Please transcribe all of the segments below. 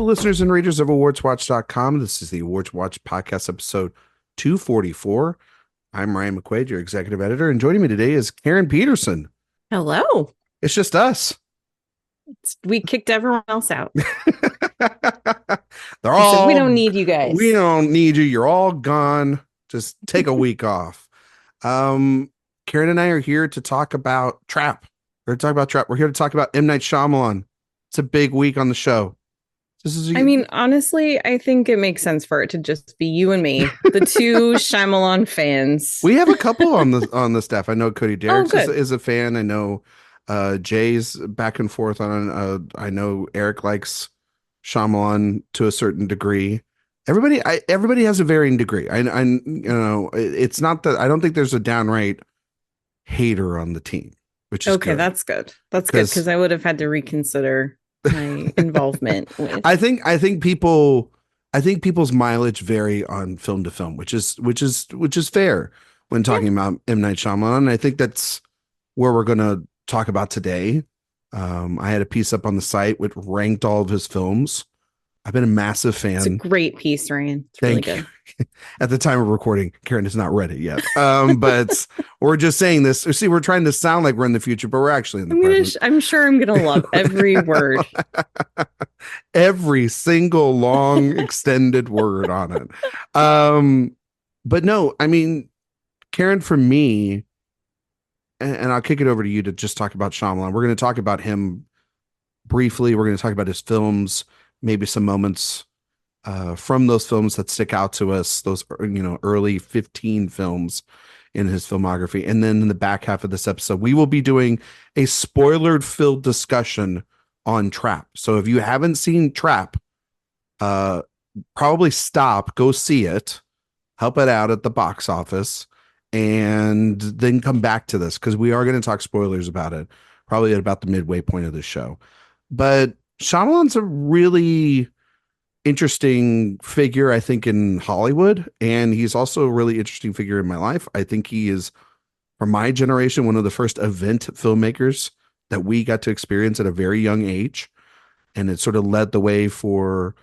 listeners and readers of AwardsWatch.com. This is the Awards Watch Podcast, episode 244. I'm Ryan McQuade, your executive editor, and joining me today is Karen Peterson. Hello. It's just us. We kicked everyone else out. We don't need you guys. We don't need you. You're all gone. Just take a week off. Karen and I are here to talk about Trap. We're here to talk about M. Night Shyamalan. It's a big week on the show. Honestly, I think it makes sense for it to just be you and me, the two Shyamalan fans. We have a couple on the staff. I know Cody Derricks is a fan. I know Jay's back and forth on. I know Eric likes Shyamalan to a certain degree. Everybody has a varying degree. It's not that I don't think there's a downright hater on the team, which is okay. Good. That's good. That's good because I would have had to reconsider my involvement with. I think people's mileage vary on film to film, which is fair when talking about M. Night Shyamalan. And I think that's where we're going to talk about today. I had a piece up on the site which ranked all of his films. I've been a massive fan. It's a great piece, Ryan. It's really good. At the time of recording, Karen is not read it yet. But we're just saying this. See, we're trying to sound like we're in the future, but we're actually in the present. I'm sure I'm going to love every word. Every single long extended word on it. But no, I mean, Karen, for me, and I'll kick it over to you to just talk about Shyamalan. We're going to talk about him briefly. We're going to talk about his films, maybe some moments from those films that stick out to us, those early 15 films in his filmography. And then in the back half of this episode, we will be doing a spoiler-filled discussion on Trap. So if you haven't seen Trap, probably stop, go see it, help it out at the box office, and then come back to this because we are going to talk spoilers about it, probably at about the midway point of the show. But Shyamalan's a really interesting figure, I think, in Hollywood, and he's also a really interesting figure in my life. I think he is, for my generation, one of the first event filmmakers that we got to experience at a very young age, and it sort of led the way for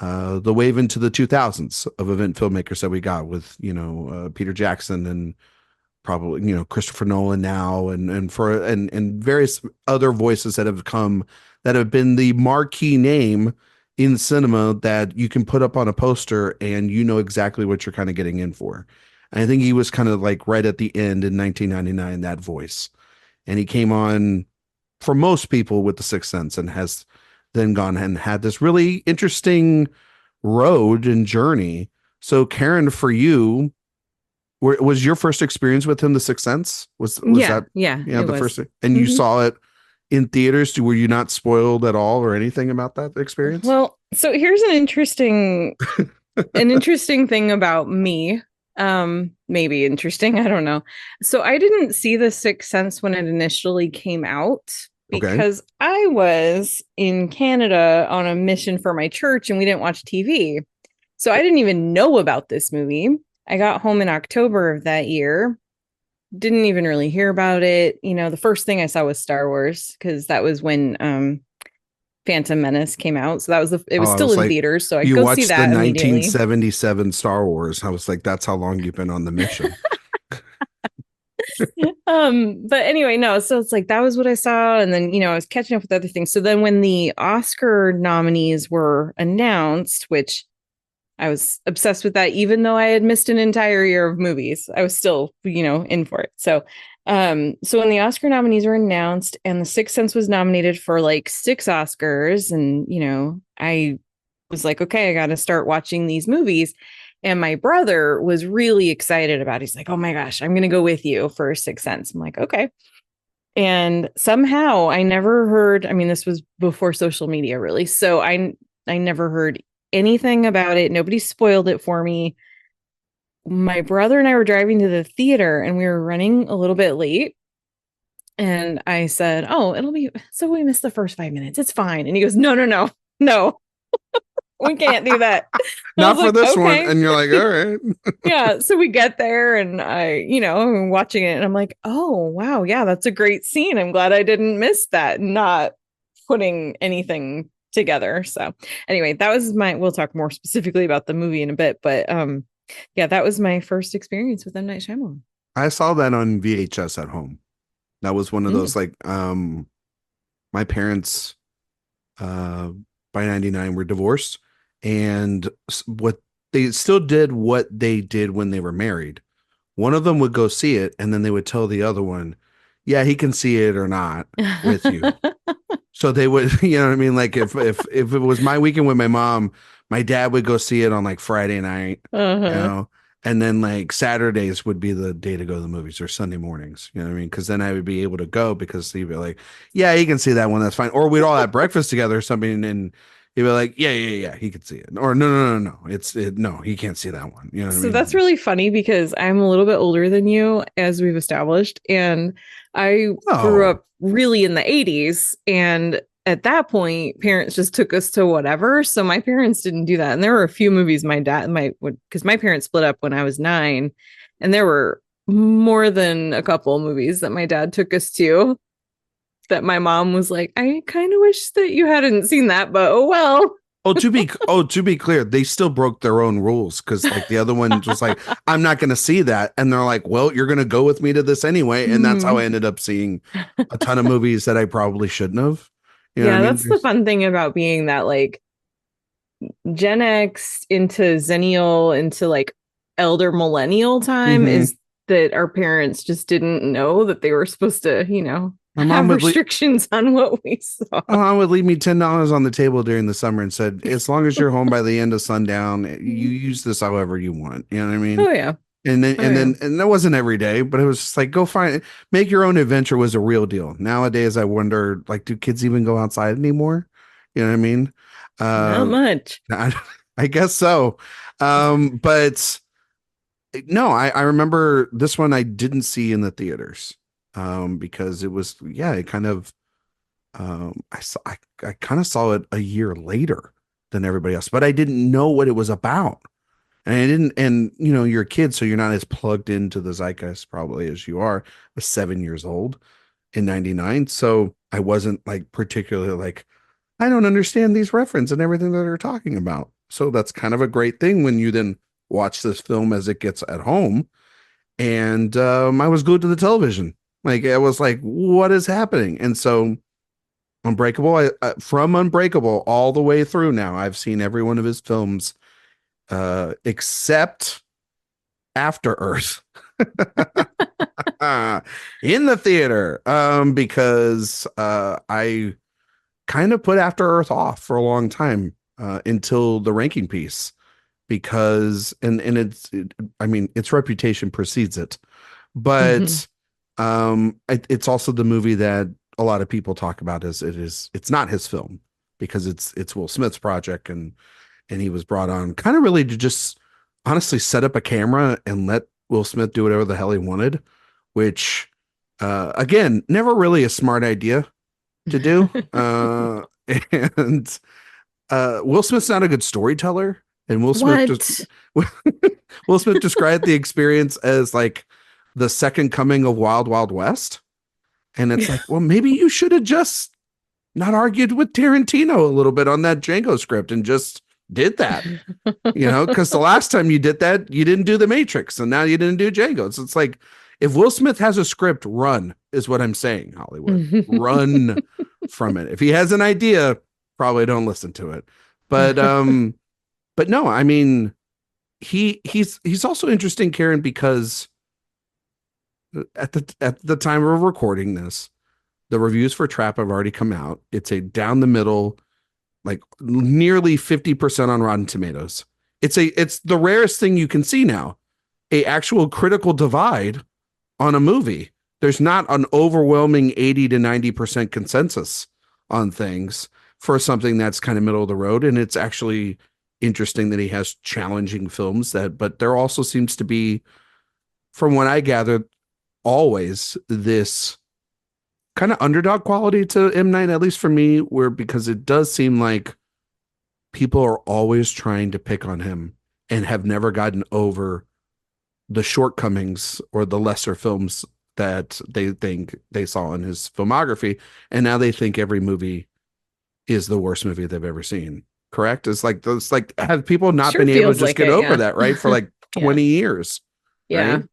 the wave into the 2000s of event filmmakers that we got with Peter Jackson and probably Christopher Nolan now, and various other voices that have been the marquee name in cinema that you can put up on a poster and you know exactly what you're kind of getting in for. And I think he was kind of like right at the end in 1999, that voice. And he came on for most people with The Sixth Sense and has then gone and had this really interesting road and journey. So Karen, for you, was your first experience with him The Sixth Sense? Was that the first thing? And you saw it in theaters? Were you not spoiled at all or anything about that experience? Well, so here's an interesting thing about me. Maybe interesting. I don't know. So I didn't see The Sixth Sense when it initially came out because I was in Canada on a mission for my church and we didn't watch TV. So I didn't even know about this movie. I got home in October of that year. Didn't even really hear about it. The first thing I saw was Star Wars because that was when Phantom Menace came out. So it was still in theaters. So I could go see that the immediately. 1977 Star Wars. I was like, that's how long you've been on the mission. But anyway, no. So it's like, that was what I saw. And then, I was catching up with other things. So then when the Oscar nominees were announced, which I was obsessed with that, even though I had missed an entire year of movies, I was still, in for it. So when the Oscar nominees were announced and The Sixth Sense was nominated for like 6 Oscars, and, I was like, okay, I got to start watching these movies. And my brother was really excited about it. He's like, oh my gosh, I'm going to go with you for Sixth Sense. I'm like, okay. And somehow I never heard, this was before social media really. So I never heard anything about it. Nobody spoiled it for me. My brother and I were driving to the theater and we were running a little bit late. And I said, oh, so we missed the first 5 minutes. It's fine. And he goes, no. We can't do that. Not for this one. And you're like, all right. Yeah. So we get there and I'm watching it and I'm like, oh, wow. Yeah, that's a great scene. I'm glad I didn't miss that. Not putting anything together. So anyway, that was we'll talk more specifically about the movie in a bit, but yeah, that was my first experience with M. Night Shyamalan. I saw that on VHS at home. That was one of Mm. those like my parents by 99 were divorced, and what they still did what they did when they were married. One of them would go see it, and then they would tell the other one, yeah, he can see it or not with you. So they would, you know what I mean? Like if it was my weekend with my mom, my dad would go see it on like Friday night, you Uh-huh. know, and then like Saturdays would be the day to go to the movies, or Sunday mornings, you know what I mean? Because then I would be able to go because he'd be like, yeah, he can see that one, that's fine. Or we'd all have breakfast together or something, and he'd be like, yeah, he can see it. Or no, no, he can't see that one. You know what I So that's mean? really funny because I'm a little bit older than you, as we've established, and I grew Oh, up really in the 80s. And at that point, parents just took us to whatever. So my parents didn't do that. And there were a few movies my dad might would, because my parents split up when I was 9, and there were more than a couple of movies that my dad took us to that my mom was like, I kind of wish that you hadn't seen that, but oh well. to be clear, they still broke their own rules because like the other one was like, I'm not going to see that, and they're like, well, you're going to go with me to this anyway, and that's how I Mm. ended up seeing a ton of movies that I probably shouldn't have. You know what I Yeah, mean? that's the fun thing about being that like Gen X into Zennial into like elder millennial time Mhm. is that our parents just didn't know that they were supposed to, My mom have would le- restrictions on what we saw. my mom would leave me $10 on the table during the summer and said, as long as you're home by the end of sundown, you use this however you want. You know what I mean? Oh yeah. And then Oh yeah. and that wasn't every day, but it was just like, go find, make your own adventure was a real deal. Nowadays I wonder, like, do kids even go outside anymore? You know what I mean? Not um much. I guess so. But no, I remember this one I didn't see in the theaters, because it was, yeah, it kind of, I kind of saw it a year later than everybody else, but I didn't know what it was about. And I didn't, and you know, you're a kid, so you're not as plugged into the zeitgeist probably as you are. I was 7 years old in 99. So I wasn't like particularly like, I don't understand these references and everything that they're talking about. So that's kind of a great thing when you then watch this film as it gets at home. And I was glued to the television. Like I was like, what is happening? And so Unbreakable, from Unbreakable all the way through now, I've seen every one of his films, except After Earth. In the theater, because I kind of put After Earth off for a long time, until the ranking piece, because and I mean its reputation precedes it, Mhm. but it's also the movie that a lot of people talk about as it's not his film because it's Will Smith's project, and he was brought on kind of really to just honestly set up a camera and let Will Smith do whatever the hell he wanted, which again, never really a smart idea to do. And Will Smith's not a good storyteller, and Will Smith just What? Will Smith described the experience as like the second coming of Wild Wild West. And it's like, well, maybe you should have just not argued with Tarantino a little bit on that Django script and just did that, because the last time you did that, you didn't do The Matrix, and now you didn't do Django. So it's like, if Will Smith has a script, run is what I'm saying, Hollywood. Run from it. If he has an idea, probably don't listen to it. But but no, I mean, he's also interesting, Karen, because at the time of recording this, the reviews for Trap have already come out. It's a down the middle, like nearly 50% on Rotten Tomatoes. It's the rarest thing you can see now. A actual critical divide on a movie. There's not an overwhelming 80 to 90% consensus on things for something that's kind of middle of the road. And it's actually interesting that he has challenging films but there also seems to be, from what I gathered, always this kind of underdog quality to M Night, at least for me, where because it does seem like people are always trying to pick on him and have never gotten over the shortcomings or the lesser films that they think they saw in his filmography, and now they think every movie is the worst movie they've ever seen. Correct? It's like have people not Sure been able to feels just like get it, over yeah. that, right? For like Yeah. 20 years. Yeah. Right?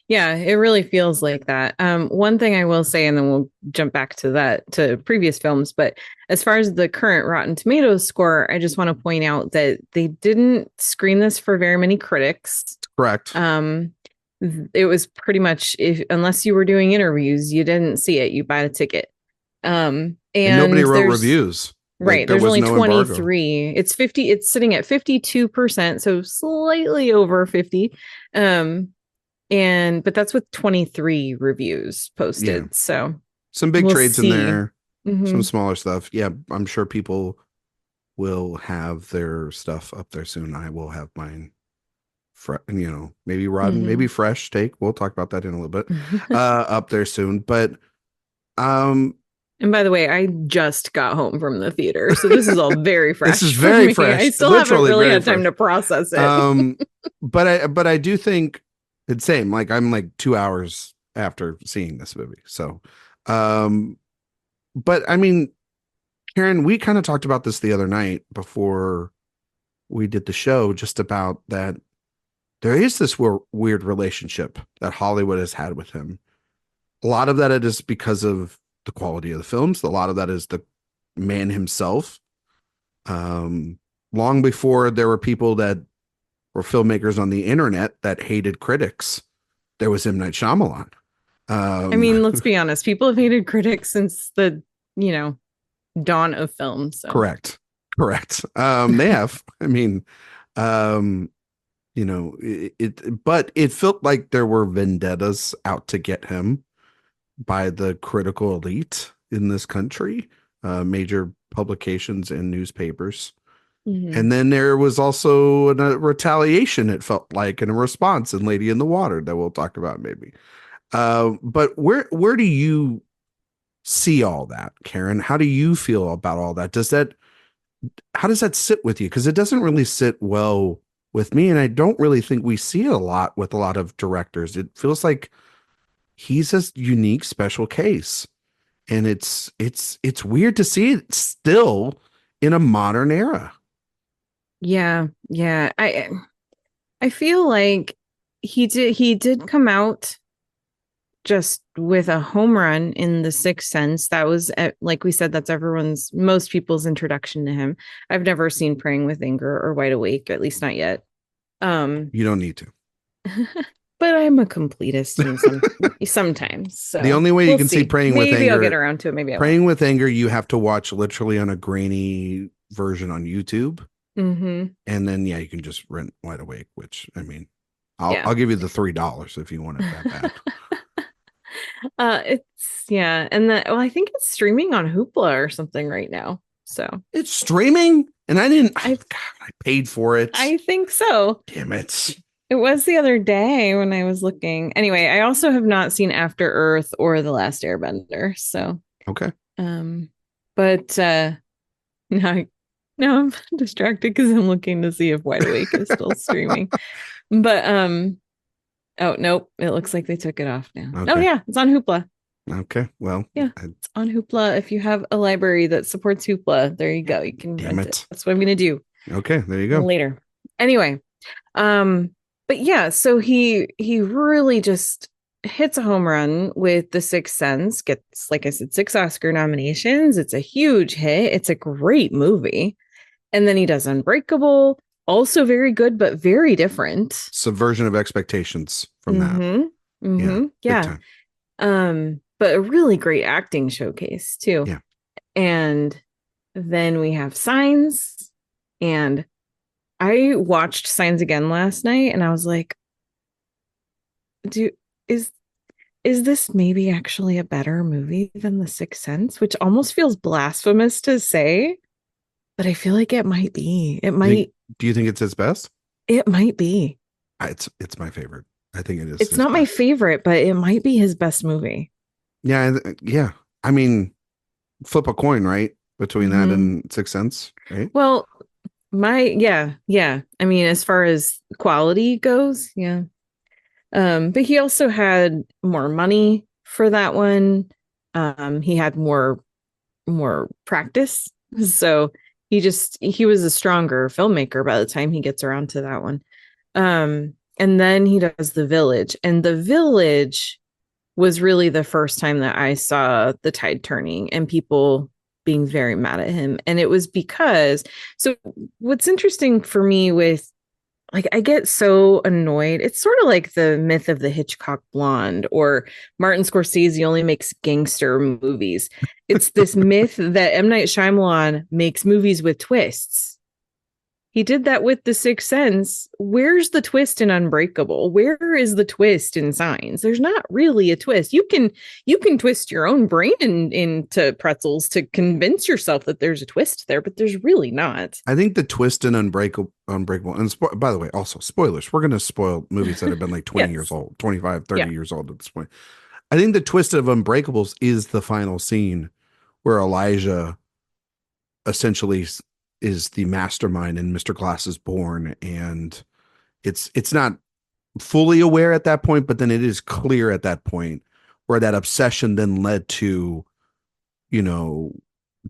Yeah, it really feels like that. One thing I will say, and then we'll jump back to that to previous films, but as far as the current Rotten Tomatoes score, I just want to point out that they didn't screen this for very many critics. Correct. It was pretty much unless you were doing interviews, you didn't see it, you buy a ticket. And nobody wrote reviews. Right. Like, there there's was only no 23. embargo. It's 50. It's sitting at 52%. So slightly over 50. But that's with 23 reviews posted. Yeah. So Some big we'll trades in see. there, some smaller stuff. Yeah. I'm sure people will have their stuff up there soon. I will have mine. Maybe rotten, maybe fresh take. We'll talk about that in a little bit. Up there soon. But and by the way, I just got home from the theater, so this is all very fresh. This is very me. fresh. I still haven't really had time to process it. But I do think it's same. Like I'm like 2 hours after seeing this movie. So, but I mean, Karen, we kind of talked about this the other night before we did the show, just about that there is this weird relationship that Hollywood has had with him. A lot of that it is because of the quality of the films. A lot of that is the man himself. Long before there were people that were filmmakers on the internet that hated critics, there was M. Night Shyamalan. I mean, let's be honest. People have hated critics since the, dawn of film. So. Correct. They have. I mean, but it felt like there were vendettas out to get him by the critical elite in this country, major publications and newspapers. And then there was also a retaliation, it felt like, and a response in Lady in the Water that we'll talk about maybe. But where do you see all that, Karen? How do you feel about all that? How does that sit with you? Because it doesn't really sit well with me, and I don't really think we see it a lot with a lot of directors. It feels like he's a unique, special case, and it's weird to see it still in a modern era. Yeah. I feel like he did come out just with a home run in The Sixth Sense. That was, like we said, that's most people's introduction to him. I've never seen Praying with Anger or Wide Awake, at least not yet. You don't need to. But I'm a completist sometimes. So the only way you can see Praying with Anger, maybe I'll get around to it. Maybe Praying with Anger, you have to watch literally on a grainy version on YouTube. And then you can just rent Wide Awake, which I mean, I'll give you the $3 if you want it that bad. And I think it's streaming on Hoopla or something right now. So it's streaming, and I paid for it. I think so. Damn it. It was the other day when I was looking. Anyway, I also have not seen After Earth or The Last Airbender. So okay. But now I'm distracted because I'm looking to see if Wide Awake is still streaming. But oh nope, it looks like they took it off now. Okay. Oh yeah, it's on Hoopla. Okay, well, yeah, it's on Hoopla. If you have a library that supports Hoopla, there you go. You can rent it. That's what I'm gonna do. Okay, there you go. Later. Anyway, but yeah, so he really just hits a home run with The Sixth Sense. Gets, like I said, 6 Oscar nominations. It's a huge hit. It's a great movie. And then he does Unbreakable, also very good, but very different. Subversion of expectations from that. Yeah. But a really great acting showcase too. Yeah. And then we have Signs, and I watched Signs again last night, and I was like, is this maybe actually a better movie than The Sixth Sense? Which almost feels blasphemous to say. But I feel like it might be. It might. Do you think it's his best? It might be. It's my favorite. I think it is. It's not my favorite, but it might be his best movie. Yeah. I mean, flip a coin, right? Between that and Sixth Sense, right? Well, yeah. I mean, as far as quality goes, yeah. But he also had more money for that one. He had more more practice. So he was a stronger filmmaker by the time he gets around to that one. And then he does The Village, and The Village was really the first time that I saw the tide turning and people being very mad at him. And it was because, so what's interesting for me with, like, I get so annoyed. It's sort of like the myth of the Hitchcock blonde, or Martin Scorsese only makes gangster movies. It's this myth that M. Night Shyamalan makes movies with twists. He did that with The Sixth Sense. Where's the twist in Unbreakable? Where is the twist in Signs? There's not really a twist. You can twist your own brain into pretzels to convince yourself that there's a twist there, but there's really not. I think the twist in Unbreakable, and by the way, also spoilers. We're going to spoil movies that have been like 20 Yes. years old, 25, 30 years old at this point. I think the twist of Unbreakables is the final scene where Elijah essentially is the mastermind and Mr. Glass is born, and it's not fully aware at that point, but then it is clear at that point where that obsession then led to, you know,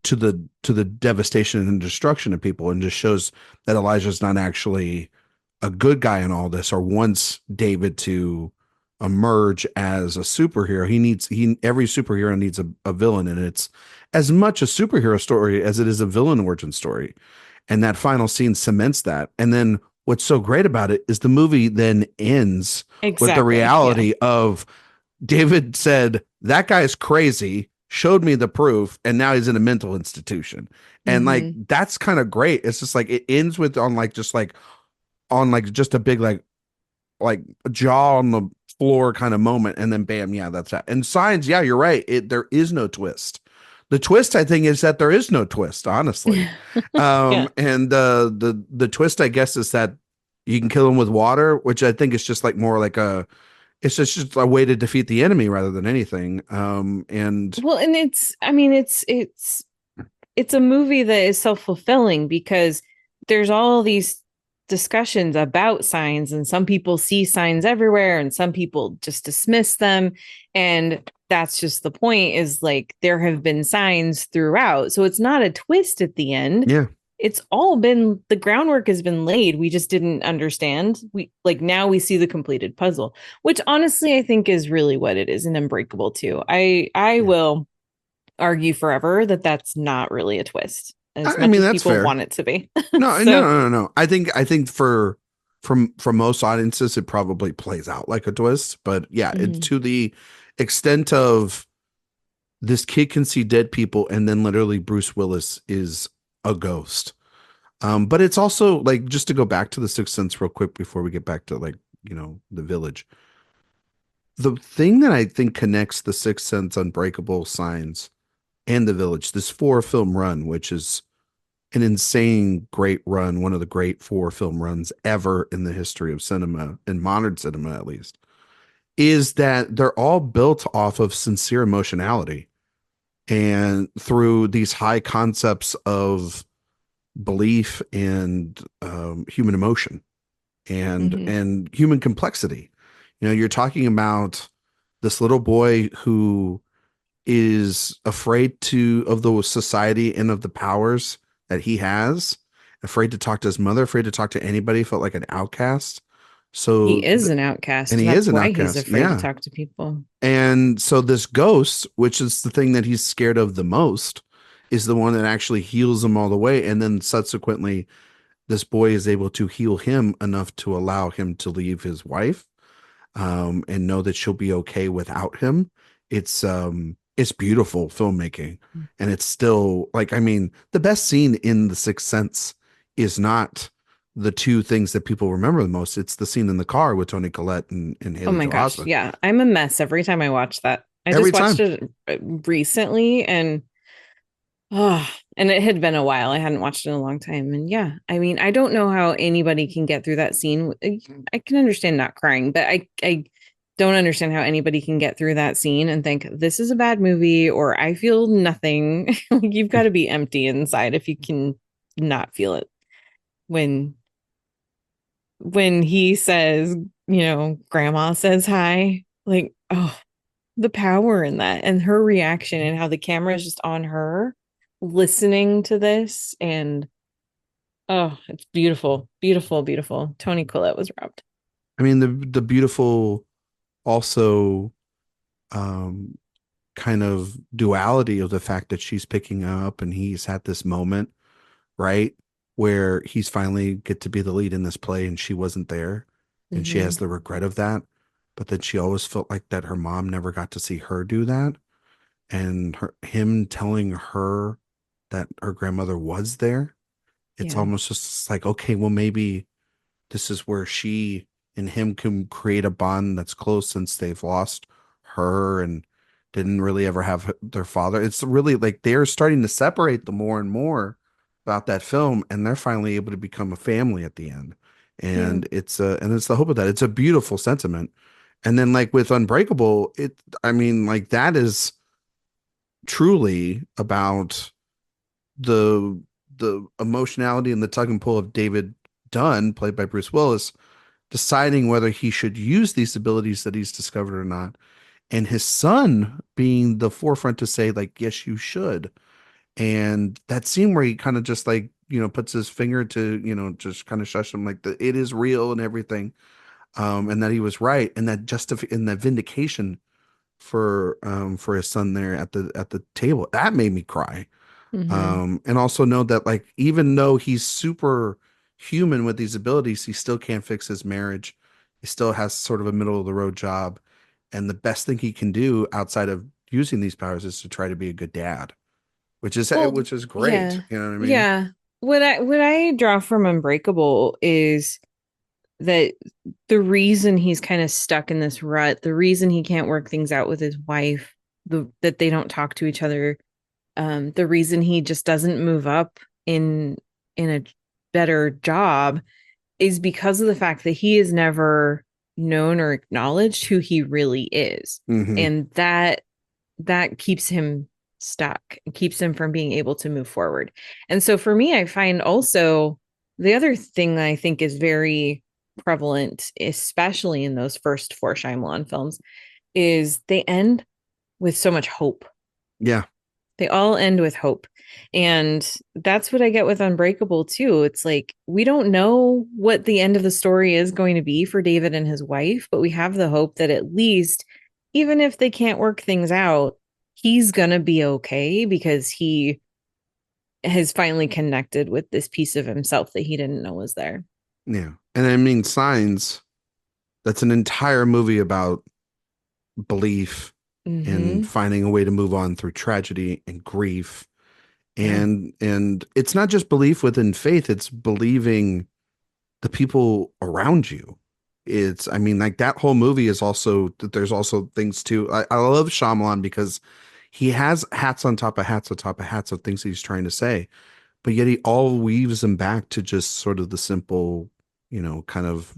to the devastation and destruction of people, and just shows that Elijah's not actually a good guy in all this, or wants David to emerge as a superhero. Every superhero needs a villain, and it's as much a superhero story as it is a villain origin story. And that final scene cements that. And then what's so great about it is the movie then ends with the reality of David said, that guy's crazy, showed me the proof, and now he's in a mental institution. And like, that's kind of great. It's just like, it ends with just a big, like jaw on the floor kind of moment. And then bam, yeah, that's that. And Signs, yeah, you're right. There is no twist. The twist, I think, is that there is no twist, honestly. And the twist, I guess, is that you can kill him with water, which I think is just like more like it's just a way to defeat the enemy rather than anything. And well, and it's a movie that is self-fulfilling, because there's all these discussions about signs, and some people see signs everywhere and some people just dismiss them, and that's just the point, is like there have been signs throughout, so it's not a twist at the end. It's all been, the groundwork has been laid, we just didn't understand. Now we see the completed puzzle, which honestly I think is really what it is in Unbreakable too. I will argue forever that that's not really a twist, as much as that's people fair. want it to be. No, no. I think for most audiences, it probably plays out like a twist. But yeah, it's to the extent of this kid can see dead people, and then literally Bruce Willis is a ghost. But it's also like, just to go back to The Sixth Sense real quick before we get back to The Village. The thing that I think connects The Sixth Sense, Unbreakable, Signs, and The Village, this 4-film run, which is an insane great run, one of the great 4-film runs ever in the history of cinema, in modern cinema at least, is that they're all built off of sincere emotionality, and through these high concepts of belief and human emotion and human complexity. You're talking about this little boy who is afraid of the society and of the powers that he has, afraid to talk to his mother, afraid to talk to anybody, felt like an outcast. So he is an outcast, and that's why he's afraid to talk to people. And so this ghost, which is the thing that he's scared of the most, is the one that actually heals him all the way. And then subsequently, this boy is able to heal him enough to allow him to leave his wife, and know that she'll be okay without him. It's beautiful filmmaking. And it's still the best scene in The Sixth Sense is not the two things that people remember the most. It's the scene in the car with Toni Collette and Haley Oh my Joel gosh. Osment. Yeah. I'm a mess every time I watch that. I just watched it recently, and it had been a while. I hadn't watched it in a long time. And yeah, I don't know how anybody can get through that scene. I can understand not crying, but I don't understand how anybody can get through that scene and think this is a bad movie, or I feel nothing. You've got to be empty inside if you can not feel it. When he says, grandma says hi, the power in that, and her reaction, and how the camera is just on her. listening to this, and oh, it's beautiful, beautiful, beautiful. Toni Collette was robbed. I mean, the beautiful also um kind of duality of the fact that she's picking up and he's had this moment, right? Where he's finally get to be the lead in this play and she wasn't there and she has Hmm. the regret of that. But then she always felt like that her mom never got to see her do that. And him telling her that her grandmother was there, it's Yeah. almost just like, okay, well, maybe this is where she and him can create a bond that's close since they've lost her and didn't really ever have their father. It's really like they're starting to separate the more and more about that film, and they're finally able to become a family at the end. Yeah. And it's the hope of that. It's a beautiful sentiment. And then like with Unbreakable, I mean, like that is truly about the the emotionality and the tug and pull of David Dunn, played by Bruce Willis, deciding whether he should use these abilities that he's discovered or not. And his son being the forefront to say, like, yes, you should. And that scene where he kind of just like, puts his finger to, just kind of shush him like it is real and everything. And that he was right. And that and that vindication for his son there at the table, that made me cry. Hmm. And also know that like even though he's super human with these abilities, he still can't fix his marriage. He still has sort of a middle of the road job, and the best thing he can do outside of using these powers is to try to be a good dad, Well, which is great. yeah. You know what I mean? Yeah. What I draw from Unbreakable is that the reason he's kind of stuck in this rut, the reason he can't work things out with his wife, that they don't talk to each other, the reason he just doesn't move up in a better job is because of the fact that he has never known or acknowledged who he really is. Hmm. And that keeps him stuck. It keeps him from being able to move forward. And so for me, I find also the other thing that I think is very prevalent, especially in those first four Shyamalan films, is they end with so much hope. Yeah. They all end with hope. And that's what I get with Unbreakable too. It's like we don't know what the end of the story is going to be for David and his wife, but we have the hope that at least, even if they can't work things out, he's going to be okay because he has finally connected with this piece of himself that he didn't know was there. Yeah. And I mean, Signs, that's an entire movie about belief and Mm-hmm. finding a way to move on through tragedy and grief. Yeah. And it's not just belief within faith, it's believing the people around you. It's, I mean, like that whole movie is also, there's also things too. I love Shyamalan because he has hats on top of hats on top of hats of things he's trying to say, but yet he all weaves them back to just sort of the simple, kind of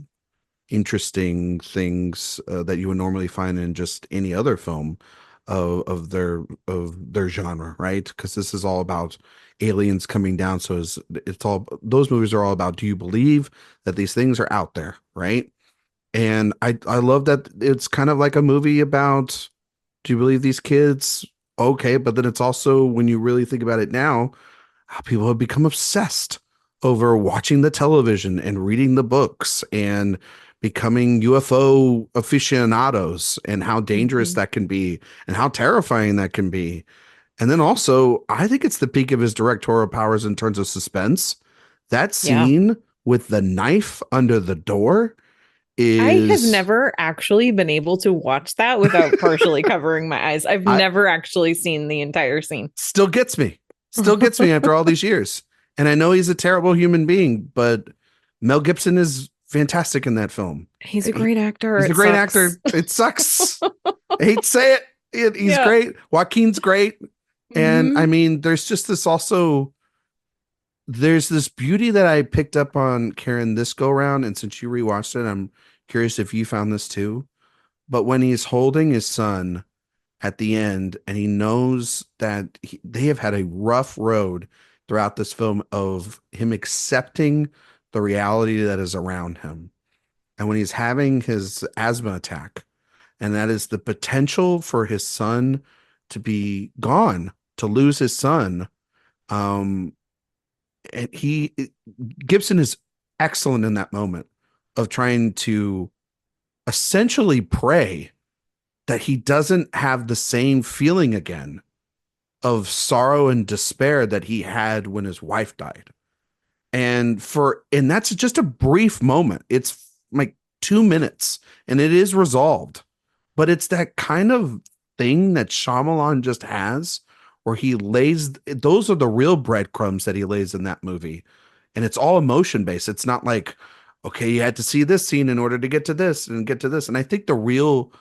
interesting things that you would normally find in just any other film of their genre, right? Because this is all about aliens coming down. So it's all those movies are all about, do you believe that these things are out there, right? And I love that it's kind of like a movie about, do you believe these kids? Okay, but then it's also, when you really think about it now, how people have become obsessed over watching the television and reading the books and becoming UFO aficionados, and how dangerous Mm-hmm. that can be and how terrifying that can be. And then also, I think it's the peak of his directorial powers in terms of suspense. That Yeah. scene with the knife under the door I have is never actually been able to watch that without partially covering my eyes. I've I never actually seen the entire scene. still gets me. Still gets me after all these years. And I know he's a terrible human being, but Mel Gibson is fantastic in that film. He's a He, great actor. he's a It great sucks. actor. It sucks. I hate to say it. He's Yeah. great. Joaquin's great. And I Hmm. mean, there's just this also, there's this beauty that I picked up on, Karen, this go round. And since you rewatched it, I'm curious if you found this too. But when he's holding his son at the end and he knows that they have had a rough road throughout this film of him accepting the reality that is around him. And when he's having his asthma attack, and that is the potential for his son to be gone, to lose his son, Um, and Gibson is excellent in that moment of trying to essentially pray that he doesn't have the same feeling again of sorrow and despair that he had when his wife died. And that's just a brief moment. It's like 2 minutes and it is resolved. But it's that kind of thing that Shyamalan just has where he lays those are the real breadcrumbs that he lays in that movie. And it's all emotion based. It's not like, okay, you had to see this scene in order to get to this and get to this. And I think the real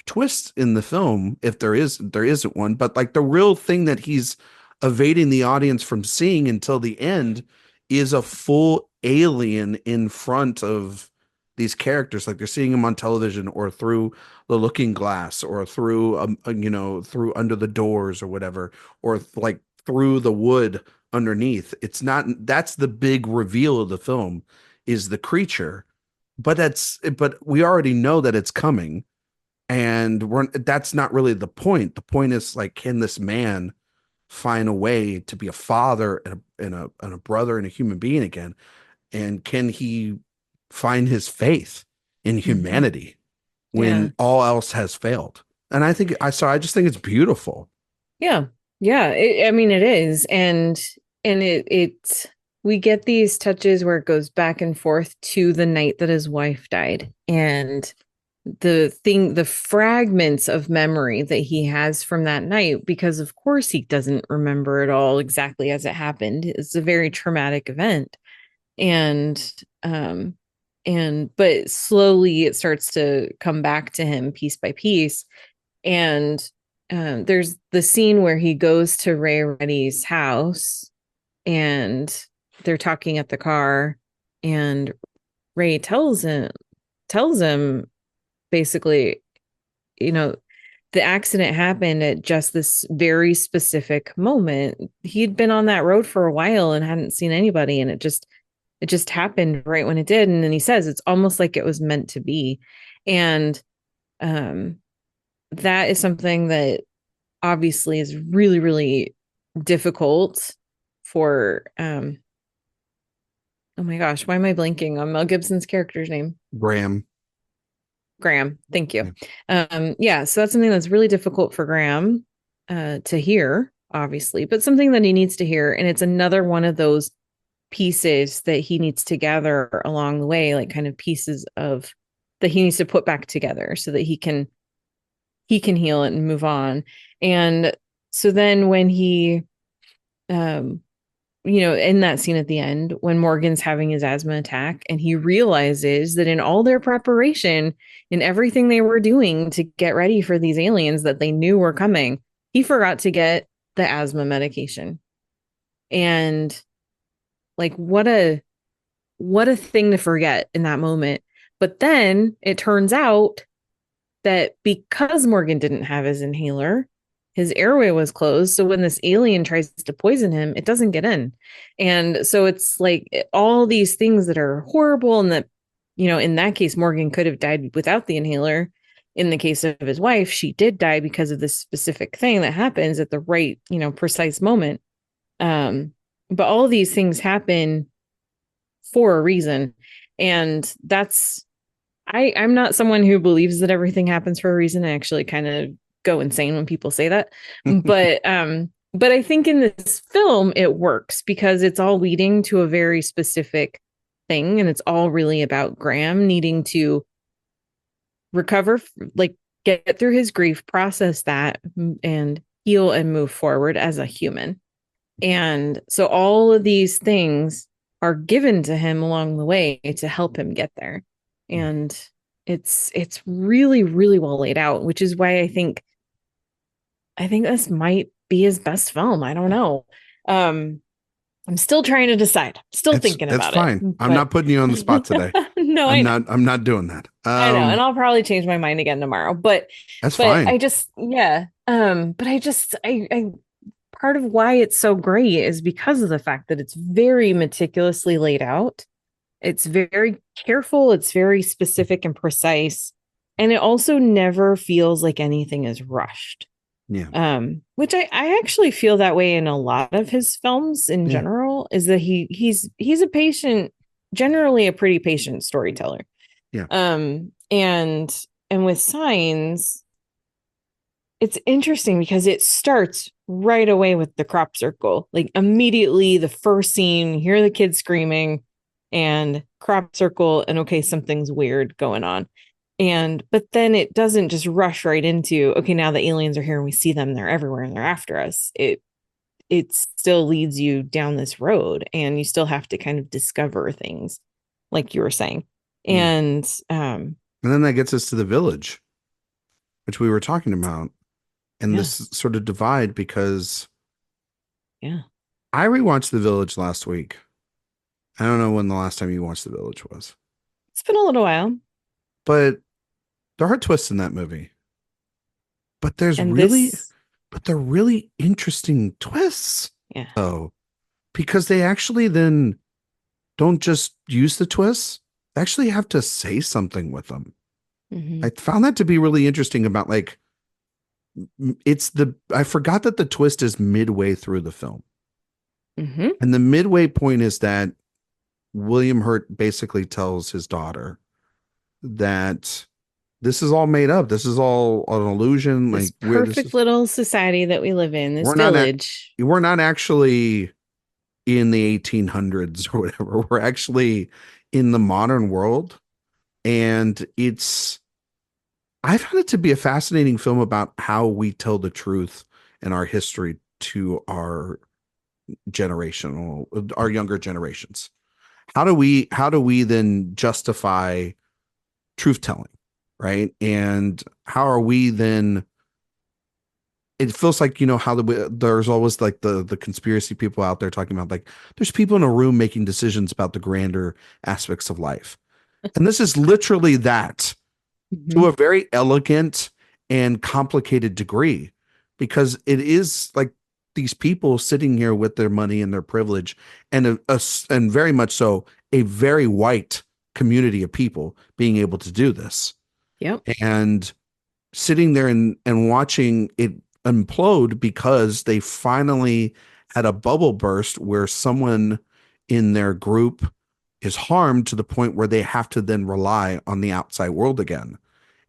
twist in the film, if there isn't one, but like the real thing that he's evading the audience from seeing until the end is a full alien in front of these characters. Like they're seeing him on television or through the looking glass or through through under the doors or whatever, or like through the wood underneath. It's not, that's the big reveal of the film, is the creature. But we already know that it's coming, and that's not really the point. The point is, like, can this man find a way to be a father and a brother and a human being again? And can he find his faith in humanity Yeah. when all else has failed? And I just think it's beautiful. Yeah. Yeah. I mean, it is. And we get these touches where it goes back and forth to the night that his wife died. And the fragments of memory that he has from that night, because of course he doesn't remember it all exactly as it happened. It's a very traumatic event. And but slowly it starts to come back to him piece by piece. And there's the scene where he goes to Ray Reddy's house and they're talking at the car, and Ray tells him basically, the accident happened at just this very specific moment. He'd been on that road for a while and hadn't seen anybody, and it just happened right when it did. And then he says it's almost like it was meant to be. And that is something that obviously is really, really difficult for oh my gosh, why am I blanking on Mel Gibson's character's name? Graham. Thank you. Yeah, so that's something that's really difficult for Graham to hear, obviously, but something that he needs to hear. And it's another one of those pieces that he needs to gather along the way, like kind of pieces of that he needs to put back together so that he can heal it and move on. And so then when he in that scene at the end, when Morgan's having his asthma attack and he realizes that in all their preparation, in everything they were doing to get ready for these aliens that they knew were coming, he forgot to get the asthma medication. And like, what a thing to forget in that moment. But then it turns out that because Morgan didn't have his inhaler, his airway was closed. So when this alien tries to poison him, it doesn't get in. And so it's like all these things that are horrible, and that, in that case, Morgan could have died without the inhaler. In the case of his wife, she did die because of this specific thing that happens at the right, precise moment. But all these things happen for a reason. And I'm not someone who believes that everything happens for a reason. I actually kind of go insane when people say that. But I think in this film, it works because it's all leading to a very specific thing. And it's all really about Graham needing to recover, like get through his grief, process that, and heal and move forward as a human. And so all of these things are given to him along the way to help him get there. And it's really, really well laid out, which is why I think this might be his best film. I don't know. I'm still trying to decide. Still thinking about it. It's fine. I'm not putting you on the spot today. No, I'm not doing that. I know, and I'll probably change my mind again tomorrow. But that's fine. I part of why it's so great is because of the fact that it's very meticulously laid out. It's very careful. It's very specific and precise. And it also never feels like anything is rushed. Yeah. Which I actually feel that way in a lot of his films in Yeah. general, is that he's a patient, generally a pretty patient storyteller. Yeah. And with Signs, it's interesting because it starts right away with the crop circle. Like immediately the first scene, you hear the kids screaming and crop circle, and okay, something's weird going on. But then it doesn't just rush right into, okay, now the aliens are here and we see them, they're everywhere and they're after us. It still leads you down this road, and you still have to kind of discover things, like you were saying. Yeah. And And then that gets us to the village, which we were talking about, and yeah, this sort of divide because yeah. I rewatched The Village last week. I don't know when the last time you watched The Village was, It's been a little while. but there are twists in that movie. But And this, they're really interesting twists. yeah. Oh, because they actually then don't just use the twists, they actually have to say something with them. Mm-hmm. I found that to be really interesting about like I forgot that the twist is midway through the film. Mm-hmm. And the midway point is that William Hurt basically tells his daughter that this is all made up. This is all an illusion. This Like perfect little society that we live in, this we're not village. we're not actually in the 1800s or whatever. We're actually in the modern world. And I found it to be a fascinating film about how we tell the truth in our history to our younger generations. How do we then justify truth telling, right? And how are we then it feels like how there's always like the conspiracy people out there talking about like there's people in a room making decisions about the grander aspects of life, and this is literally that Mm-hmm. to a very elegant and complicated degree, because it is like these people sitting here with their money and their privilege, and and very much so a very white community of people being able to do this, Yep. and sitting there and watching it implode because they finally had a bubble burst where someone in their group is harmed to the point where they have to then rely on the outside world again.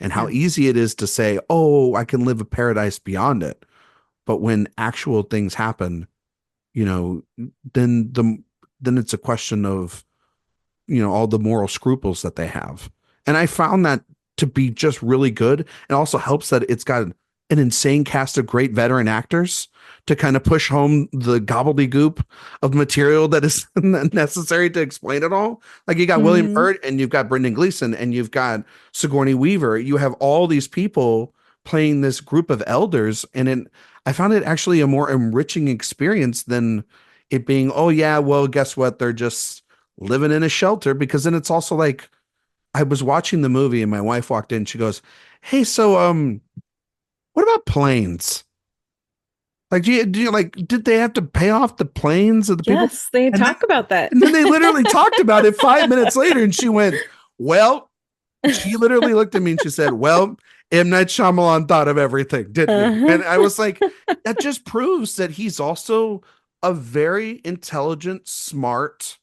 And how Yeah. easy it is to say, oh, I can live a paradise beyond it. But when actual things happen, you know, then then it's a question of, all the moral scruples that they have. And I found that to be just really good. It also helps that it's got an insane cast of great veteran actors to kind of push home the gobbledygook of material that is necessary to explain it all. Like you got William Mm-hmm. Hurt and you've got Brendan Gleeson and you've got Sigourney Weaver. You have all these people playing this group of elders, and I found it actually a more enriching experience than it being, oh yeah, well, guess what? They're just living in a shelter, because then it's also like I was watching the movie and my wife walked in. She goes, "Hey, so what about planes? Like, do you like did they have to pay off the planes of the people?" Yes, they And then, talk about that. and then they literally talked about it 5 minutes later, and she went, "Well," she literally looked at me and she said, "Well, M. Night Shyamalan thought of everything, didn't he?" Uh-huh. And I was like, that just proves that he's also a very intelligent, smart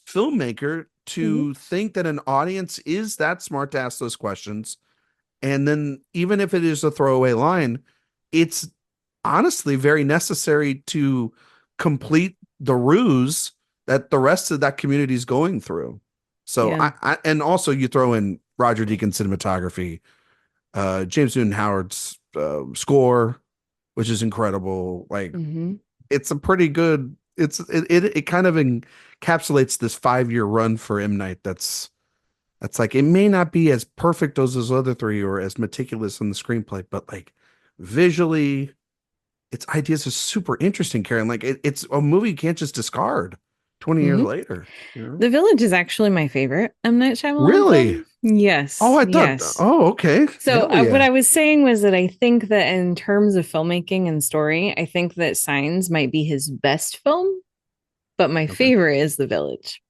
filmmaker Mm-hmm. to think that an audience is that smart to ask those questions. And then even if it is a throwaway line, it's honestly very necessary to complete the ruse that the rest of that community is going through. So Yeah. and also you throw in Roger Deakins cinematography, James Newton Howard's score, which is incredible. Like Mm-hmm. it's a pretty good. It kind of encapsulates this 5 year run for M. Night. That's like it may not be as perfect as those other three or as meticulous in the screenplay, but like visually, its ideas are super interesting, Karen. Like it's a movie you can't just discard 20 years Mm-hmm. later. You know? The Village is actually my favorite M. Night Shyamalan Really? film. Yes. Oh, I thought. Yes. Oh, okay. So Hell what yeah. I was saying was that I think that in terms of filmmaking and story, I think that Signs might be his best film, but my Okay. favorite is The Village,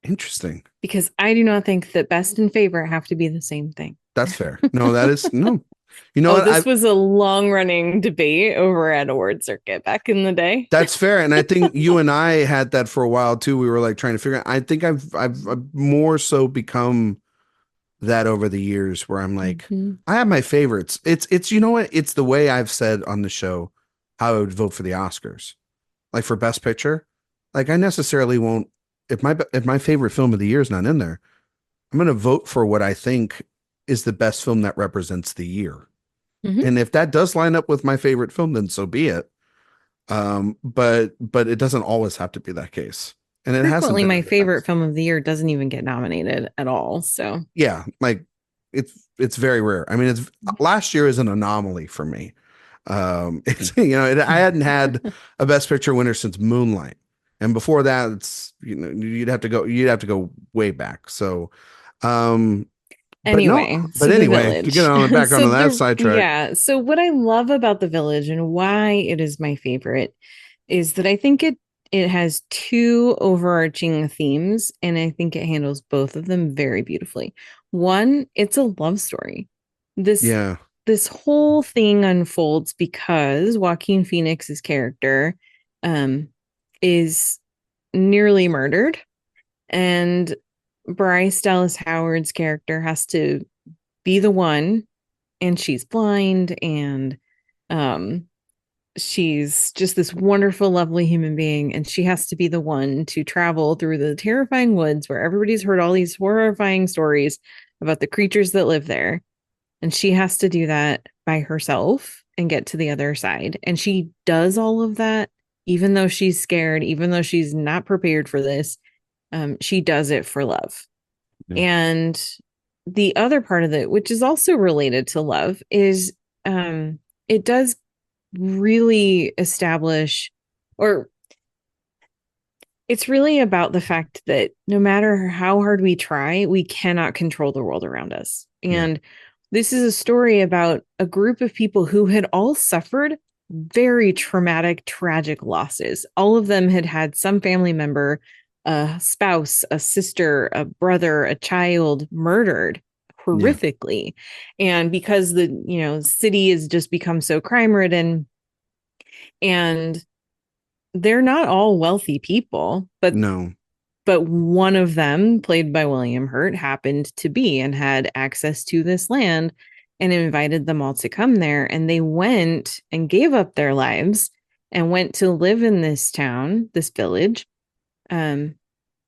Interesting. because I do not think that best and favorite have to be the same thing. That's fair. No, that is no. You know Oh, what? this was a long running debate over at Award Circuit back in the day. That's fair, and I think you and I had that for a while too. We were like trying to figure out. I think I've more so become that over the years, where I'm like, Mhm. I have my favorites. It's you know what? It's the way I've said on the show how I would vote for the Oscars, like for Best Picture. Like I necessarily won't if my favorite film of the year is not in there. I'm going to vote for what I think is the best film that represents the year. Mhm. And if that does line up with my favorite film, then so be it. But it doesn't always have to be that case. And it hasn't Frequently, been my in the favorite past. film of the year doesn't even get nominated at all. So, Yeah, like it's very rare. I mean, it's last year is an anomaly for me. It's I hadn't had a Best Picture winner since Moonlight, and before that, it's you'd have to go way back. So, um, but no, anyway, but so the anyway, to get village. on back onto So that sidetrack. so what I love about the village and why it is my favorite is that I think it has two overarching themes, and I think it handles both of them very beautifully. One, it's a love story. This Yeah, this whole thing unfolds because Joaquin Phoenix's character um is nearly murdered, and Bryce Dallas Howard's character has to be the one, and she's blind, and um she's just this wonderful, lovely human being, and she has to be the one to travel through the terrifying woods where everybody's heard all these horrifying stories about the creatures that live there. And she has to do that by herself and get to the other side. And she does all of that, even though she's scared, even though she's not prepared for this. She does it for love. yeah, And the other part of it, which is also related to love, is it does really establish, or it's really about the fact that no matter how hard we try, we cannot control the world around us. yeah, And this is a story about a group of people who had all suffered very traumatic, tragic losses. All of them had had some family member, a spouse, a sister, a brother, a child murdered yeah. horrifically. And because the, city has just become so crime ridden, and they're not all wealthy people, No, but one of them, played by William Hurt, happened to be and had access to this land and invited them all to come there. And they went and gave up their lives and went to live in this town, this village, um,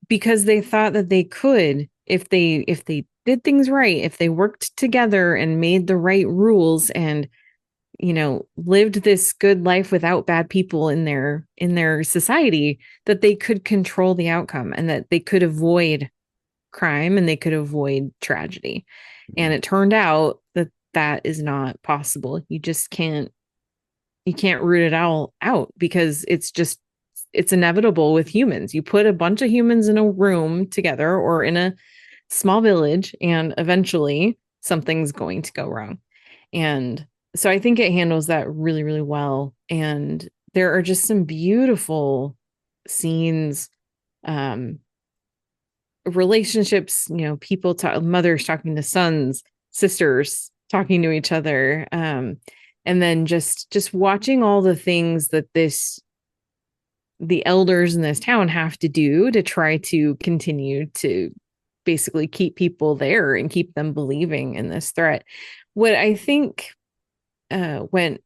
because they thought that they could, if they did things right, if they worked together and made the right rules and lived this good life without bad people in their society, that they could control the outcome and that they could avoid crime and they could avoid tragedy. And it turned out that that is not possible. You can't root it all out, because it's inevitable with humans. You put a bunch of humans in a room together or in a small village, and eventually something's going to go wrong. And so I think it handles that really, really well. And there are just some beautiful scenes, um, relationships, people mothers talking to sons, sisters talking to each other. And then just watching all the things that the elders in this town have to do to try to continue to basically keep people there and keep them believing in this threat. What I think went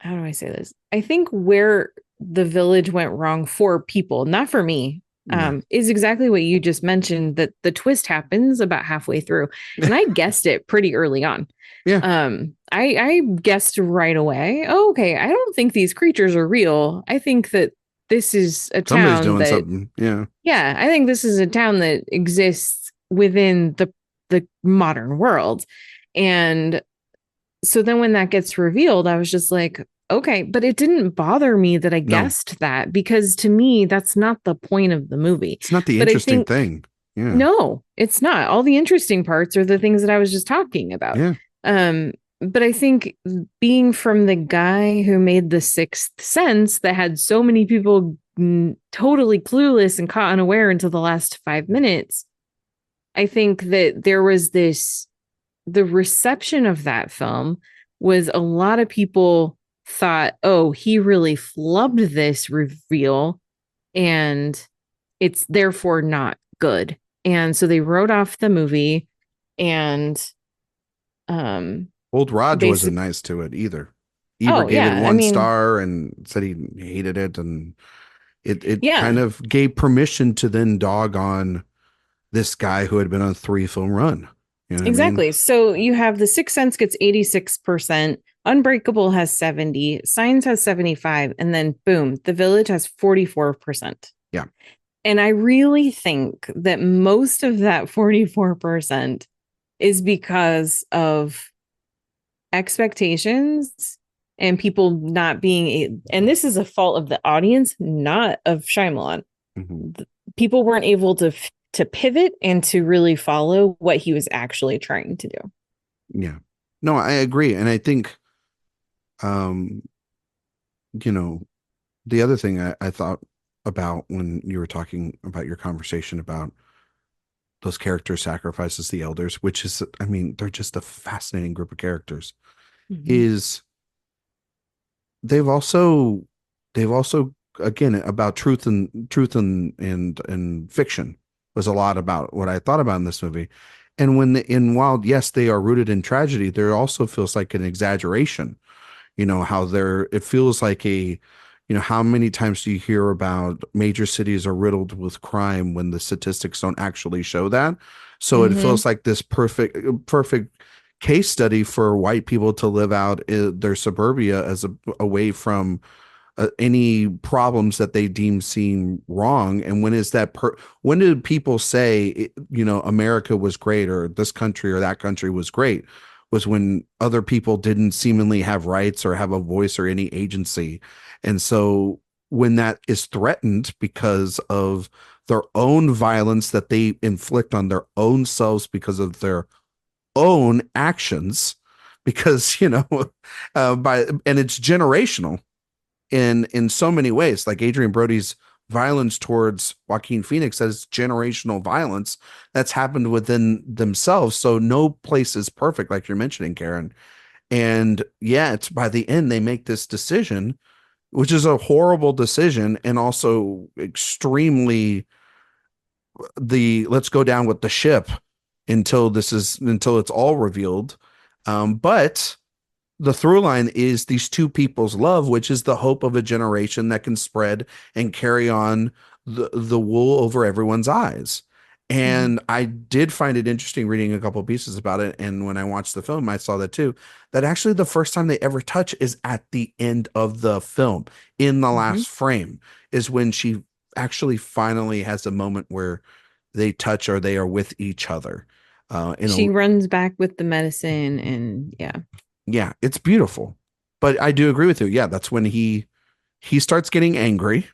how do I say this? I think where the village went wrong for people, not for me, yeah, is exactly what you just mentioned, that the twist happens about halfway through. And I guessed it pretty early on. yeah. I guessed right away, oh, okay, I don't think these creatures are real. I think that this is a Somebody's town doing that, something. Yeah, yeah, I think this is a town that exists within the modern world. And so then when that gets revealed, I was just like, okay, but it didn't bother me that I no, guessed that, because to me, that's not the point of the movie. it's not the But I interesting think, thing. Yeah, no, it's not. All the interesting parts are the things that I was just talking about. yeah, Um, but I think being from the guy who made The Sixth Sense, that had so many people totally clueless and caught unaware until the last 5 minutes, I think that there was this the reception of that film was a lot of people thought, oh, he really flubbed this reveal and it's therefore not good. And so they wrote off the movie and Old Raj wasn't basic nice to it either. Ebert oh gave it yeah, I one mean, star and said he hated it, and it kind yeah, of gave permission to then dog on this guy who had been on a 3 film run. You know what I mean? exactly. So you have The Sixth Sense gets 86%, Unbreakable has 70, Signs has 75, and then boom, The Village has 44%. Yeah. And I really think that most of that 44% is because of expectations and people not being and this is a fault of the audience, not of Shyamalan. Mm-hmm. People weren't able to pivot and to really follow what he was actually trying to do. Yeah. No, I agree. And I think, um, you know, the other thing I thought about when you were talking about your conversation about those character sacrifices, the elders, which is, I mean, they're just a fascinating group of characters, Mm-hmm. is they've also, they've also, again, about truth and fiction was a lot about what I thought about in this movie. And while yes, they are rooted in tragedy, there also feels like an exaggeration. How it feels like how many times do you hear about major cities are riddled with crime when the statistics don't actually show that? So it Mm-hmm. feels like this perfect case study for white people to live out their suburbia away from any problems that they deem seem wrong. And when did people say, America was great, or this country or that country was great? Was when other people didn't seemingly have rights or have a voice or any agency. And so when that is threatened because of their own violence that they inflict on their own selves because of their own actions, because and it's generational in so many ways. Like Adrian Brody's violence towards Joaquin Phoenix, as generational violence that's happened within themselves. So no place is perfect, like you're mentioning, Karen. And yeah, it's by the end they make this decision, which is a horrible decision and also extremely the let's go down with the ship until it's all revealed. But the through line is these two people's love, which is the hope of a generation that can spread and carry on the wool over everyone's eyes. Mm-hmm. And I did find it interesting reading a couple of pieces about it. And when I watched the film, I saw that too, that actually the first time they ever touch is at the end of the film. In the Mm-hmm. last frame is when she actually finally has a moment where they touch or they are with each other. She runs back with the medicine and yeah. Yeah, it's beautiful. But I do agree with you. Yeah, that's when he starts getting angry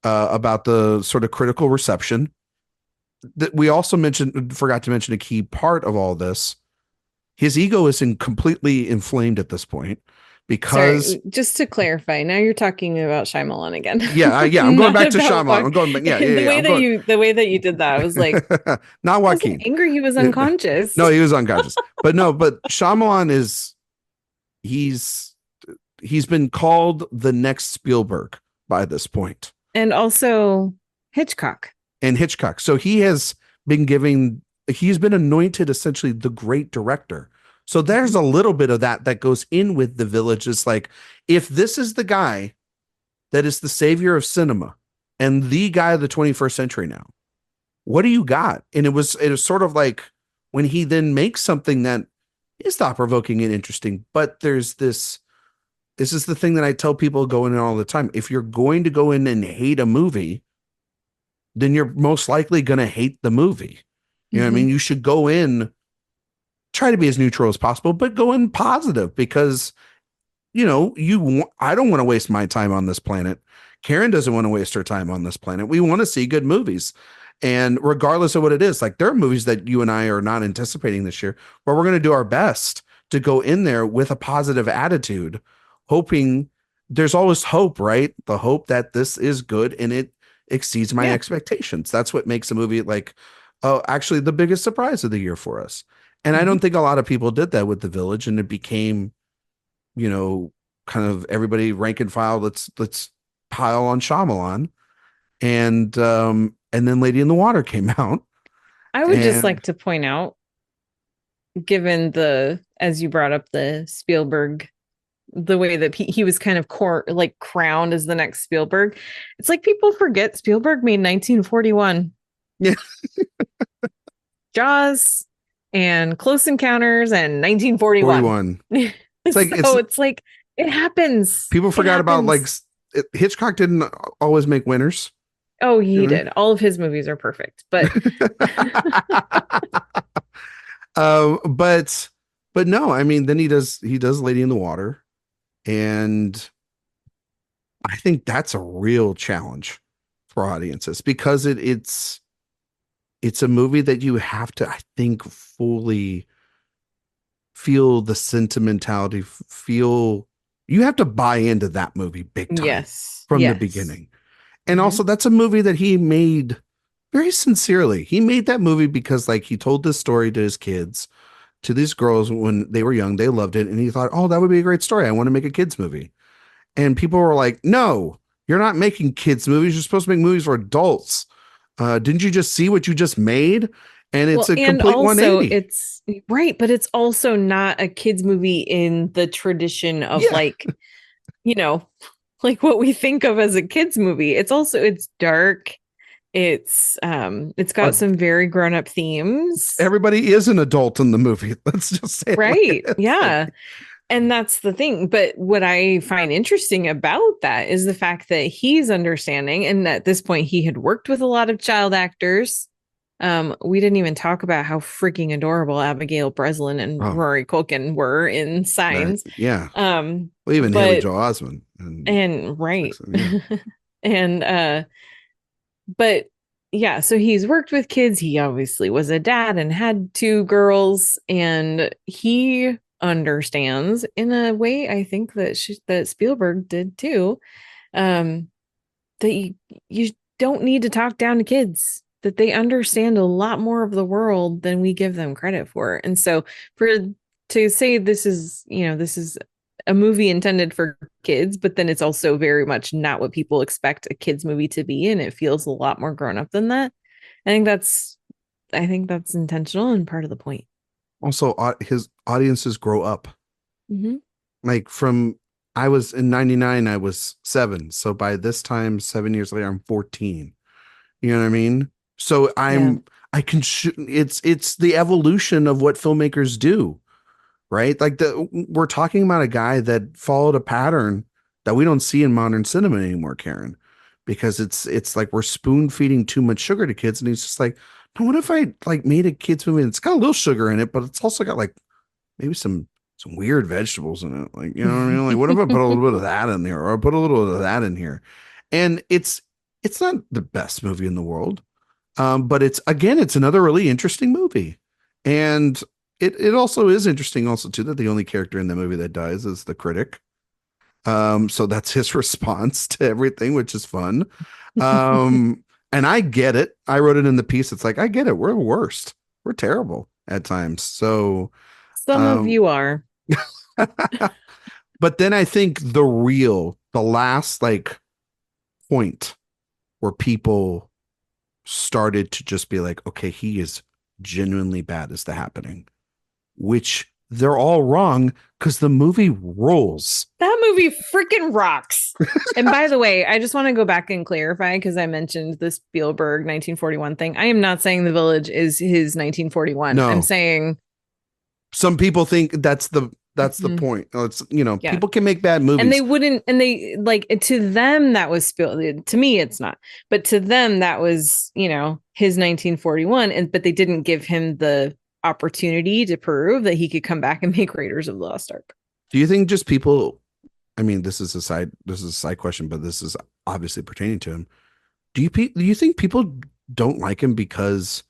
about the sort of critical reception. That we also forgot to mention a key part of all this. His ego is completely inflamed at this point because Sorry, just to clarify, now you're talking about Shyamalan again. yeah, I'm going Not back to about Shyamalan. I'm going back. Yeah, the way I'm that going. you did that, I was like, Not I wasn't Joaquin. angry, he was unconscious. No, he was unconscious. But Shyamalan is he's he's been called the next Spielberg by this point. And also Hitchcock. And Hitchcock. So he's been anointed essentially the great director. So there's a little bit of that goes in with The Village. It's like, if this is the guy that is the savior of cinema and the guy of the 21st century now, what do you got? And it was sort of like when he then makes something that is thought-provoking and interesting, but there's this is the thing that I tell people going in all the time. If you're going to go in and hate a movie, then you're most likely going to hate the movie. You know what I mean? You should go in, try to be as neutral as possible, but go in positive because, I don't want to waste my time on this planet. Karen doesn't want to waste her time on this planet. We want to see good movies. And regardless of what it is, like there are movies that you and I are not anticipating this year, but we're going to do our best to go in there with a positive attitude, hoping there's always hope, right? The hope that this is good and it exceeds my expectations. That's what makes a movie like, oh, actually the biggest surprise of the year for us. And I Mhm. don't think a lot of people did that with The Village, and it became, you know, kind of everybody rank and file. Let's pile on Shyamalan, and then Lady in the Water came out, I would just and like to point out, given as you brought up the Spielberg, the way that he was kind of like crowned as the next Spielberg, it's like people forget Spielberg made 1941. yeah, Jaws and Close Encounters and 1941. 41. It's So it's like it happens. people It forgot about like happens. Hitchcock didn't always make winners. Oh, he You did. All of his movies are perfect, but but no, I mean, then he does Lady in the Water, and I think that's a real challenge for audiences because it's a movie that you have to, I think, fully feel the sentimentality, feel you have to buy into that movie big time yes, from the yes. beginning. And Mhm. also that's a movie that he made very sincerely. He made that movie because like he told this story to his kids, to these girls when they were young, they loved it, and he thought, "Oh, that would be a great story. I want to make a kids movie." And people were like, "No, you're not making kids movies. You're supposed to make movies for adults. Didn't you just see what you just made?" And it's Well, a and complete also 180. it's right, but it's also not a kids movie in the tradition of Yeah. like, you know, like what we think of as a kids movie. It's dark. It's got Uh, some very grown-up themes. everybody is an adult in the movie. Let's just say it like it Right. is. Yeah. And that's the thing. But what I find interesting about that is the fact that he's understanding, and at this point, he had worked with a lot of child actors. We didn't even talk about how freaking adorable Abigail Breslin and Oh, Rory Culkin were in Signs. yeah. Um, Well, even Haley but Joel Osment and and right. yeah. And but yeah, so he's worked with kids. He obviously was a dad and had two girls, and he understands in a way I think that Spielberg did too. Um, that you don't need to talk down to kids. That they understand a lot more of the world than we give them credit for. And so for to say this is a movie intended for kids, but then it's also very much not what people expect a kids movie to be, and it feels a lot more grown up than that. I think that's I think that's intentional and part of the point. Also, his audiences grow up. Mm-hmm. Like from I was in 99, I was 7. So by this time, 7 years later, I'm 14. You know what I mean? So Yeah. it's the evolution of what filmmakers do, right? Like we're talking about a guy that followed a pattern that we don't see in modern cinema anymore, Karen, because it's like we're spoon feeding too much sugar to kids, and he's just like, no, what if I like made a kids movie and it's got a little sugar in it, but it's also got like maybe some weird vegetables in it, like you know what I mean? Like, what if I put a little bit of that in there, or I put a little bit of that in here, and it's not the best movie in the world, but it's another really interesting movie, and it also is interesting also too that the only character in the movie that dies is the critic. So that's his response to everything, which is fun. And I get it. I wrote it in the piece. It's like I get it. We're the worst. We're terrible at times. So, Some of um, you are. but then I think the last like point where people started to just be like, okay, he is genuinely bad is the happening, which they're all wrong because the movie rules. That movie freaking rocks. And by the way, I just want to go back and clarify because I mentioned the Spielberg 1941 thing. I am not saying The Village is his 1941. I'm No, saying some people think that's the mhm, point. It's yeah. people can make bad And they movies. wouldn't, and they like to them that was Spielberg. To me, it's not, but to them that was his 1941, and but they didn't give him the opportunity to prove that he could come back and make Raiders of the Lost Ark. Do you think just people? I mean, this is a side question, but this is obviously pertaining to him. Do you think people don't like him because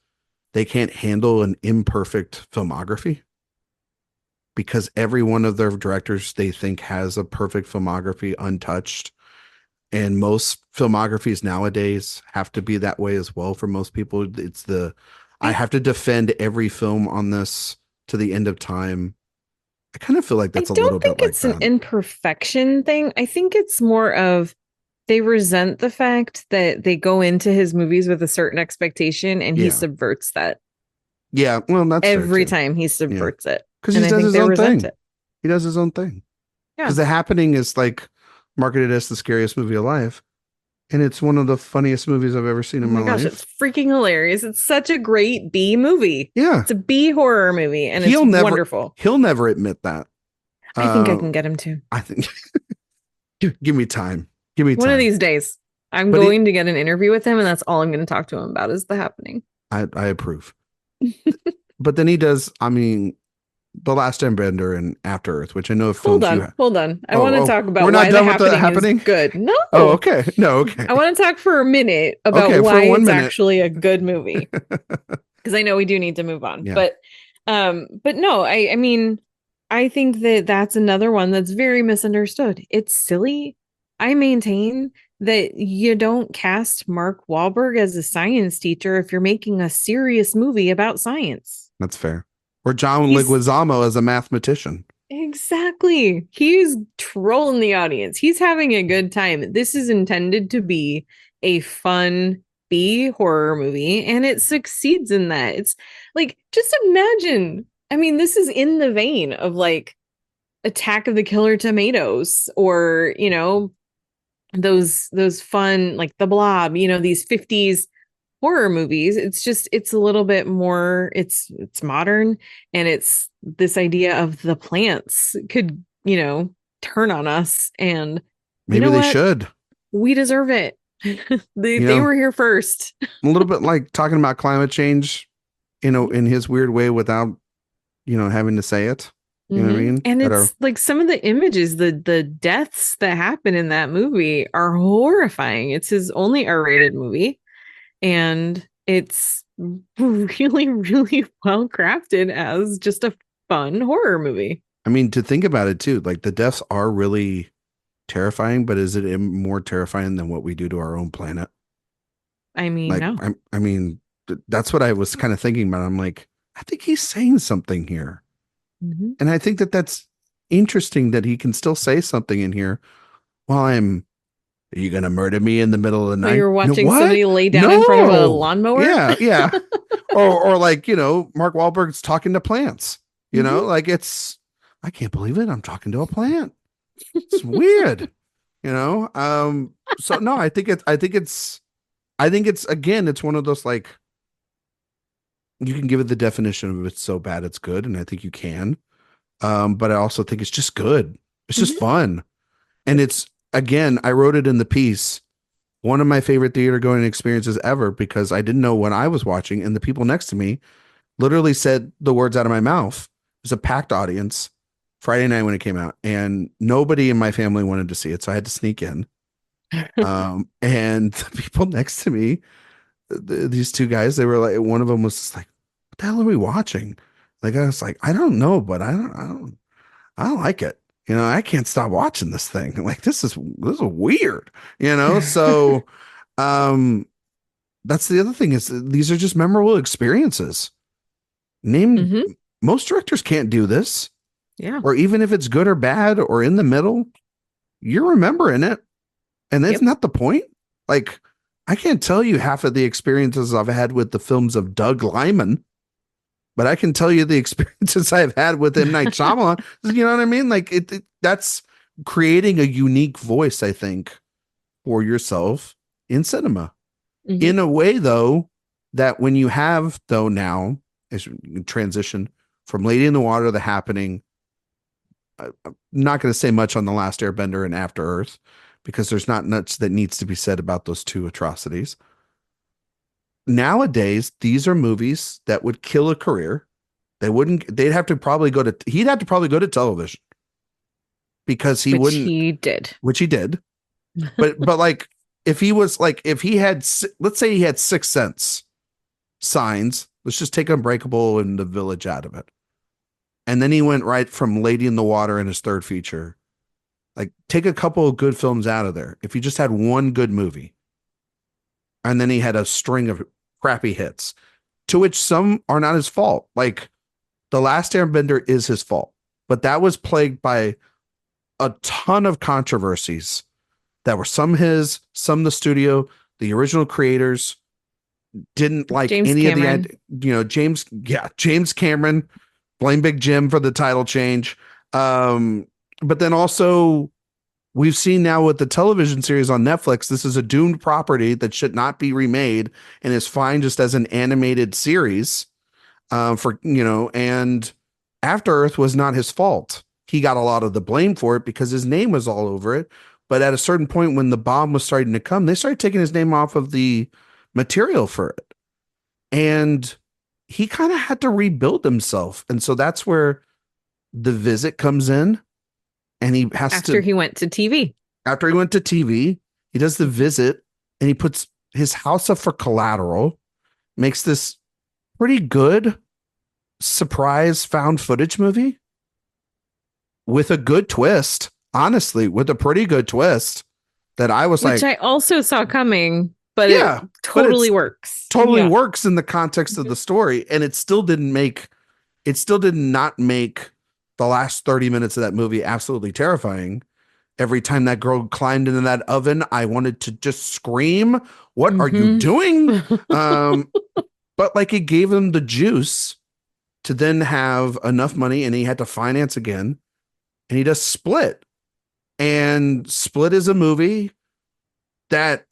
they can't handle an imperfect filmography? Because every one of their directors they think has a perfect filmography untouched, and most filmographies nowadays have to be that way as well for most people. I I have to defend every film on this to the end of time. I kind of feel like I that's a little don't bit think like it's an that. imperfection thing. I think it's more of they resent the fact that they go into his movies with a certain expectation and he Yeah. subverts that Yeah. Well, that's fair every too. time he Yeah. subverts it. Because he And I does think his they own resent thing. it. He does his own thing. Yeah. Because The Happening is like marketed as the scariest movie of life. And it's one of the funniest movies I've ever seen Oh in my my gosh, it's life. freaking hilarious. It's such a great B movie. Yeah. It's a B horror movie and it's He'll never wonderful. he'll never admit that. I think I Uh, can get him to. I think give me time. Give me One of time. these days, I'm But going to get an interview with him, and that's all I'm going to talk to him about is the happening. I approve. But then he does, I mean, The Last Airbender and After Earth, which I know Hold films you on, have. hold on. I Oh, want to oh, talk we're about not why the done with The happening is Happening? good. Oh, No, okay. No, okay. I want to talk for a minute about Okay, for why one it's minute. actually a good movie because I know we do need to move on. Yeah. But no, I mean, I think that that's another one that's very misunderstood. It's silly. I maintain that you don't cast Mark Wahlberg as a science teacher if you're making a serious movie about science. That's fair. Or John He's Leguizamo as a mathematician. exactly. He's trolling the audience. He's having a good time. This is intended to be a fun B horror movie, and it succeeds in that. It's like, just imagine. I mean, this is in the vein of like Attack of the Killer Tomatoes or, those fun like The Blob, these 50s horror movies. It's a little bit more, it's modern, and it's this idea of the plants could, turn on us, and you Maybe know they what? should. We deserve it. they You they know, were here first. a little bit like talking about climate change, in his weird way without, having to say it. You know what I mean? And That are it's like some of the images, the deaths that happen in that movie are horrifying. It's his only R-rated movie, and it's really, really well crafted as just a fun horror movie. I mean, to think about it too, like the deaths are really terrifying, but is it more terrifying than what we do to our own planet? I mean, Like, no. I mean, that's what I was kind of thinking about. I'm like, I think he's saying something here. Mhm. And I think that that's interesting that he can still say something in here while are you going to murder me in the middle of the Well, night? you're No, watching what? somebody lay down in front of a No. lawnmower. Yeah. Yeah. Or like, Mark Wahlberg's talking to plants, Mhm. like I can't believe it. I'm talking to a plant. It's weird, so no, I think it's again, it's one of those like you can give it the definition of it's so bad it's good, and I think you can. But I also think it's just good. It's just Mhm. fun. And it's again, I wrote it in the piece, one of my favorite theater going experiences ever because I didn't know what I was watching, and the people next to me literally said the words out of my mouth. It was a packed audience Friday night when it came out, and nobody in my family wanted to see it, so I had to sneak in. And the people next to me, these two guys, they were like, one of them was just like, "What the hell are we watching?" Like I was like, "I don't know, but I don't like it. I can't stop watching this thing. Like this is weird, So, um, that's the other thing is these are just memorable experiences. Name Mhm. Most directors can't do this, Yeah. or even if it's good or bad or in the middle, you're remembering it, and that's Yep. not the point. Like, I can't tell you half of the experiences I've had with the films of Doug Liman, but I can tell you the experiences I've had with M. Night Shyamalan. You know what I mean? Like that's creating a unique voice, I think, for yourself in cinema. Mhm. In a way, though, that when you have though now as you transition from Lady in the Water to The Happening, I'm not going to say much on The Last Airbender and After Earth because there's not much that needs to be said about those two atrocities. Nowadays, these are movies that would kill a career. They'd have to probably he'd have to probably go to television because he Which wouldn't, he did. which he did. But like, if he was like, if he had, let's say he had Sixth Sense, Signs, let's just take Unbreakable and The Village out of it. And then he went right from Lady in the Water in his third feature. Like, take a couple of good films out of there. If he just had one good movie, and then he had a string of crappy hits, to which some are not his fault. Like, The Last Airbender is his fault, but that was plagued by a ton of controversies that were some his, some the studio, the original creators didn't like James any Cameron. of the, James Cameron, blame Big Jim for the title change. But then also we've seen now with the television series on Netflix, this is a doomed property that should not be remade and is fine just as an animated series. And After Earth was not his fault. He got a lot of the blame for it because his name was all over it. But at a certain point, when the bomb was starting to come, they started taking his name off of the material for it. And he kind of had to rebuild himself. And so that's where The Visit comes in. And he has after he went to TV. After he went to TV, he does The Visit and he puts his house up for collateral, makes this pretty good surprise found footage movie with a good twist. Honestly, with a pretty good twist that I was which I also saw coming, but it totally works. Totally works in the context of the story. And it still did not make the last 30 minutes of that movie absolutely terrifying. Every time that girl climbed into that oven, I wanted to just scream, "What are you doing?" But like it gave him the juice to then have enough money, and he had to finance again. And he does Split. And Split is a movie that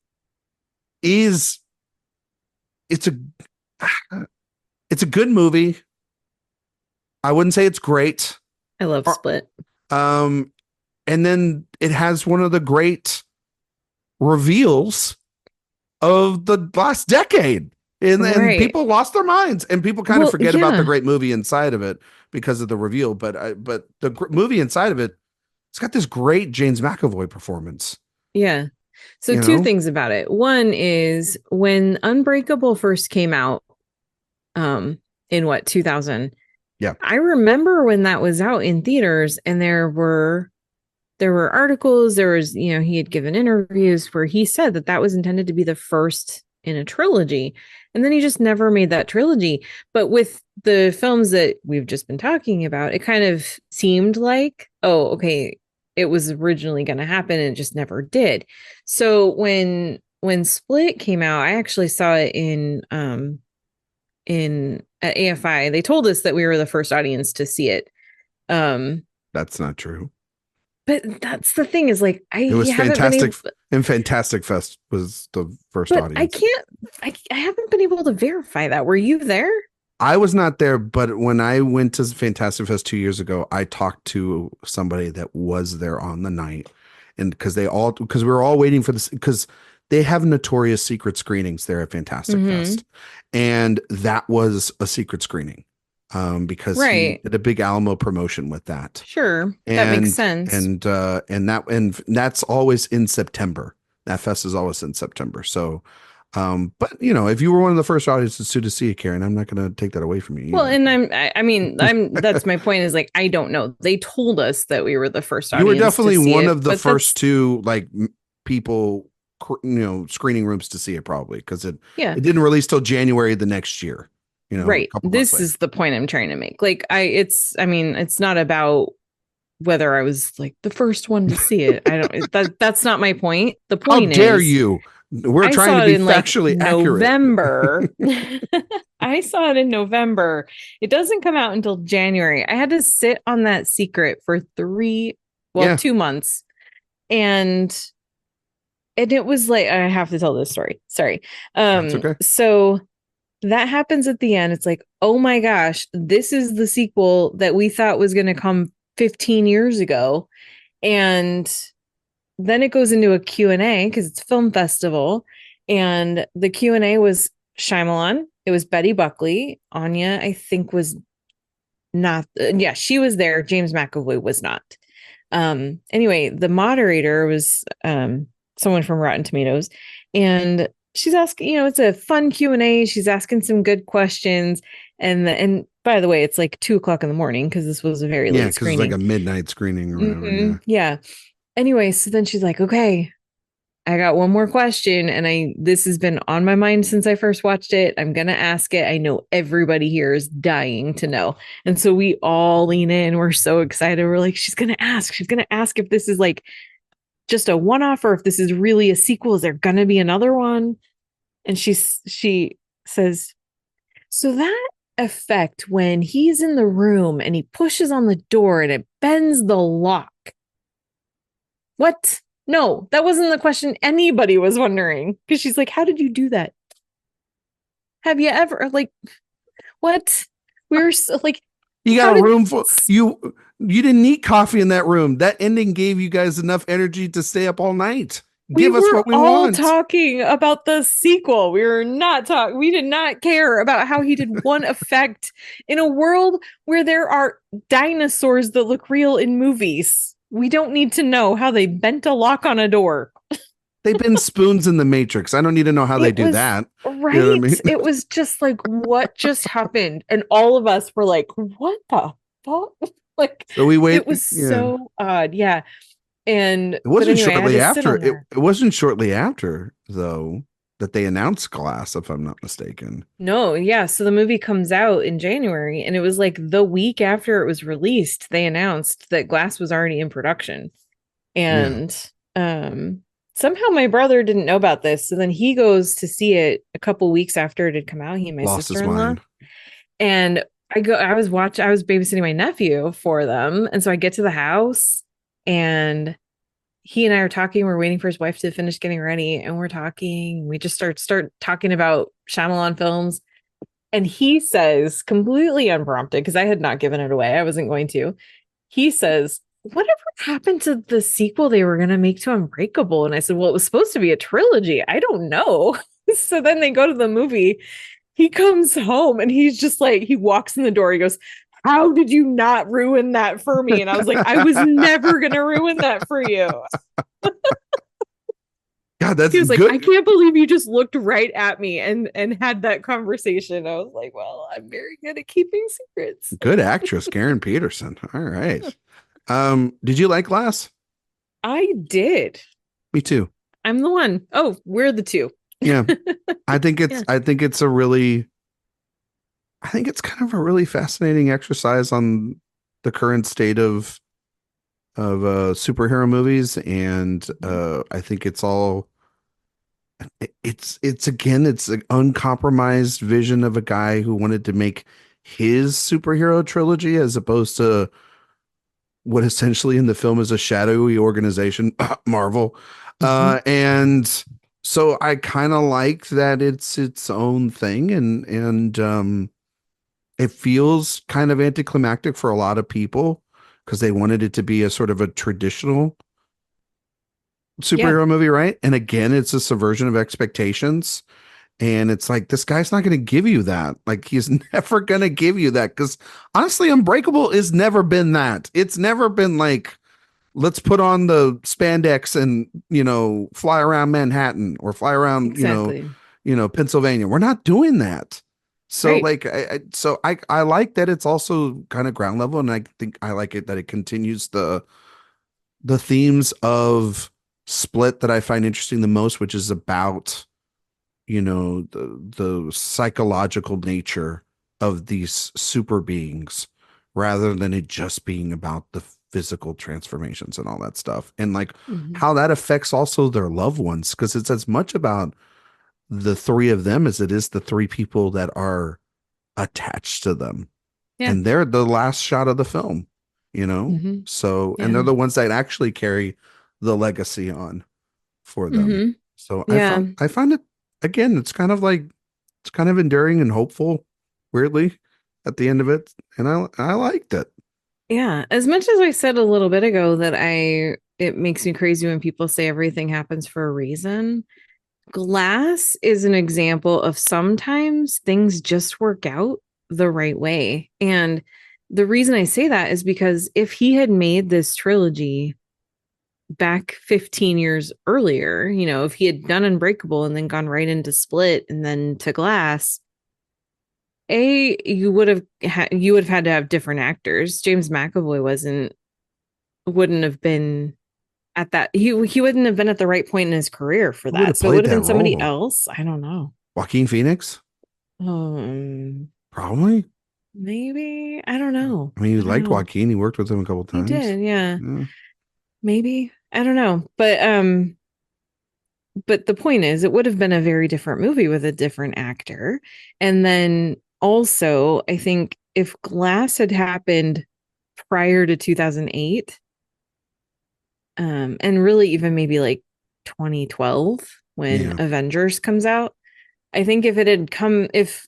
it's a good movie. I wouldn't say it's great. I love Split. And then it has one of the great reveals of the last decade. And people lost their minds, and people kind of forget about the great movie inside of it because of the reveal. But the movie inside of it, it's got this great James McAvoy performance. Yeah. So two things about it. One is when Unbreakable first came out, in 2000. Yeah. I remember when that was out in theaters, and there were articles, there was, he had given interviews where he said that was intended to be the first in a trilogy. And then he just never made that trilogy. But with the films that we've just been talking about, it kind of seemed like, oh, okay, it was originally going to happen and it just never did. So when Split came out, I actually saw it at AFI. They told us that we were the first audience to see it. That's not true. But that's the thing is like, it was fantastic. And Fantastic Fest was the first audience. I haven't been able to verify that. Were you there? I was not there, but when I went to Fantastic Fest 2 years ago, I talked to somebody that was there on the night. And because we were all waiting for this, because they have notorious secret screenings there at Fantastic Fest. And that was a secret screening. Because he did a big Alamo promotion with that. Sure. That makes sense. And that's always in September. That fest is always in September. So, but if you were one of the first audiences to see it, Karen, I'm not going to take that away from you. Well, and that's my point is like, I don't know. They told us that we were the first audience. You were definitely one of the first two, like people, screening rooms to see it probably. Cause it didn't release till January the next year. Right. This is the point I'm trying to make. Like it's not about whether I was like the first one to see it. I don't, that's not my point. The point is, how dare you? We're trying to be factually accurate. November. I saw it in November. It doesn't come out until January. I had to sit on that secret for 2 months. And it was like, I have to tell this story. Sorry. That's okay. So that happens at the end. It's like, oh my gosh, this is the sequel that we thought was going to come 15 years ago. And then it goes into a Q&A because it's a film festival. And the Q&A was Shyamalan. It was Betty Buckley. Anya, I think, was not. She was there. James McAvoy was not. Anyway, the moderator was someone from Rotten Tomatoes. And she's asking, it's a fun Q&A. She's asking some good questions. And by the way, it's like 2:00 in the morning because this was a very late screening. It's like a midnight screening or whatever. Yeah. Anyway, so then she's like, okay, I got one more question, and this has been on my mind since I first watched it. I'm gonna ask it. I know everybody here is dying to know. And so we all lean in. We're so excited. We're like, she's gonna ask. She's gonna ask if this is like just a one-off or if this is really a sequel. Is there gonna be another one? And she says, so that effect when he's in the room and he pushes on the door and it bends the lock. What? No, that wasn't the question anybody was wondering. Because she's like, how did you do that? Have you ever, like, what? We're so, like, you got a room full. You didn't need coffee in that room. That ending gave you guys enough energy to stay up all night. Give us what we want. We were all talking about the sequel. We were not talking. We did not care about how he did one effect in a world where there are dinosaurs that look real in movies. We don't need to know how they bent a lock on a door. They've been spoons in the Matrix. I don't need to know how they do that. Right. You know what I mean? It was just like, what just happened? And all of us were like, what the fuck? Like, so we wait. It was so odd. Yeah. And it wasn't shortly after. It wasn't shortly after, though, that they announced Glass, if I'm not mistaken. No, yeah. So the movie comes out in January, and it was like the week after it was released, they announced that Glass was already in production. And somehow my brother didn't know about this. So then he goes to see it a couple weeks after it had come out. He and my sister-in-law. And I was babysitting my nephew for them. And so I get to the house, and he and I are talking. We're waiting for his wife to finish getting ready, and we're talking. We just start talking about Shyamalan films, and he says, completely unprompted, because I had not given it away, I wasn't going to. He says, "Whatever happened to the sequel they were going to make to Unbreakable?" And I said, "Well, it was supposed to be a trilogy. I don't know." So then they go to the movie. He comes home, and he's just like, he walks in the door. He goes, "How did you not ruin that for me?" And I was like, I was never going to ruin that for you. God, that's he was good. Like, I can't believe you just looked right at me and had that conversation. I was like, well, I'm very good at keeping secrets. Good actress, Karen Peterson. All right. Did you like Glass? I did. Me too. I'm the one. Oh, we're the two. Yeah. I think it's kind of a really fascinating exercise on the current state of superhero movies. And I think it's an uncompromised vision of a guy who wanted to make his superhero trilogy, as opposed to what essentially in the film is a shadowy organization, Marvel. And so I kind of like that it's its own thing, and it feels kind of anticlimactic for a lot of people because they wanted it to be a sort of a traditional superhero movie, right? And again, it's a subversion of expectations. And it's like, this guy's not going to give you that. Like, he's never going to give you that. Because honestly, Unbreakable has never been that. It's never been like, let's put on the spandex and, fly around Manhattan or fly around, Pennsylvania. We're not doing that. So I like that it's also kind of ground level. And I think I like it that it continues the themes of Split that I find interesting the most, which is about, the psychological nature of these super beings, rather than it just being about the physical transformations and all that stuff. And like how that affects also their loved ones. Cause it's as much about the three of them as it is the three people that are attached to them. Yeah. And they're the last shot of the film, So, and they're the ones that actually carry the legacy on for them. So I find it, again, it's kind of enduring and hopeful, weirdly, at the end of it. And I liked it. Yeah. As much as I said a little bit ago that it makes me crazy when people say everything happens for a reason. Glass is an example of sometimes things just work out the right way. And the reason I say that is because if he had made this trilogy back 15 years earlier, if he had done Unbreakable and then gone right into Split and then to Glass, you would have had to have different actors. James McAvoy wouldn't have been at that. He wouldn't have been at the right point in his career for Who would that. have So it played would have that been somebody role? else. I don't know. Joaquin Phoenix? Um, Probably. maybe. I don't know. I mean, he I don't liked know. Joaquin. He worked with him a couple He times. did, yeah. Yeah. Maybe. I don't know. But the point is it would have been a very different movie with a different actor. And then also, I think if Glass had happened prior to 2008, and really even maybe like 2012 when Yeah. Avengers comes out, I think if it had come if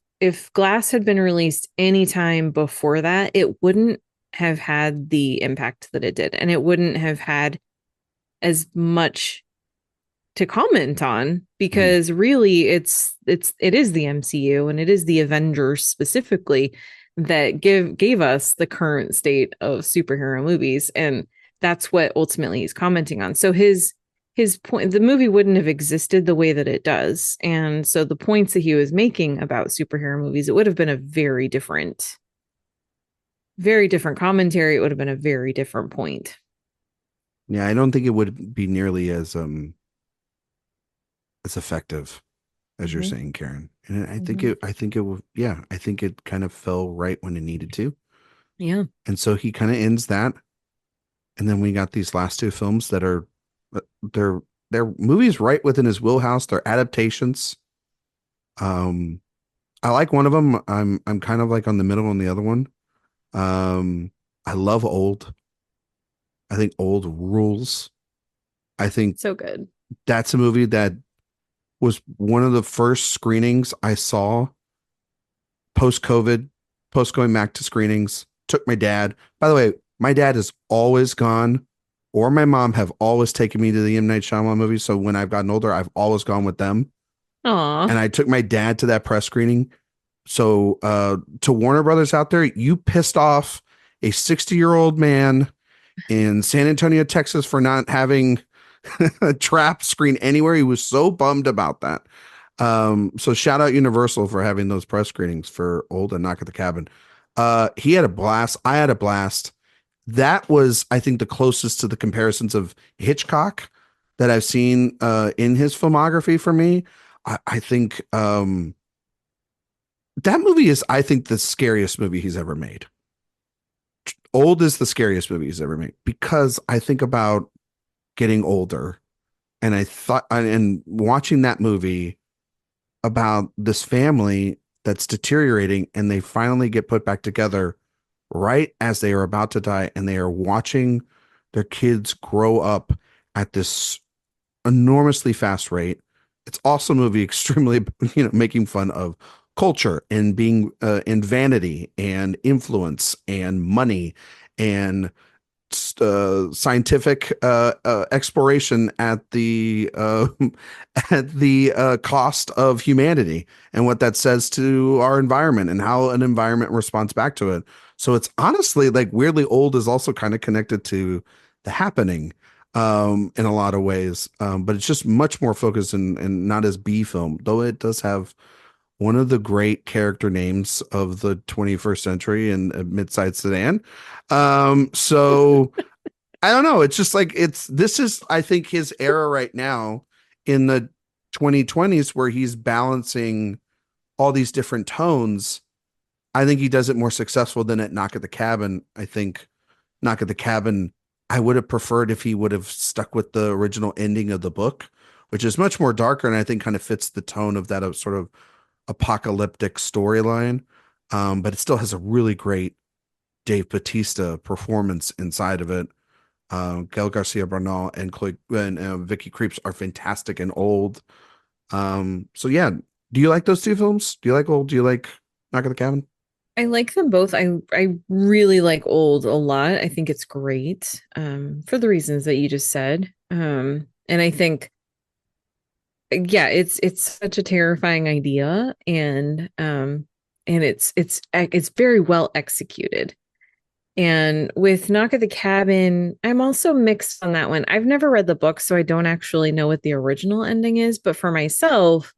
Glass had been released anytime before that, it wouldn't have had the impact that it did, and it wouldn't have had as much to comment on Mm. because really it is the MCU and it is the Avengers specifically that gave us the current state of superhero movies, and that's what ultimately he's commenting on. So his point, the movie wouldn't have existed the way that it does, and so the points that he was making about superhero movies, it would have been a very different commentary. It would have been a very different point. Yeah, I don't think it would be nearly as effective as you're Mhm. saying, Karen. And Mhm. I think it will, yeah, I think it kind of fell right when it needed to. Yeah. And so he kind of ends that. And then we got these last two films that are uh, they're they're movies right within his wheelhouse. They're adaptations. Um, I like one of them. I'm kind of like on the middle on the other one. Um, I love Old. I think Old rules. I think So good. that's a movie that was one of the first screenings I saw post COVID, post going back to screenings. Took my dad. By the way, my dad has always gone, or my mom have always taken me to the M. Night Shyamalan movies. So when I've gotten older, I've always gone with them. Aw. And I took my dad to that press screening. So to Warner Brothers out there, you pissed off a 60-year-old man in San Antonio, Texas for not having a trap screen anywhere. He was so bummed about that. So shout out Universal for having those press screenings for Old and Knock at the Cabin. He had a blast. I had a blast. That was, I think, the closest to the comparisons of Hitchcock that I've seen in his filmography for me. I think that movie is, I think, the scariest movie he's ever made. Old is the scariest movie he's ever made because I think about getting older and I thought, and watching that movie about this family that's deteriorating and they finally get put back together right as they are about to die and they are watching their kids grow up at this enormously fast rate. It's also a movie extremely, making fun of culture and being in vanity and influence and money and scientific exploration at the at the cost of humanity and what that says to our environment and how an environment responds back to it. So it's honestly like weirdly Old is also kind of connected to The Happening in a lot of ways, but it's just much more focused and not as B film, though it does have one of the great character names of the 21st century in a mid-sized sedan. So I don't know. It's just like this is I think his era right now in the 2020s where he's balancing all these different tones. I think he does it more successful than at Knock at the Cabin. I think Knock at the Cabin, I would have preferred if he would have stuck with the original ending of the book, which is much more darker and I think kind of fits the tone of that sort of apocalyptic storyline. But it still has a really great Dave Bautista performance inside of it. Gail Garcia Bernal and Chloe and Vicky Creeps are fantastic and Old. So yeah, do you like those two films? Do you like Old? Do you like Knock at the Cabin? I like them both. I really like Old a lot. I think it's great for the reasons that you just said. And I think yeah, it's such a terrifying idea and it's very well executed. And with Knock at the Cabin, I'm also mixed on that one. I've never read the book, so I don't actually know what the original ending is, but for myself,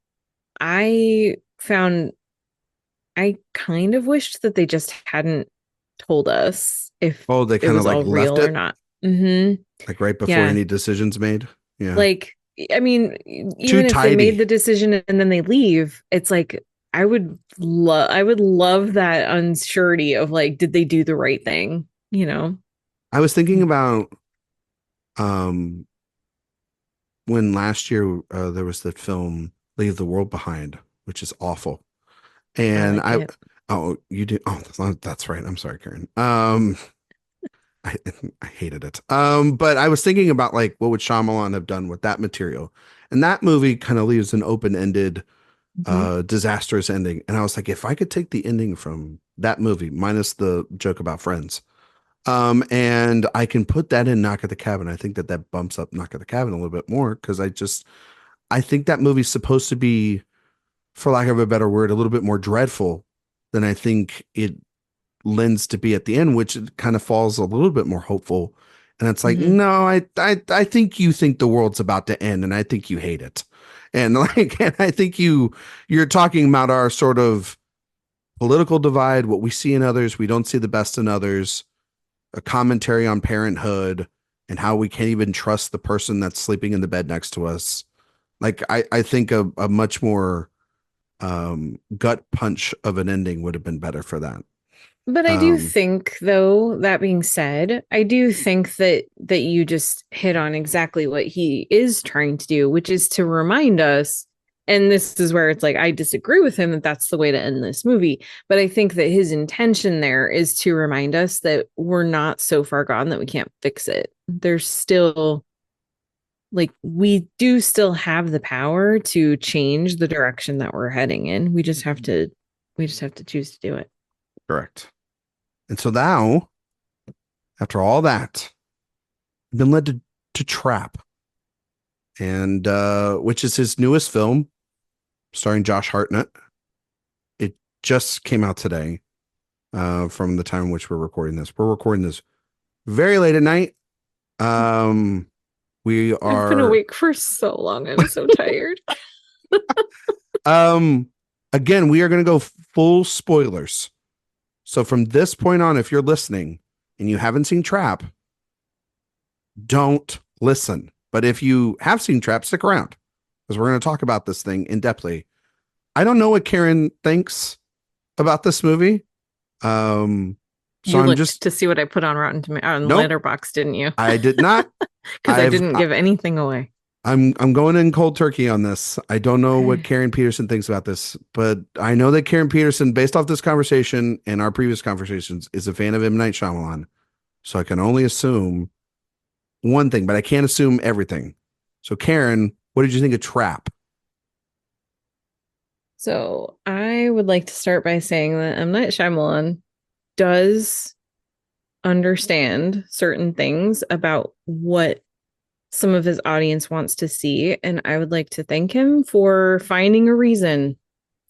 I found I kind of wished that they just hadn't told us if Oh, they it kind of was like all left real or it. not. Mm-hmm. Like right before Yeah. any decisions made. Yeah. Like, I mean, Too even if they made tidy. the decision and then they leave, it's like I would love that uncertainty of like, did they do the right thing? You know? I was thinking about um when last year there was that film Leave the World Behind, which is awful. I And like it. oh, you do. Oh, that's right. I'm sorry, Karen. I, I hated it. But I was thinking about like what would Shyamalan have done with that material, and that movie kind of leaves an open-ended, Mhm. disastrous ending. And I was like, if I could take the ending from that movie, minus the joke about friends, and I can put that in Knock at the Cabin, I think that that bumps up Knock at the Cabin a little bit more because I think that movie's supposed to be, for lack of a better word, a little bit more dreadful than I think it lends to be at the end, which kind of falls a little bit more hopeful. And it's like, Mhm. no, I think you think the world's about to end, and I think you hate it. And like, and I think you're talking about our sort of political divide, what we see in others, we don't see the best in others, a commentary on parenthood and how we can't even trust the person that's sleeping in the bed next to us. Like, I think a much more gut punch of an ending would have been better for that. But I do Um, think, though, that being said, I do think that you just hit on exactly what he is trying to do, which is to remind us. And this is where it's like I disagree with him that that's the way to end this movie. But I think that his intention there is to remind us that we're not so far gone that we can't fix it. There's still like we do still have the power to change the direction that we're heading in. We just have to choose to do it. Correct. And so now, after all that, I've been led to Trap, and which is his newest film, starring Josh Hartnett. It just came out today, from the time in which we're recording this. We're recording this very late at night. Um, we I've been are awake for so long. I'm so tired. um again, we are going to go full spoilers. So from this point on, if you're listening and you haven't seen Trap, don't listen. But if you have seen Trap, stick around because we're going to talk about this thing in depthly. I don't know what Karen thinks about this movie. Um, so You I'm looked just to see what I put on on nope. Letterbox, didn't you? I did not. Because I didn't give anything away. I'm going in cold turkey on this. I don't know what Karen Peterson thinks about this, but I know that Karen Peterson, based off this conversation and our previous conversations, is a fan of M. Night Shyamalan. So I can only assume one thing, but I can't assume everything. So Karen, what did you think of Trap? So I would like to start by saying that M. Night Shyamalan does understand certain things about what some of his audience wants to see. And I would like to thank him for finding a reason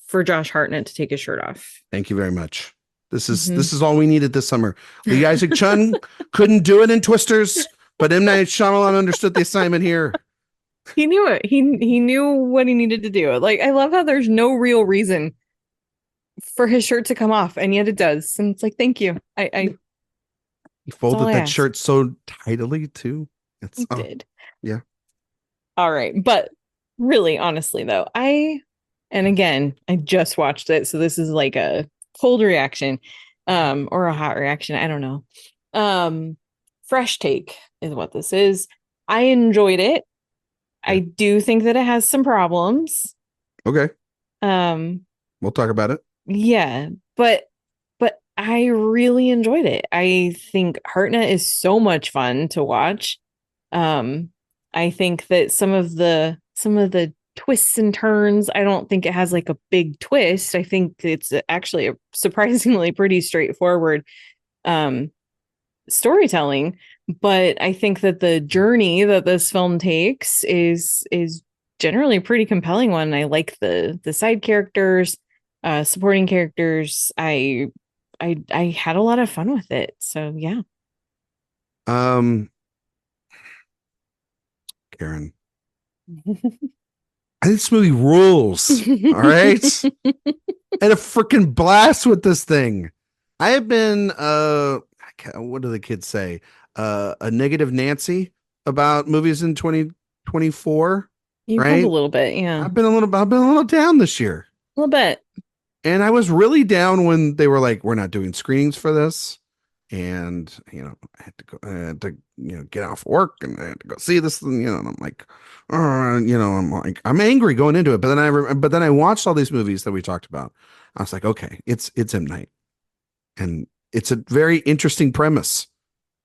for Josh Hartnett to take his shirt off. Thank you very much. Mhm. This is all we needed this summer. Lee Isaac Chung couldn't do it in Twisters, but M. Night Shyamalan understood the assignment here. He knew it. He knew what he needed to do. Like I love how there's no real reason for his shirt to come off, and yet it does. And it's like, thank you. He That's all folded I that ask. shirt so tidily too. It's He did. yeah. All right. But really, honestly, though, and again, I just watched it. So this is like a cold reaction, or a hot reaction. I don't know. Fresh take is what this is. I enjoyed it. I Okay. do think that it has some problems. Okay. Um, We'll talk about it. yeah, but I really enjoyed it. I think Hartnett is so much fun to watch. Um, I think that some of the twists and turns, I don't think it has like a big twist. I think it's actually a surprisingly pretty straightforward um storytelling, but I think that the journey that this film takes is generally a pretty compelling one. I like the side characters, supporting characters. I had a lot of fun with it. So yeah. Um, Karen, I think this movie rules. All right. I had a freaking blast with this thing. I have been what do the kids say? a negative Nancy about movies in 2024, You have a right? little bit, yeah. I've been a little down this year. A little bit. And I was really down when they were like, we're not doing screenings for this. And, I had to, get off work and I had to go see this. And, and I'm like, I'm angry going into it. But then I watched all these movies that we talked about. I was like, okay, it's M. Night. And it's a very interesting premise.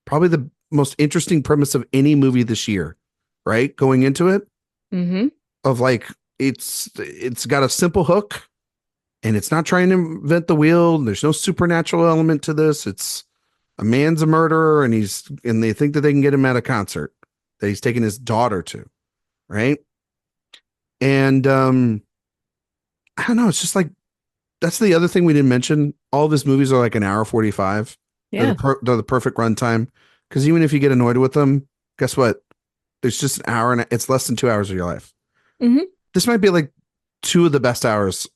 Probably the most interesting premise of any movie this year, right? Going into it, of like, it's got a simple hook and it's not trying to invent the wheel. There's no supernatural element to this. It's a man's a murderer, and they think that they can get him at a concert that he's taking his daughter to, right? And I don't know. It's just like, that's the other thing we didn't mention. All of his movies are like an hour 45. Yeah. They're the perfect runtime. Because even if you get annoyed with them, guess what? There's just an hour and it's less than 2 hours of your life. This might be like 2 of the best hours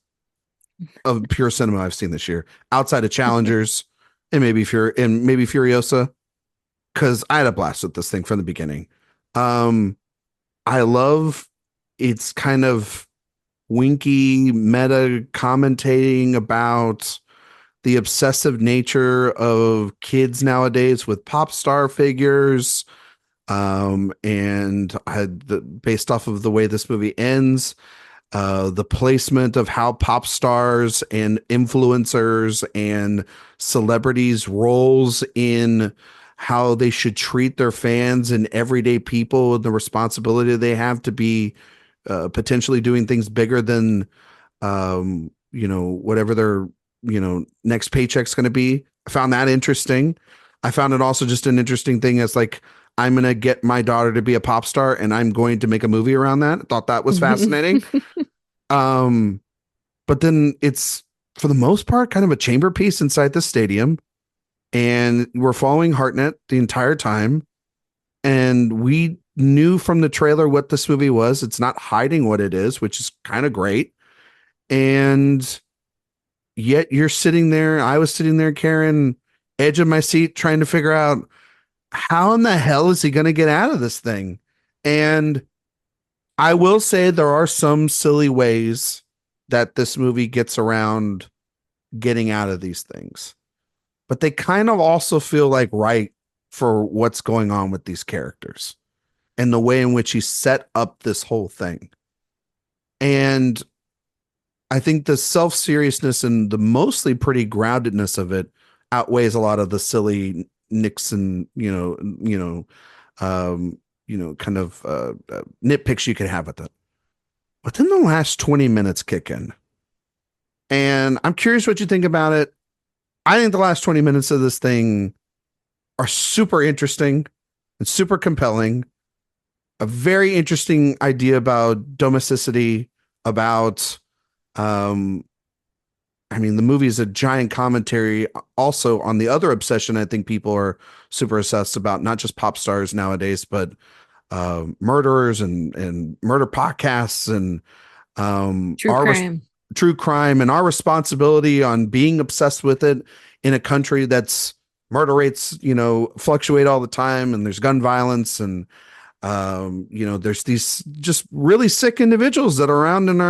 of pure cinema I've seen this year, outside of Challengers and maybe Furiosa, because I had a blast with this thing from the beginning. I love its kind of winky meta commentating about the obsessive nature of kids nowadays with pop star figures. Based off of the way this movie ends, the placement of how pop stars and influencers and celebrities roles in how they should treat their fans and everyday people, and the responsibility they have to be potentially doing things bigger than whatever their next paycheck's going to be. I found that interesting. I found it also just an interesting thing as like, I'm going to get my daughter to be a pop star and I'm going to make a movie around that. I thought that was fascinating. But then it's, for the most part, kind of a chamber piece inside the stadium. And we're following Hartnett the entire time. And we knew from the trailer what this movie was. It's not hiding what it is, which is kind of great. And yet you're sitting there. I was sitting there, Karen, edge of my seat, trying to figure out, how in the hell is he going to get out of this thing? And I will say there are some silly ways that this movie gets around getting out of these things, but they kind of also feel like right for what's going on with these characters and the way in which he set up this whole thing. And I think the self-seriousness and the mostly pretty groundedness of it outweighs a lot of the silly Nixon, kind of nitpicks you could have with it. But then the last 20 minutes kick in. And I'm curious what you think about it. I think the last 20 minutes of this thing are super interesting and super compelling. A very interesting idea about domesticity, about the movie is a giant commentary also on the other obsession I think people are super obsessed about, not just pop stars nowadays, but murderers and murder podcasts and true crime and our responsibility on being obsessed with it in a country that's murder rates, fluctuate all the time, and there's gun violence, and there's these just really sick individuals that are around in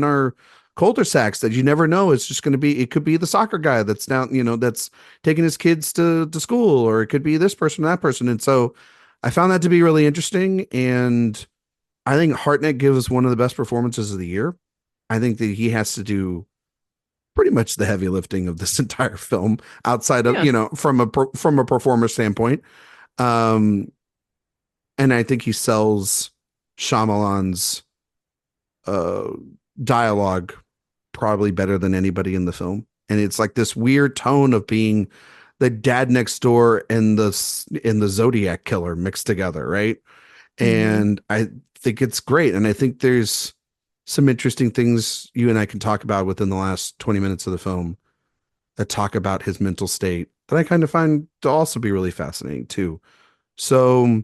our cul-de-sacs that you never know. It's just going to be, it could be the soccer guy that's down, that's taking his kids to school, or it could be this person, that person. And so I found that to be really interesting. And I think Hartnett gives one of the best performances of the year. I think that he has to do pretty much the heavy lifting of this entire film outside of, from a performer standpoint. And I think he sells Shyamalan's dialogue probably better than anybody in the film. And it's like this weird tone of being the dad next door and the Zodiac killer mixed together, right? And I think it's great. And I think there's some interesting things you and I can talk about within the last 20 minutes of the film that talk about his mental state that I kind of find to also be really fascinating too. So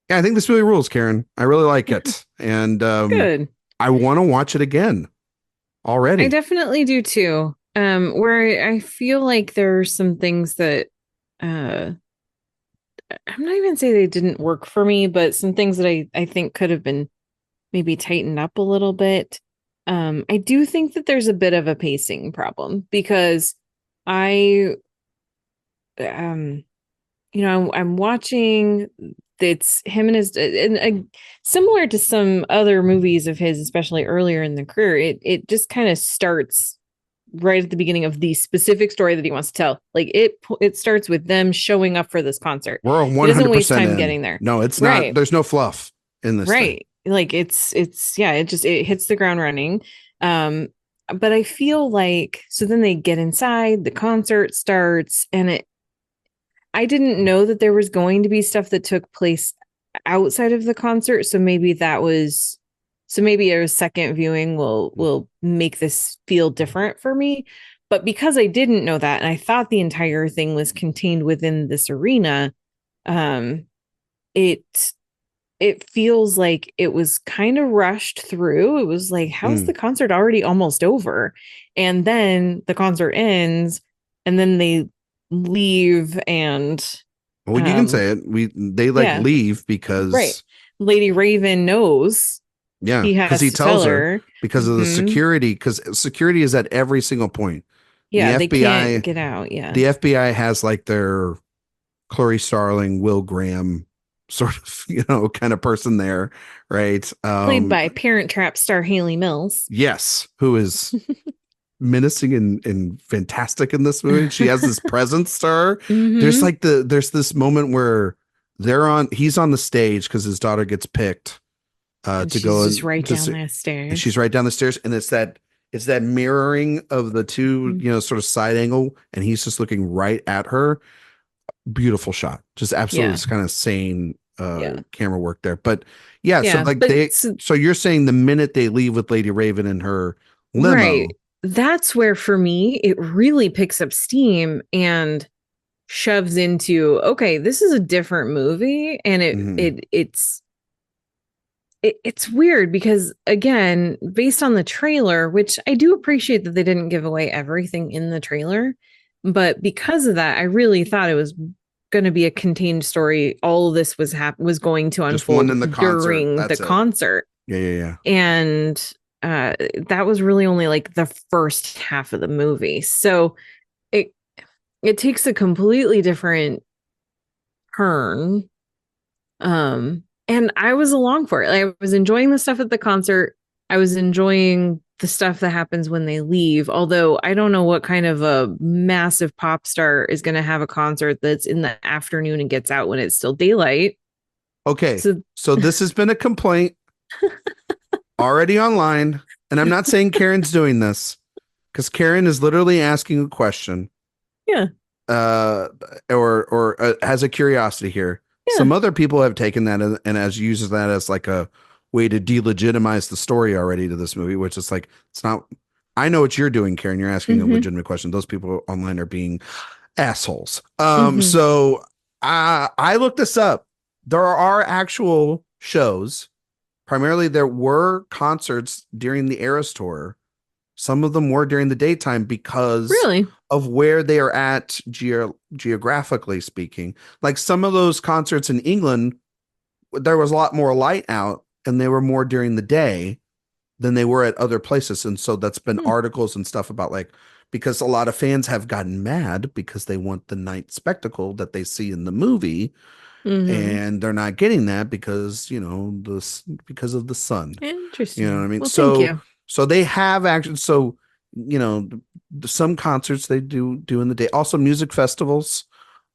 yeah, I think this really rules, Karen. I really like it. And Good. I want to watch it again already. I definitely do too. Where I feel like there are some things that I'm not even saying they didn't work for me, but some things that I think could have been maybe tightened up a little bit. I do think that there's a bit of a pacing problem because I um I'm watching, it's him and his, and similar to some other movies of his, especially earlier in the career, it just kind of starts right at the beginning of the specific story that he wants to tell. Like it starts with them showing up for this concert. We're He doesn't waste 100% time in. getting there. No, it's not. Right. There's no fluff in this thing. Right. Like it's yeah, it hits the ground running. But I feel like, so then they get inside, the concert starts, and I didn't know that there was going to be stuff that took place outside of the concert. So maybe a second viewing will make this feel different for me. But because I didn't know that, and I thought the entire thing was contained within this arena, um, it it feels like it was kind of rushed through. It was like, how's the concert already almost over? And then the concert ends, and then they leave, and well, you can say it. They leave because right. Lady Raven knows. Yeah, he has he to tells tell her because of the security. Because security is at every single point. Yeah, the FBI, they can't get out. Yeah, the FBI has like their Clarice Starling, Will Graham sort of, kind of person there, right? Played by Parent Trap star Haley Mills. Yes, who is menacing and fantastic in this movie. She has this presence to her. Mm-hmm. There's this moment where he's on the stage because his daughter gets picked to go just right down the stairs. And she's right down the stairs, and it's that mirroring of the two, sort of side angle, and he's just looking right at her. Beautiful shot, just absolutely kind of sane camera work there. But so you're saying the minute they leave with Lady Raven in her limo, right? That's where for me it really picks up steam and shoves into, okay, this is a different movie, and it's weird because, again, based on the trailer, which I do appreciate that they didn't give away everything in the trailer, but because of that, I really thought it was going to be a contained story. All of this was going to unfold during the concert. Yeah. And that was really only like the first half of the movie. So it takes a completely different turn. And I was along for it. I was enjoying the stuff at the concert. I was enjoying the stuff that happens when they leave. Although I don't know what kind of a massive pop star is going to have a concert that's in the afternoon and gets out when it's still daylight. Okay. So this has been a complaint already online. And I'm not saying Karen's doing this, because Karen is literally asking a question. Yeah. Or has a curiosity here. Yeah. Some other people have taken that and uses that as like a way to delegitimize the story already to this movie, which is like, it's not. I know what you're doing, Karen. You're asking a legitimate question. Those people online are being assholes. So I looked this up. There are actual shows. Primarily, there were concerts during the Eras tour. Some of them were during the daytime because of where they are at geographically speaking. Like some of those concerts in England, there was a lot more light out and they were more during the day than they were at other places. And so that's been articles and stuff about, like, because a lot of fans have gotten mad because they want the night spectacle that they see in the movie. And they're not getting that because, because of the sun. Interesting. You know what I mean? Well, thank you. So they have actually, some concerts they do in the day. Also, music festivals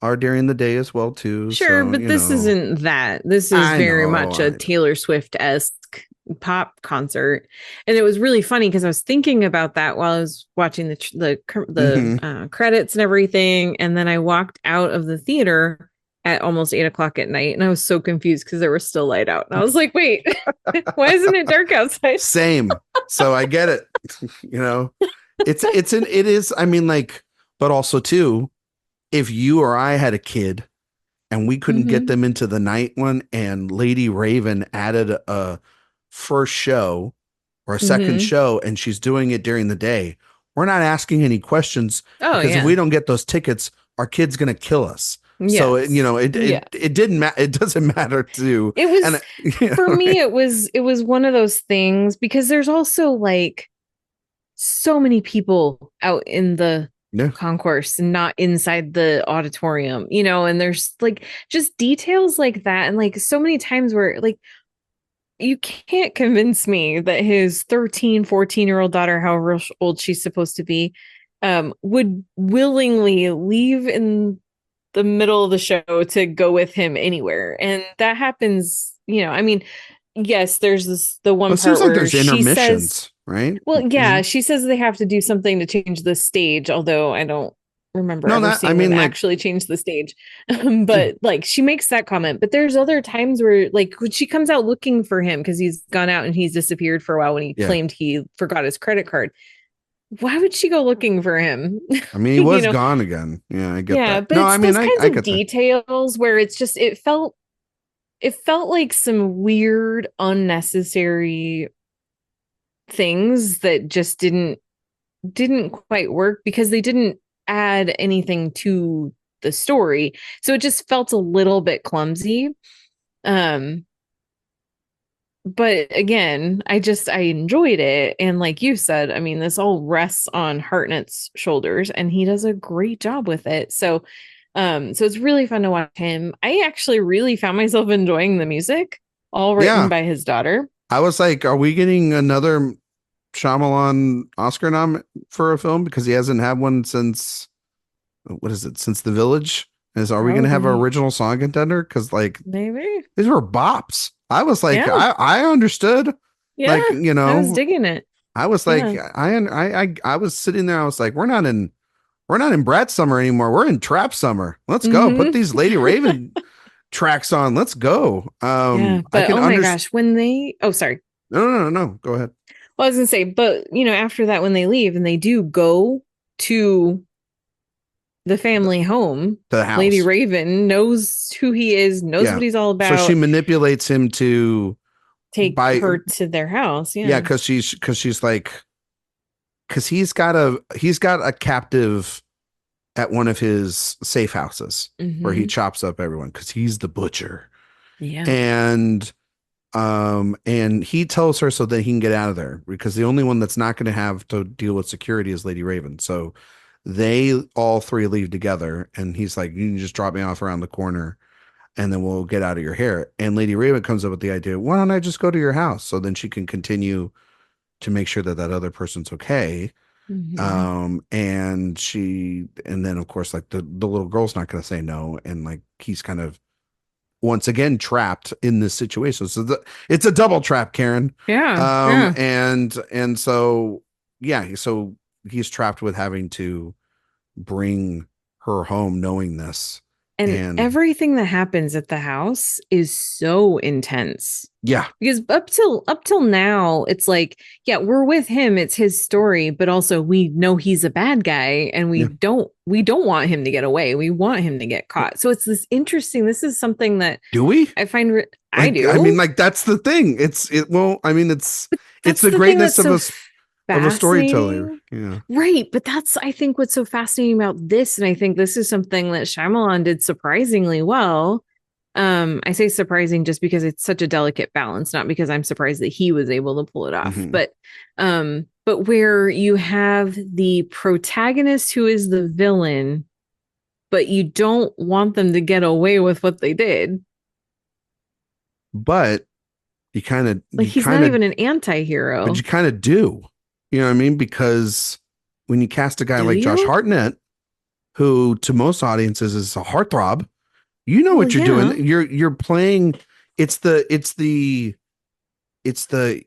are during the day as well too. Sure, but this isn't that. This is very much a Taylor Swift-esque pop concert, and it was really funny because I was thinking about that while I was watching the credits and everything, and then I walked out of the theater at almost 8:00 at night, and I was so confused because there was still light out, and I was like, "Wait, why isn't it dark outside?" Same. So I get it. It is. I mean, like, but also too, if you or I had a kid and we couldn't get them into the night one, and Lady Raven added a first show or a second show, and she's doing it during the day, we're not asking any questions because if we don't get those tickets, our kid's gonna kill us. So Yes. Yeah. it didn't matter. It doesn't matter to It and was for me, right? it was one of those things because there's also like so many people out in the Yeah. concourse and not inside the auditorium, and there's like just details like that. And like so many times where like you can't convince me that his 13, 14-year-old daughter, however old she's supposed to be, would willingly leave in the middle of the show to go with him anywhere. And that happens, I mean, yes, there's the Well, one it seems part like where there's she says, intermissions, right? well, yeah, Mhm. she says they have to do something to change the stage, although I don't remember No, ever that I seeing them mean, like, actually change the stage. yeah, But like she makes that comment, but there's other times where like when she comes out looking for him because he's gone out and he's disappeared for a while when he yeah. claimed he forgot his credit card. Why would she go looking for him? I mean, he you was know, gone again. Yeah, I get yeah, that. but No, it's I mean, those kinds I of get that. details where it's just it felt like some weird unnecessary things that just didn't quite work because they didn't add anything to the story. So it just felt a little bit clumsy. Um but again, I enjoyed it, and like you said, I mean this all rests on Hartnett's shoulders and he does a great job with it. So it's really fun to watch him. I actually really found myself enjoying the music, all written Yeah, by his daughter. I was like, are we getting another Shyamalan Oscar nom for a film because he hasn't had one since what is it? Since The Village? Are we going to have an Probably. original song contender? Because like Maybe. these were bops. I was like, Yeah. I understood. Yeah. Like I was digging it. I was like, Yeah. I was sitting there. I was like, we're not in Brat Summer anymore. We're in Trap Summer. Let's go. Put Hmm. these Lady Raven tracks on. Let's go. Yeah. I But can oh my understand. gosh, when they, oh, sorry. No. Go ahead. Well, I was gonna say, but after that, when they leave and they do go to the family home, To the Lady house. Raven knows who he is, knows Yeah. what he's all So she about, manipulates him to take by her to their house. yeah, Yeah. because she's like because he's got a captive at one of his safe houses where he Hmm. chops up everyone because he's the butcher. Yeah. And he tells her so that he can get out of there because the only one that's not going to have to deal with security is Lady Raven. So they all three leave together and he's like, you can just drop me off around the corner and then we'll get out of your hair. And Lady Raven comes up with the idea, why don't I just go to your house so then she can continue to make sure that that other person's okay. Hmm. And then of course like the little girl's not going to say no, and like he's kind of once again trapped in this situation. So it's a double trap, Karen. Yeah. Yeah. And so yeah, so he's trapped with having to bring her home knowing this. And And everything that happens at the house is so intense. yeah, Because up till now, it's like, yeah, we're with him, it's his story, but also we know he's a bad guy and we yeah. don't want him to get away. We want him to get caught. So it's this is something that Do we? I find I Like, I mean, do. like that's the thing. Well, I mean, it's That's the the thing greatness that's of so a storyteller. fascinating. Yeah. Right, but that's I think what's so fascinating about this, and I think this is something that Shyamalan did surprisingly well. I say surprising just because it's such a delicate balance, not because I'm surprised that he was able to pull it off, Hmm. but where you have the protagonist who is the villain, but you don't want them to get away with what they did. But Like he's not even an anti-hero. you kind of do. You know what I mean? Because when you cast a guy Do like Josh you? Hartnett, who to most audiences is a heartthrob, you know Well, what you're yeah. doing. You're playing. It's the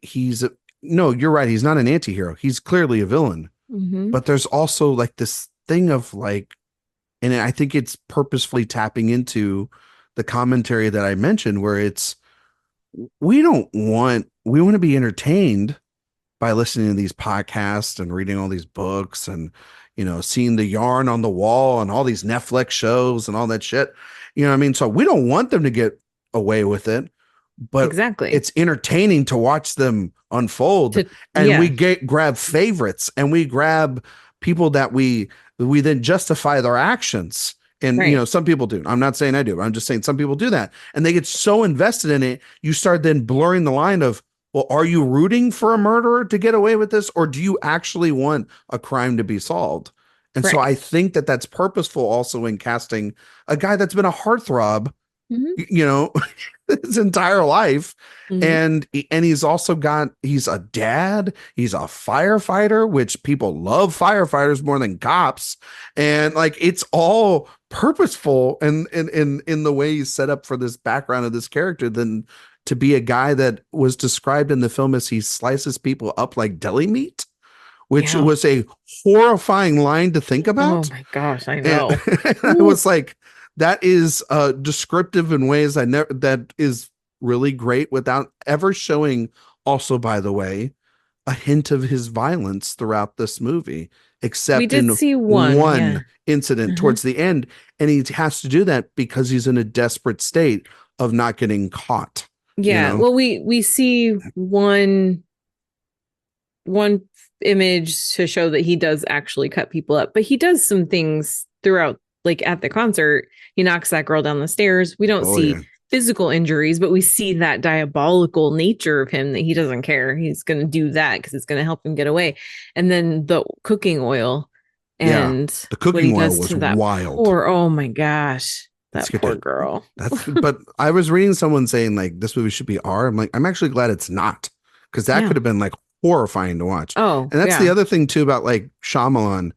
he's no, you're right. He's not an anti-hero. He's clearly a villain. Hmm. But there's also like this thing of like, and I think it's purposefully tapping into the commentary that I mentioned, where it's we want to be entertained by listening to these podcasts and reading all these books and seeing the yarn on the wall and all these Netflix shows and all that shit. You know what I mean? So we don't want them to get away with it, but Exactly. it's entertaining to watch them unfold. To And we yeah. grab favorites and we grab people that we then justify their actions And, Right. some people do. I'm not saying I do. I'm just saying some people do that. And they get so invested in it, you start then blurring the line of, well, are you rooting for a murderer to get away with this? Or do you actually want a crime to be solved? And so Right. I think that that's purposeful also in casting a guy that's been a heartthrob, Hmm. you know, his entire life. Hmm. And he's a dad, he's a firefighter, which people love firefighters more than cops. And like it's all purposeful and in the way he's set up for this background of this character than to be a guy that was described in the film as he slices people up like deli meat, which Yeah. was a horrifying line to think Oh about. my gosh, I And, know. and I Ooh. was like, that is descriptive in ways that is really great without ever showing, also, by the way, a hint of his violence throughout this movie, We except did in see one, yeah. one incident Uh-huh. towards the end. And he has to do that because he's in a desperate state of not getting caught, you Yeah. know? Well, we see one image to show that he does actually cut people up, but he does some things throughout, like at the concert. He knocks that girl down the stairs. We don't Oh, see yeah. physical injuries, but we see that diabolical nature of him that he doesn't care. He's going to do that because it's going to help him get away. And then the cooking oil Yeah. and The what he cooking oil does was to that wild. poor, oh my gosh, Let's that get poor to girl. but I was reading someone saying like this movie should be R. I'm like, I'm actually glad it's not, because that could Yeah. have been like horrifying to watch. Oh, And that's the yeah. other thing too about like Shyamalan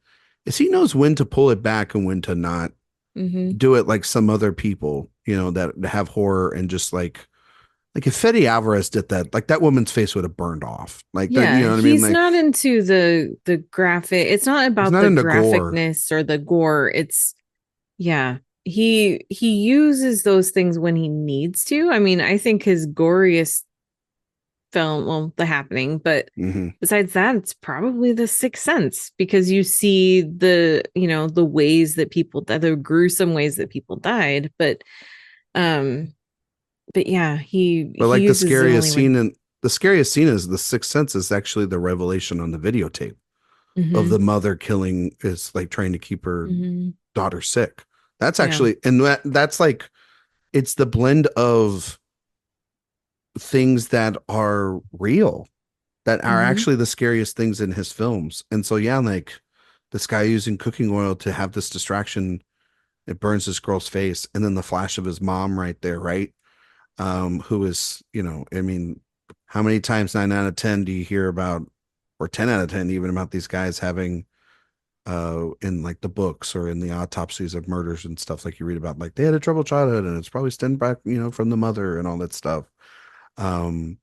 is he knows when to pull it back and when to not Hmm. do it like some other people, that have horror and just like if Fede Alvarez did that, like that woman's face would have burned off. Like that, you Yeah, know what I mean? he's Like not into the graphic. It's not he's about not the into gore. graphicness or the gore. It's yeah. He uses those things when he needs to. I mean, I think his goriest film, well, The Happening, but Hmm. besides that, it's probably The Sixth Sense because you see the ways that people the gruesome ways that people died, um but yeah, But he like the uses it scariest only when scene in the scariest scene is the Sixth Sense is actually the revelation on the videotape of hmm. the mother killing is like trying to keep her Hmm. daughter sick. That's Yeah. actually, and that's like, it's the blend of things that are real, that are Hmm. actually the scariest things in his films. And so, yeah, like this guy using cooking oil to have this distraction, it burns this girl's face. And then the flash of his mom right there, right? Who is, I mean, how many times 9 out of 10 do you hear about, or 10 out of 10 even, about these guys having in like the books or in the autopsies of murders and stuff, like you read about, like they had a troubled childhood and it's probably stemmed back, from the mother and all that stuff. um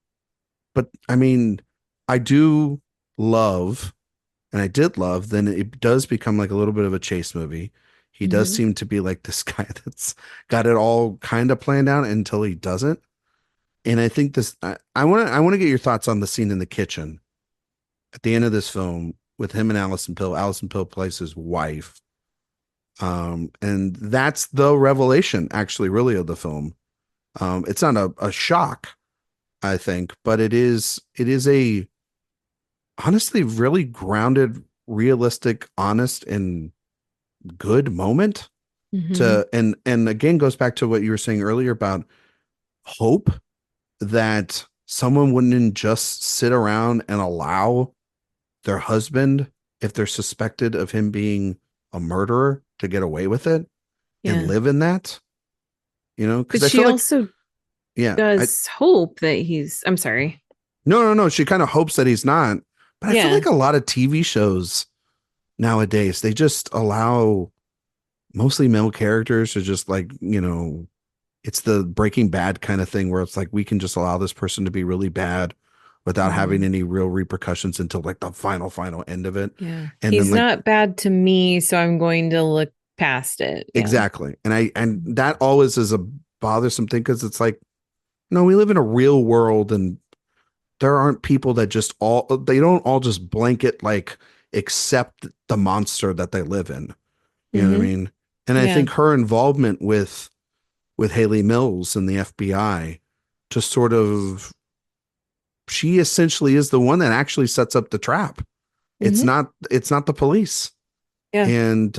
but I mean, I do love, and I did love, then it does become like a little bit of a chase movie. He does Hmm. seem to be like this guy that's got it all kind of planned out until he doesn't. And I think this, I want to get your thoughts on the scene in the kitchen at the end of this film with him and Allison Pill. Allison Pill plays his wife. And that's the revelation, actually, really, of the film. It's not a shock, I think, but it is a honestly really grounded, realistic, honest, and good moment Hmm. to, and again goes back to what you were saying earlier about hope, that someone wouldn't just sit around and allow their husband, if they're suspected of him being a murderer, to get away with it and Yeah. live in that, But because I she feel like, also yeah, does hope that he's, I'm sorry. no, she kind of hopes that he's not. But I feel Yeah. like a lot of TV shows nowadays, they just allow mostly male characters to just like, it's the Breaking Bad kind of thing where it's like we can just allow this person to be really bad without having Hmm. any real repercussions until like the final end of it. Yeah. And then He's like, not bad to me, so I'm going to look past it. Yeah. exactly. And that always is a bothersome thing, because it's like, no, we live in a real world, and there aren't people that just they don't all just blanket like accept the monster that they live in. You know what I Hmm. mean? And I Yeah. think her involvement with Haley Mills and the FBI, just sort of, she essentially is the one that actually sets up the trap. It's Hmm. not it's not the police. Yeah. And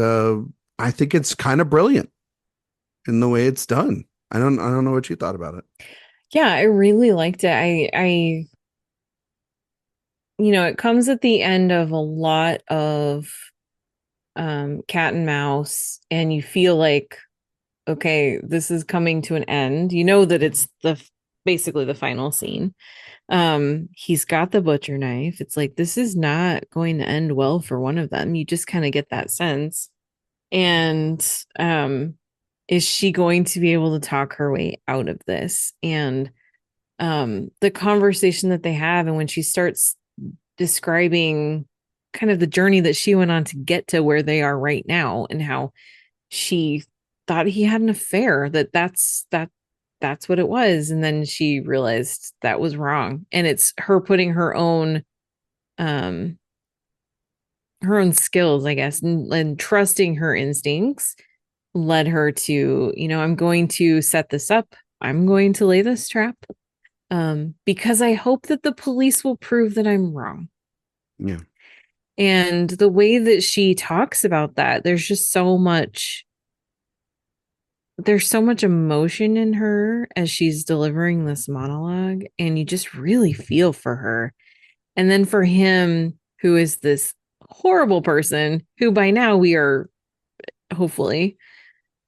I think it's kind of brilliant in the way it's done. I don't know what you thought about it. Yeah, I really liked it. It comes at the end of a lot of cat and mouse, and you feel like, okay, this is coming to an end. You know that it's basically the final scene. He's got the butcher knife. It's like this is not going to end well for one of them. You just kind of get that sense. And is she going to be able to talk her way out of this? And the conversation that they have, and when she starts describing kind of the journey that she went on to get to where they are right now, and how she thought he had an affair, that's what it was, and then she realized that was wrong, and it's her putting um her own skills, I guess, and trusting her instincts led her to, I'm going to set this up, I'm going to lay this trap, because I hope that the police will prove that I'm wrong. Yeah. And the way that she talks about that, there's so much emotion in her as she's delivering this monologue, and you just really feel for her. And then for him, who is this horrible person, who by now we are hopefully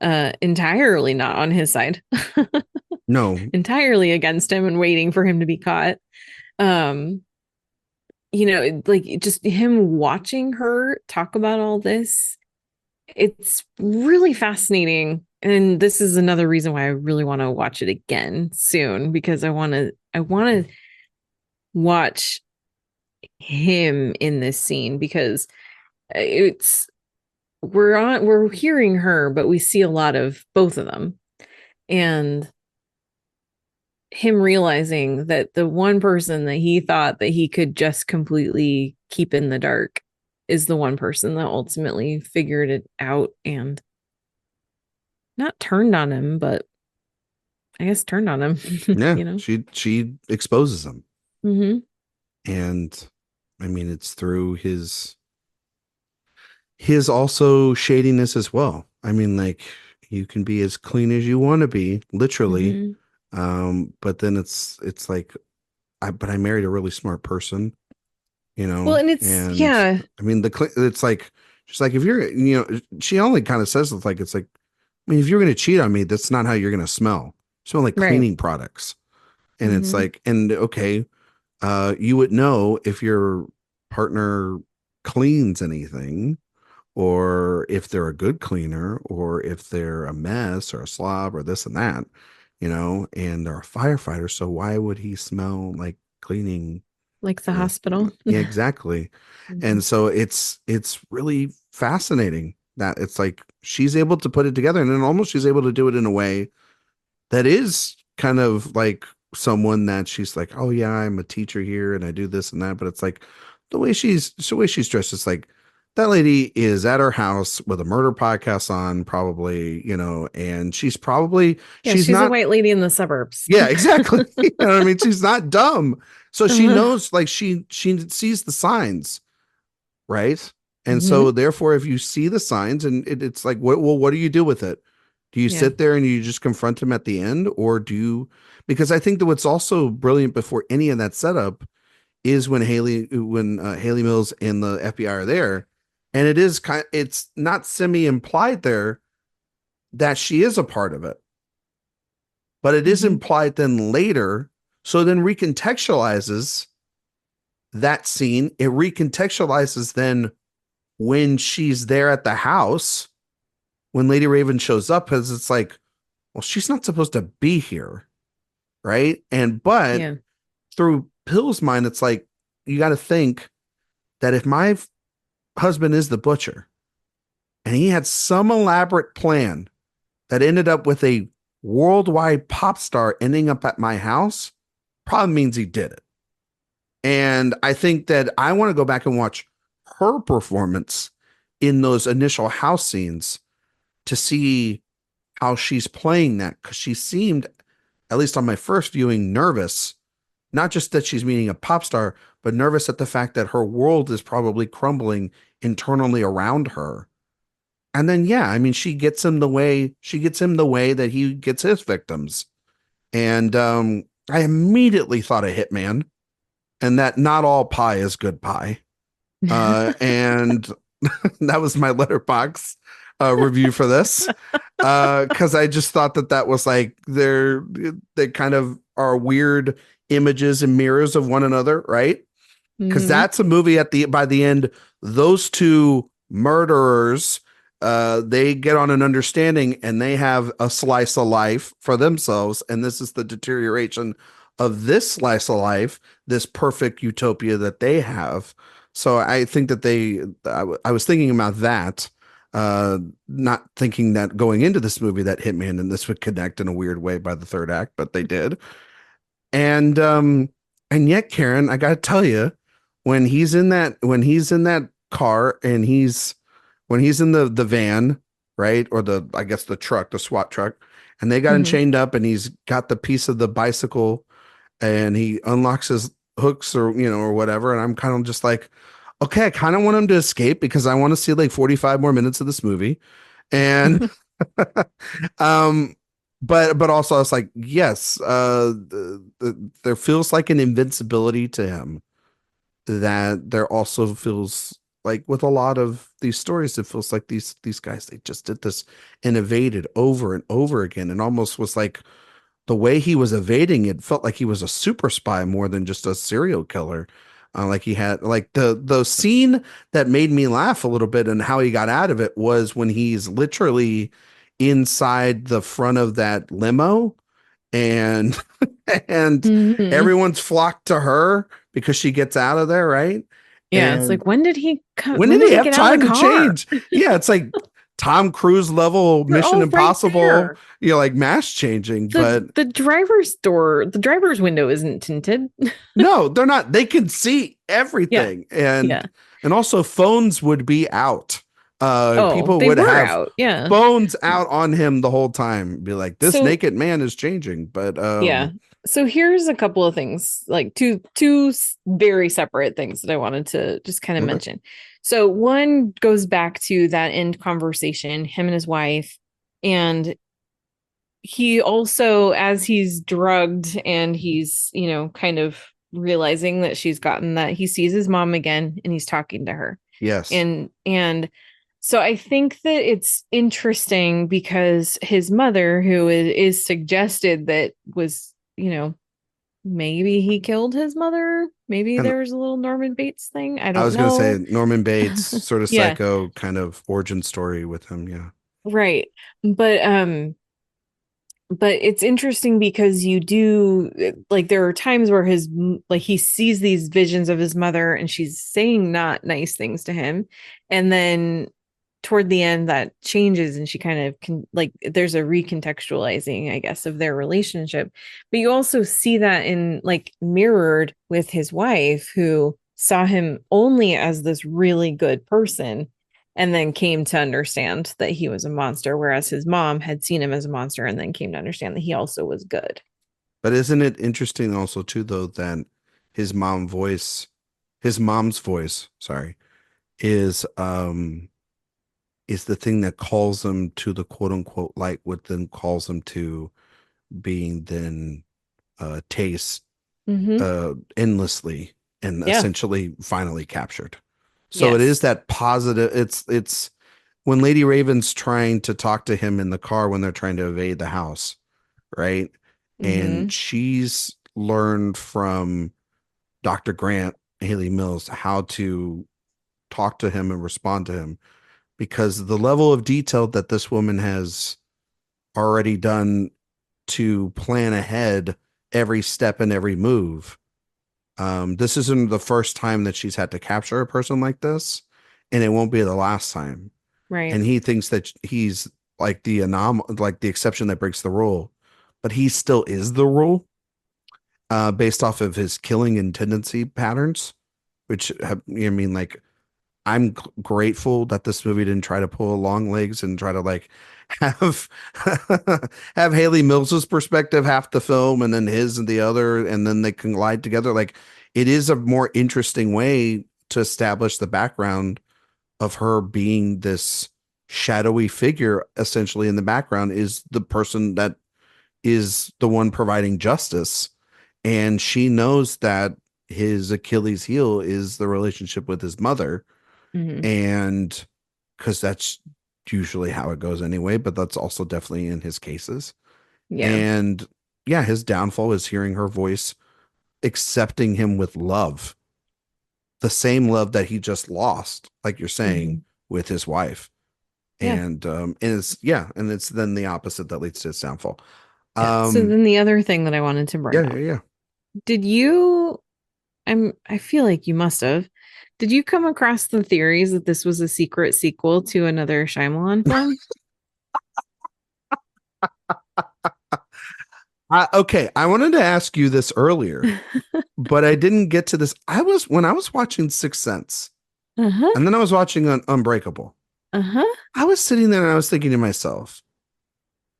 entirely not on his side, No. entirely against him and waiting for him to be caught. Um, like just him watching her talk about all this, it's really fascinating. And this is another reason why I really want to watch it again soon, because I want to watch him in this scene, because it's we're hearing her, but we see a lot of both of them. And him realizing that the one person that he thought that he could just completely keep in the dark is the one person that ultimately figured it out and not turned on him, but I guess turned on him, Yeah. you know? She exposes him. Mm-hmm. And I mean, it's through his also shadiness as well. I mean, like, you can be as clean as you want to be, literally. Mm-hmm. But then it's like, but I married a really smart person, Well, and and yeah, I mean, it's like, she's like, if you're, she only kind of says it's like, I mean, if you're going to cheat on me, that's not how you're going to smell. You smell like right. cleaning products. And it's Mm-hmm. like, and okay, you would know if your partner cleans anything, or if they're a good cleaner, or if they're a mess or a slob or this and that, and they're a firefighter. So why would he smell like cleaning? Like the Or, hospital. yeah, exactly. Mm-hmm. And so it's really fascinating that it's like she's able to put it together, and then almost she's able to do it in a way that is kind of like someone that she's like, oh yeah, I'm a teacher here and I do this and that. But it's like the way she's dressed, it's like that lady is at her house with a murder podcast on, probably, and Yeah, she's she's a not. white lady in the suburbs. Yeah, exactly. You know what I mean? She's not dumb. So she Uh-huh. knows, like, she sees the signs, right? And Mm-hmm. so therefore, if you see the signs, and it's like, what do you do with it? Do you Yeah. sit there and you just confront him at the end, or do you? Because I think that what's also brilliant before any of that setup is when Haley Mills and the FBI are there, and it's not semi implied there that she is a part of it, but it is Mm-hmm. implied then later. So then recontextualizes that scene. It recontextualizes then when she's there at the house, when Lady Raven shows up, because it's like, well, she's not supposed to be here, right? But Yeah. through Pill's mind, it's like, you got to think that if my husband is the butcher and he had some elaborate plan that ended up with a worldwide pop star ending up at my house, probably means he did it. And I think that I want to go back and watch her performance in those initial house scenes to see how she's playing that, because she seemed, at least on my first viewing, nervous. Not just that she's meeting a pop star, but nervous at the fact that her world is probably crumbling internally around her. And then, yeah, I mean, she gets him the way that he gets his victims. And I immediately thought of Hitman, and that not all pie is good pie. And that was my letterbox review for this. Because I just thought that that was like they kind of are weird images and mirrors of one another, right? Because Hmm. that's a movie at the by the end, those two murderers, they get on an understanding and they have a slice of life for themselves, and this is the deterioration of this slice of life, this perfect utopia that they have. So I think that I was thinking about that, not thinking that going into this movie that Hitman and this would connect in a weird way by the third act, but they did. And yet, Karen, I gotta tell you, when he's in that car and when he's in the van, right? Or the I guess the truck, the SWAT truck, and they got him Hmm. chained up and he's got the piece of the bicycle and he unlocks his hooks or or whatever. And I'm kind of just like, okay, I kind of want him to escape because I want to see like 45 more minutes of this movie. And um but also I was like, yes, there feels like an invincibility to him that there also feels like with a lot of these stories, it feels like these guys, they just did this and evaded over and over again, and almost was like the way he was evading it felt like he was a super spy more than just a serial killer. Like he had like the scene that made me laugh a little bit and how he got out of it was when he's literally inside the front of that limo and and Hmm. everyone's flocked to her because she gets out of there, right? Yeah, it's And like when did he come? when When did did he he have get out of time the to car? change? Yeah, it's like Tom Cruise level They're Mission all right Impossible, there. like mass changing, the but The driver's door, the driver's window isn't tinted. no, they're not. They can see Yeah, everything. yeah. And also phones would be out. Oh, People they would were have out. Yeah. phones out on him the whole time. Be like, this So naked man is changing. But yeah. So here's a couple of things, like two very separate things that I wanted to just kind of okay. mention. So one goes back to that end conversation, him and his wife, and he also, as he's drugged and he's, kind of realizing that she's gotten that, he sees his mom again and he's talking to her. Yes. And so I think that it's interesting because his mother, who is suggested that was, maybe he killed his mother. Maybe And there's a little Norman Bates thing. I I don't was gonna say know. Norman Bates, sort of Yeah, psycho kind of origin story with him. Yeah. right. But but it's interesting because you do, like, there are times where like he sees these visions of his mother and she's saying not nice things to him, and then toward the end that changes and she kind of can, like, there's a recontextualizing, I guess, of their relationship. But you also see that in, like, mirrored with his wife, who saw him only as this really good person and then came to understand that he was a monster, whereas his mom had seen him as a monster and then came to understand that he also was good. But isn't it interesting also too though that his mom voice, his mom's voice, sorry, is is the thing that calls him to the quote unquote light, what then calls him to being then taste Mm-hmm. endlessly and Yeah. essentially finally captured. So it is Yes. that positive. It's when Lady Raven's trying to talk to him in the car when they're trying to evade the house, right? And Mm-hmm. she's learned from Dr. Grant, Haley Mills, how to talk to him and respond to him because the level of detail that this woman has already done to plan ahead every step and every move. This isn't the first time that she's had to capture a person like this, and it won't be the last time. Right. And he thinks that he's like like the exception that breaks the rule, but he still is the rule, based off of his killing and tendency patterns, which have, I mean, like I'm grateful that this movie didn't try to pull long legs and try to like have have Haley Mills's perspective half the film and then his and the other, and then they collide together. Like it is a more interesting way to establish the background of her being this shadowy figure essentially in the background is the person that is the one providing justice. And she knows that his Achilles heel is the relationship with his mother. Mhm. And because that's usually how it goes anyway, but that's also definitely in his cases. Yeah. And yeah, his downfall is hearing her voice, accepting him with love, the same love that he just lost, like you're saying, Mhm. with his wife. Yeah. And it's yeah, and it's then the opposite that leads to his downfall. Yeah. So Um, then the other thing that I wanted to yeah, bring yeah, up. yeah. Did you I feel like you must have. Did you come across the theories that this was a secret sequel to another Shyamalan film? Okay, I wanted to ask you this earlier, but I didn't get to this. When I was watching Sixth Sense, Uh-huh. and then I was watching Unbreakable. Uh-huh. I was sitting there and I was thinking to myself,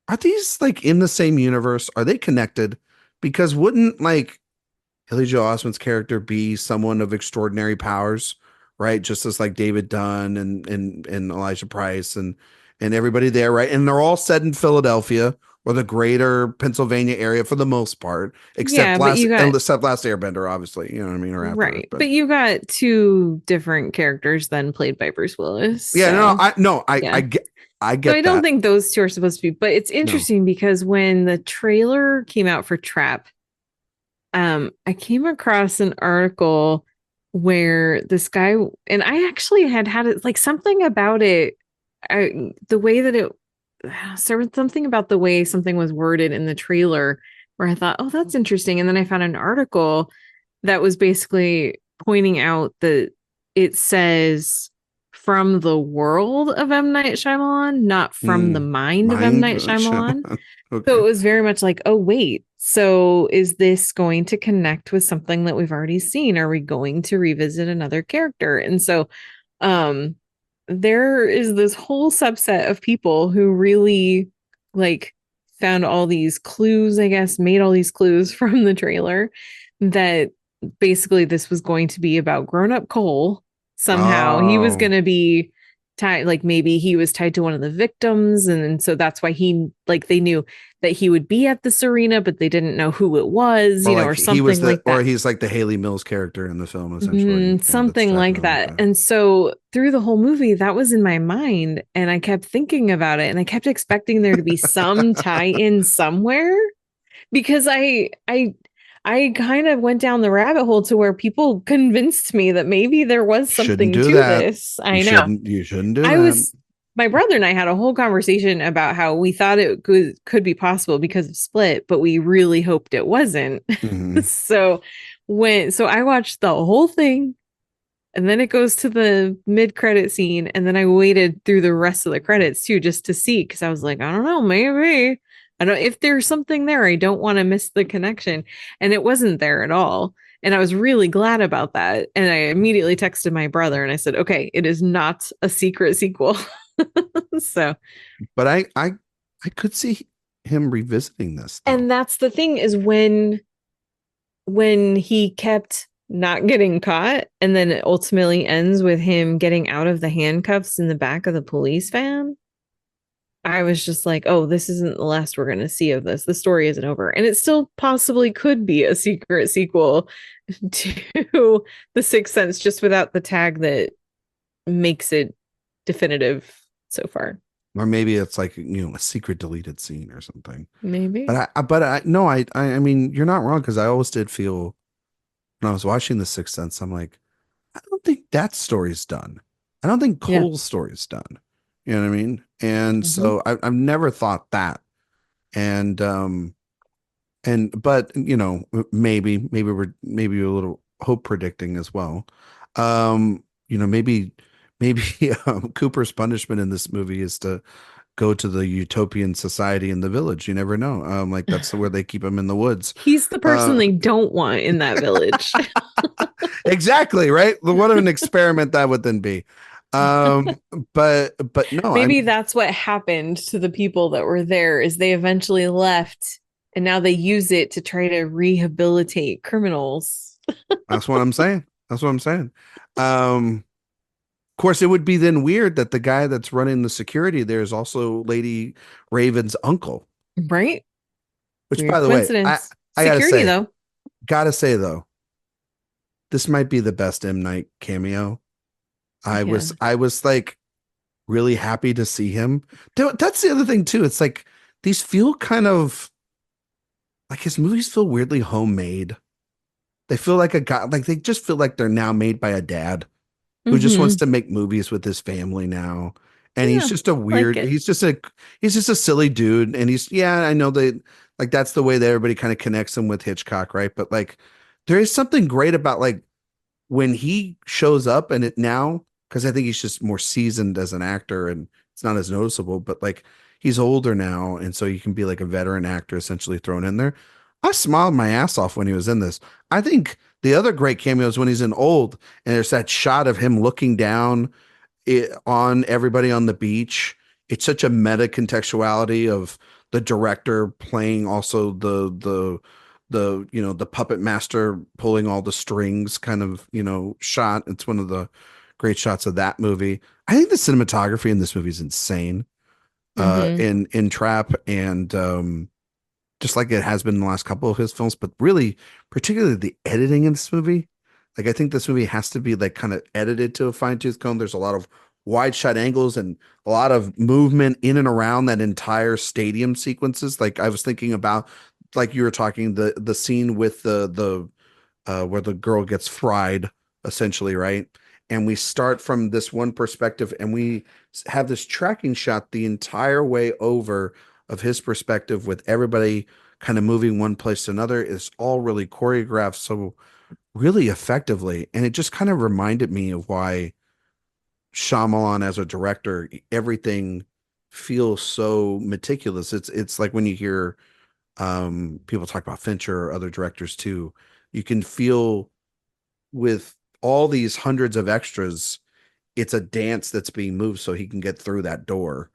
are these like in the same universe? Are they connected? Because wouldn't like Haley Joel Osment's character be someone of extraordinary powers, right? Just as like David Dunn and Elijah Price and everybody there, right? And they're all set in Philadelphia or the greater Pennsylvania area for the most part, Yeah, but you got except Last Airbender, obviously, you know what I mean, or after it. right. But But you got two different characters then played by Bruce Willis. yeah, So no, yeah. I So I get don't that. think those two are supposed to be, but it's No. interesting because when the trailer came out for Trap, I came across an article where this guy, and I actually had it like something about it, the way that it, something about the way something was worded in the trailer where I thought, oh, that's interesting. And then I found an article that was basically pointing out that it says from the world of M. Night Shyamalan, not from the Mm. mind of M. Mind Night Shyamalan. So Okay. it was very much like, oh, wait. So is this going to connect with something that we've already seen? Are we going to revisit another character? And so um there is this whole subset of people who really like found all these clues, I guess, made all these clues from the trailer that basically this was going to be about grown-up Cole. Somehow he was Oh, going to be tied, like maybe he was tied to one of the victims, and so that's why he like they knew that he would be at this arena, but they didn't know who it was, or or like he was something like or that. he's like the Haley Mills character in the film, essentially. Yeah, that's Something like definitely that. the. And so through the whole movie, that was in my mind, and I kept thinking about it, and I kept expecting there to be some tie-in somewhere because I kind of went down the rabbit hole to where people convinced me that maybe there was Shouldn't something do to that. this. I know. You shouldn't do I that. was My brother and I had a whole conversation about how we thought it could be possible because of Split, but we really hoped it wasn't. Hmm. So I watched the whole thing, and then it goes to the mid-credit scene, and then I waited through the rest of the credits too just to see, because I was like, I don't know, maybe. I don't, if there's something there, I don't want to miss the connection. And it wasn't there at all. And I was really glad about that. And I immediately texted my brother and I said, okay, it is not a secret sequel. So, But I could see him revisiting this though. and that's the thing is when he kept not getting caught, and then it ultimately ends with him getting out of the handcuffs in the back of the police van. I was just like, oh, this isn't the last we're going to see of this. The story isn't over. And it still possibly could be a secret sequel to The Sixth Sense, just without the tag that makes it definitive so far. Or maybe it's like, a secret deleted scene or something. Maybe. But I no, I mean, you're not wrong because I always did feel when I was watching The Sixth Sense, I'm like, I don't think that story's done. I don't think Yeah. Cole's story's done. You know what I mean? And Mhm. so I've never thought that. And but maybe a little hope predicting as well. Maybe Cooper's punishment in this movie is to go to the utopian society in the village. You never know. Like that's where they keep him in the woods. He's the person Uh, they don't want in that village. exactly, right? What an experiment that would then be. Um, but no, I Maybe mean that's what happened to the people that were there is they eventually left, and now they use it to try to rehabilitate criminals. that's what I'm saying. That's what I'm saying. Um, course, it would be then weird that the guy that's running the security there is also Lady Raven's uncle. Right? Which, by Weird the way, coincidence. I Security, though. gotta say though, this might be the best M. Night cameo. Yeah. I was like really happy to see him. That's the other thing too. It's like these feel kind of like his movies feel weirdly homemade. They feel like a guy, like they just feel like they're now made by a dad who just wants Hmm. to make movies with his family now. And he's Yeah. just a Like weird, it. he's just a silly dude. And yeah, I know that like that's the way that everybody kind of connects him with Hitchcock, right? But like there is something great about like when he shows up and it now, because I think he's just more seasoned as an actor and it's not as noticeable, but like he's older now. And so you can be like a veteran actor essentially thrown in there. I smiled my ass off when he was in this. I think the other great cameo is when he's in Old and there's that shot of him looking down on everybody on the beach. It's such a meta contextuality of the director playing also the the puppet master pulling all the strings kind of shot. It's one of the great shots of that movie. I think the cinematography in this movie is insane. Hmm. In Trap and just like it has been in the last couple of his films, but really particularly the editing in this movie. Like I think this movie has to be like kind of edited to a fine tooth comb. There's a lot of wide shot angles and a lot of movement in and around that entire stadium sequences. Like I was thinking about, like you were talking, the scene with the where the girl gets fried, essentially, right? And we start from this one perspective, and we have this tracking shot the entire way over of his perspective, with everybody kind of moving one place to another. It's all really choreographed so really effectively, and it just kind of reminded me of why Shyamalan as a director, everything feels so meticulous. It's like when you hear people talk about Fincher or other directors too, you can feel with all these hundreds of extras, it's a dance that's being moved so he can get through that door.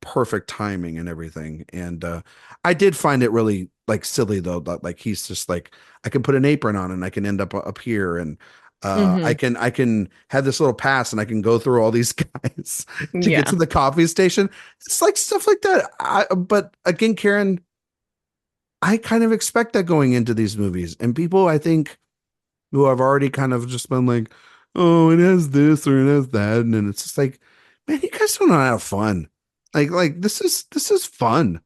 Perfect timing and everything. And I did find it really like silly though, that like he's just like, I can put an apron on and I can end up here and Hmm. I can have this little pass and I can go through all these guys to get Yeah. to the coffee station. It's like stuff like that. But again, Karen, I kind of expect that going into these movies. And people, I think, who have already kind of just been like, oh, it has this or it has that. And then it's just like, man, you guys don't know how to have fun. Like this is fun.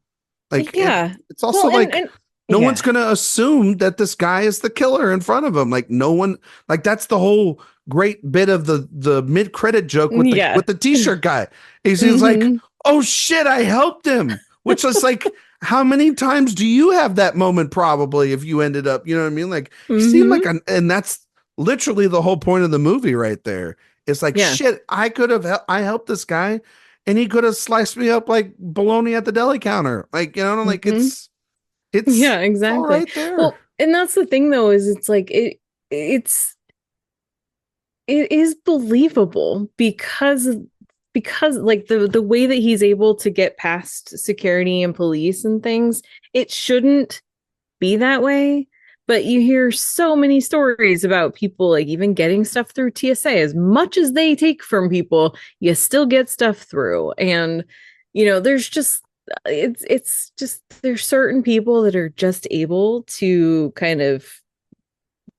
Like Yeah. it's also Well, like and no one's yeah. gonna assume that this guy is the killer in front of him. Like no one, like that's the whole great bit of the mid credit joke Yeah. with the t-shirt guy. He's like, Hmm. oh shit, I helped him. Which is like, how many times do you have that moment? Probably if you ended up, you know what I mean? Like he seemed like Hmm. and that's literally the whole point of the movie right there. It's like Yeah. shit, I helped this guy and he could have sliced me up like bologna at the deli counter. Like, like Hmm. Yeah, it's all exactly. right there. Well, and that's the thing though, is it's like it's it is believable because like the way that he's able to get past security and police and things, it shouldn't be that way. But you hear so many stories about people like even getting stuff through TSA. As much as they take from people, you still get stuff through. And there's just it's just there's certain people that are just able to kind of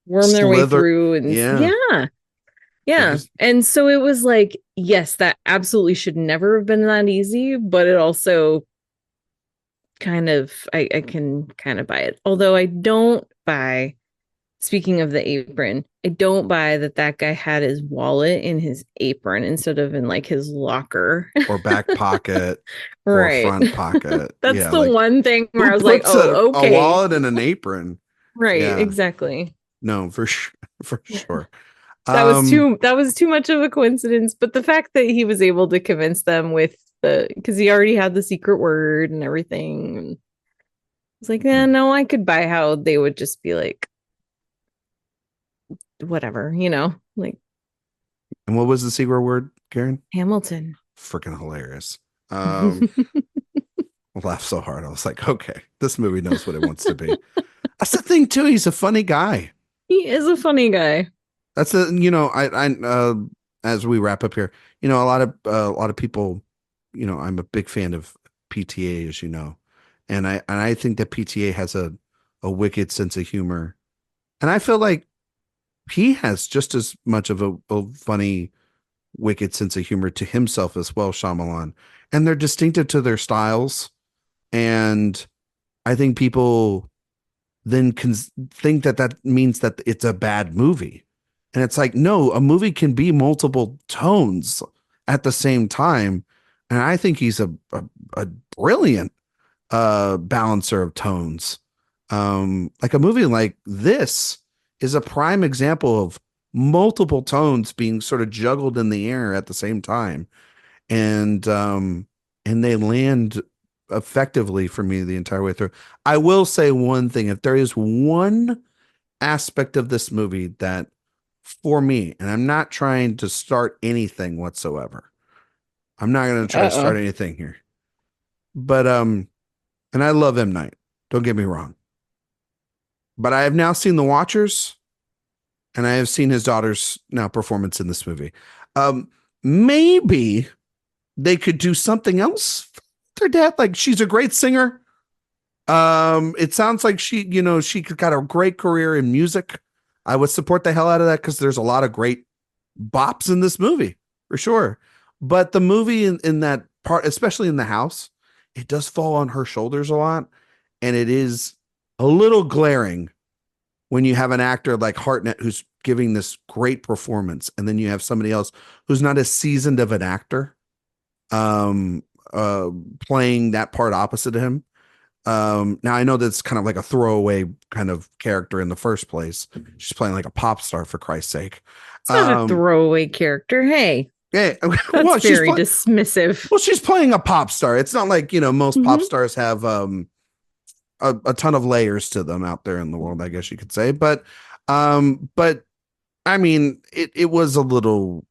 worm their way Slither. through. And Yeah. yeah, yeah. There's And so it was like, yes, that absolutely should never have been that easy, but it also kind of I can kind of buy it. Although I don't buy, speaking of the apron, I don't buy that guy had his wallet in his apron instead of in like his locker. or back pocket or Right. front pocket. That's Yeah, the like one thing where who I was like, puts oh, a okay. wallet in an apron? Right, Yeah. exactly. No, for sure. For sure. That was Um too much of a coincidence. But the fact that he was able to convince them with because he already had the secret word and everything. And it's like, no, I could buy how they would just be like, whatever, like and what was the secret word, Karen? Hamilton. Freaking hilarious. I laughed so hard. I was like, okay, this movie knows what it wants to be. That's the thing too. He's a funny guy. He is a funny guy. That's I as we wrap up here, a lot of people, I'm a big fan of PTA, as you know, and I think that PTA has a wicked sense of humor, and I feel like he has just as much of a funny, wicked sense of humor to himself as well, Shyamalan, and they're distinctive to their styles, and I think people then can think that that means that it's a bad movie. And it's like, no, a movie can be multiple tones at the same time. And I think he's a brilliant balancer of tones. Like a movie like this is a prime example of multiple tones being sort of juggled in the air at the same time. And they land effectively for me the entire way through. I will say one thing: if there is one aspect of this movie that, for me, and I'm not trying to start anything whatsoever. I'm not going to try to start Uh-oh. anything here. But and I love M. Night. Don't get me wrong. But I have now seen The Watchers, and I have seen his daughter's now performance in this movie. Maybe they could do something else for their dad. Like, she's a great singer. It sounds like she got a great career in music. I would support the hell out of that because there's a lot of great bops in this movie for sure. But the movie in that part, especially in the house, it does fall on her shoulders a lot. And it is a little glaring when you have an actor like Hartnett who's giving this great performance, and then you have somebody else who's not as seasoned of an actor um playing that part opposite of him. Now I know that's kind of like a throwaway kind of character in the first place. She's playing like a pop star, for Christ's sake. It's not a throwaway character. Hey, Yeah, that's well, very dismissive. well, she's playing a pop star. It's not like, most pop Mhm. stars have a ton of layers to them out there in the world, I guess you could say. But I mean, it was a little,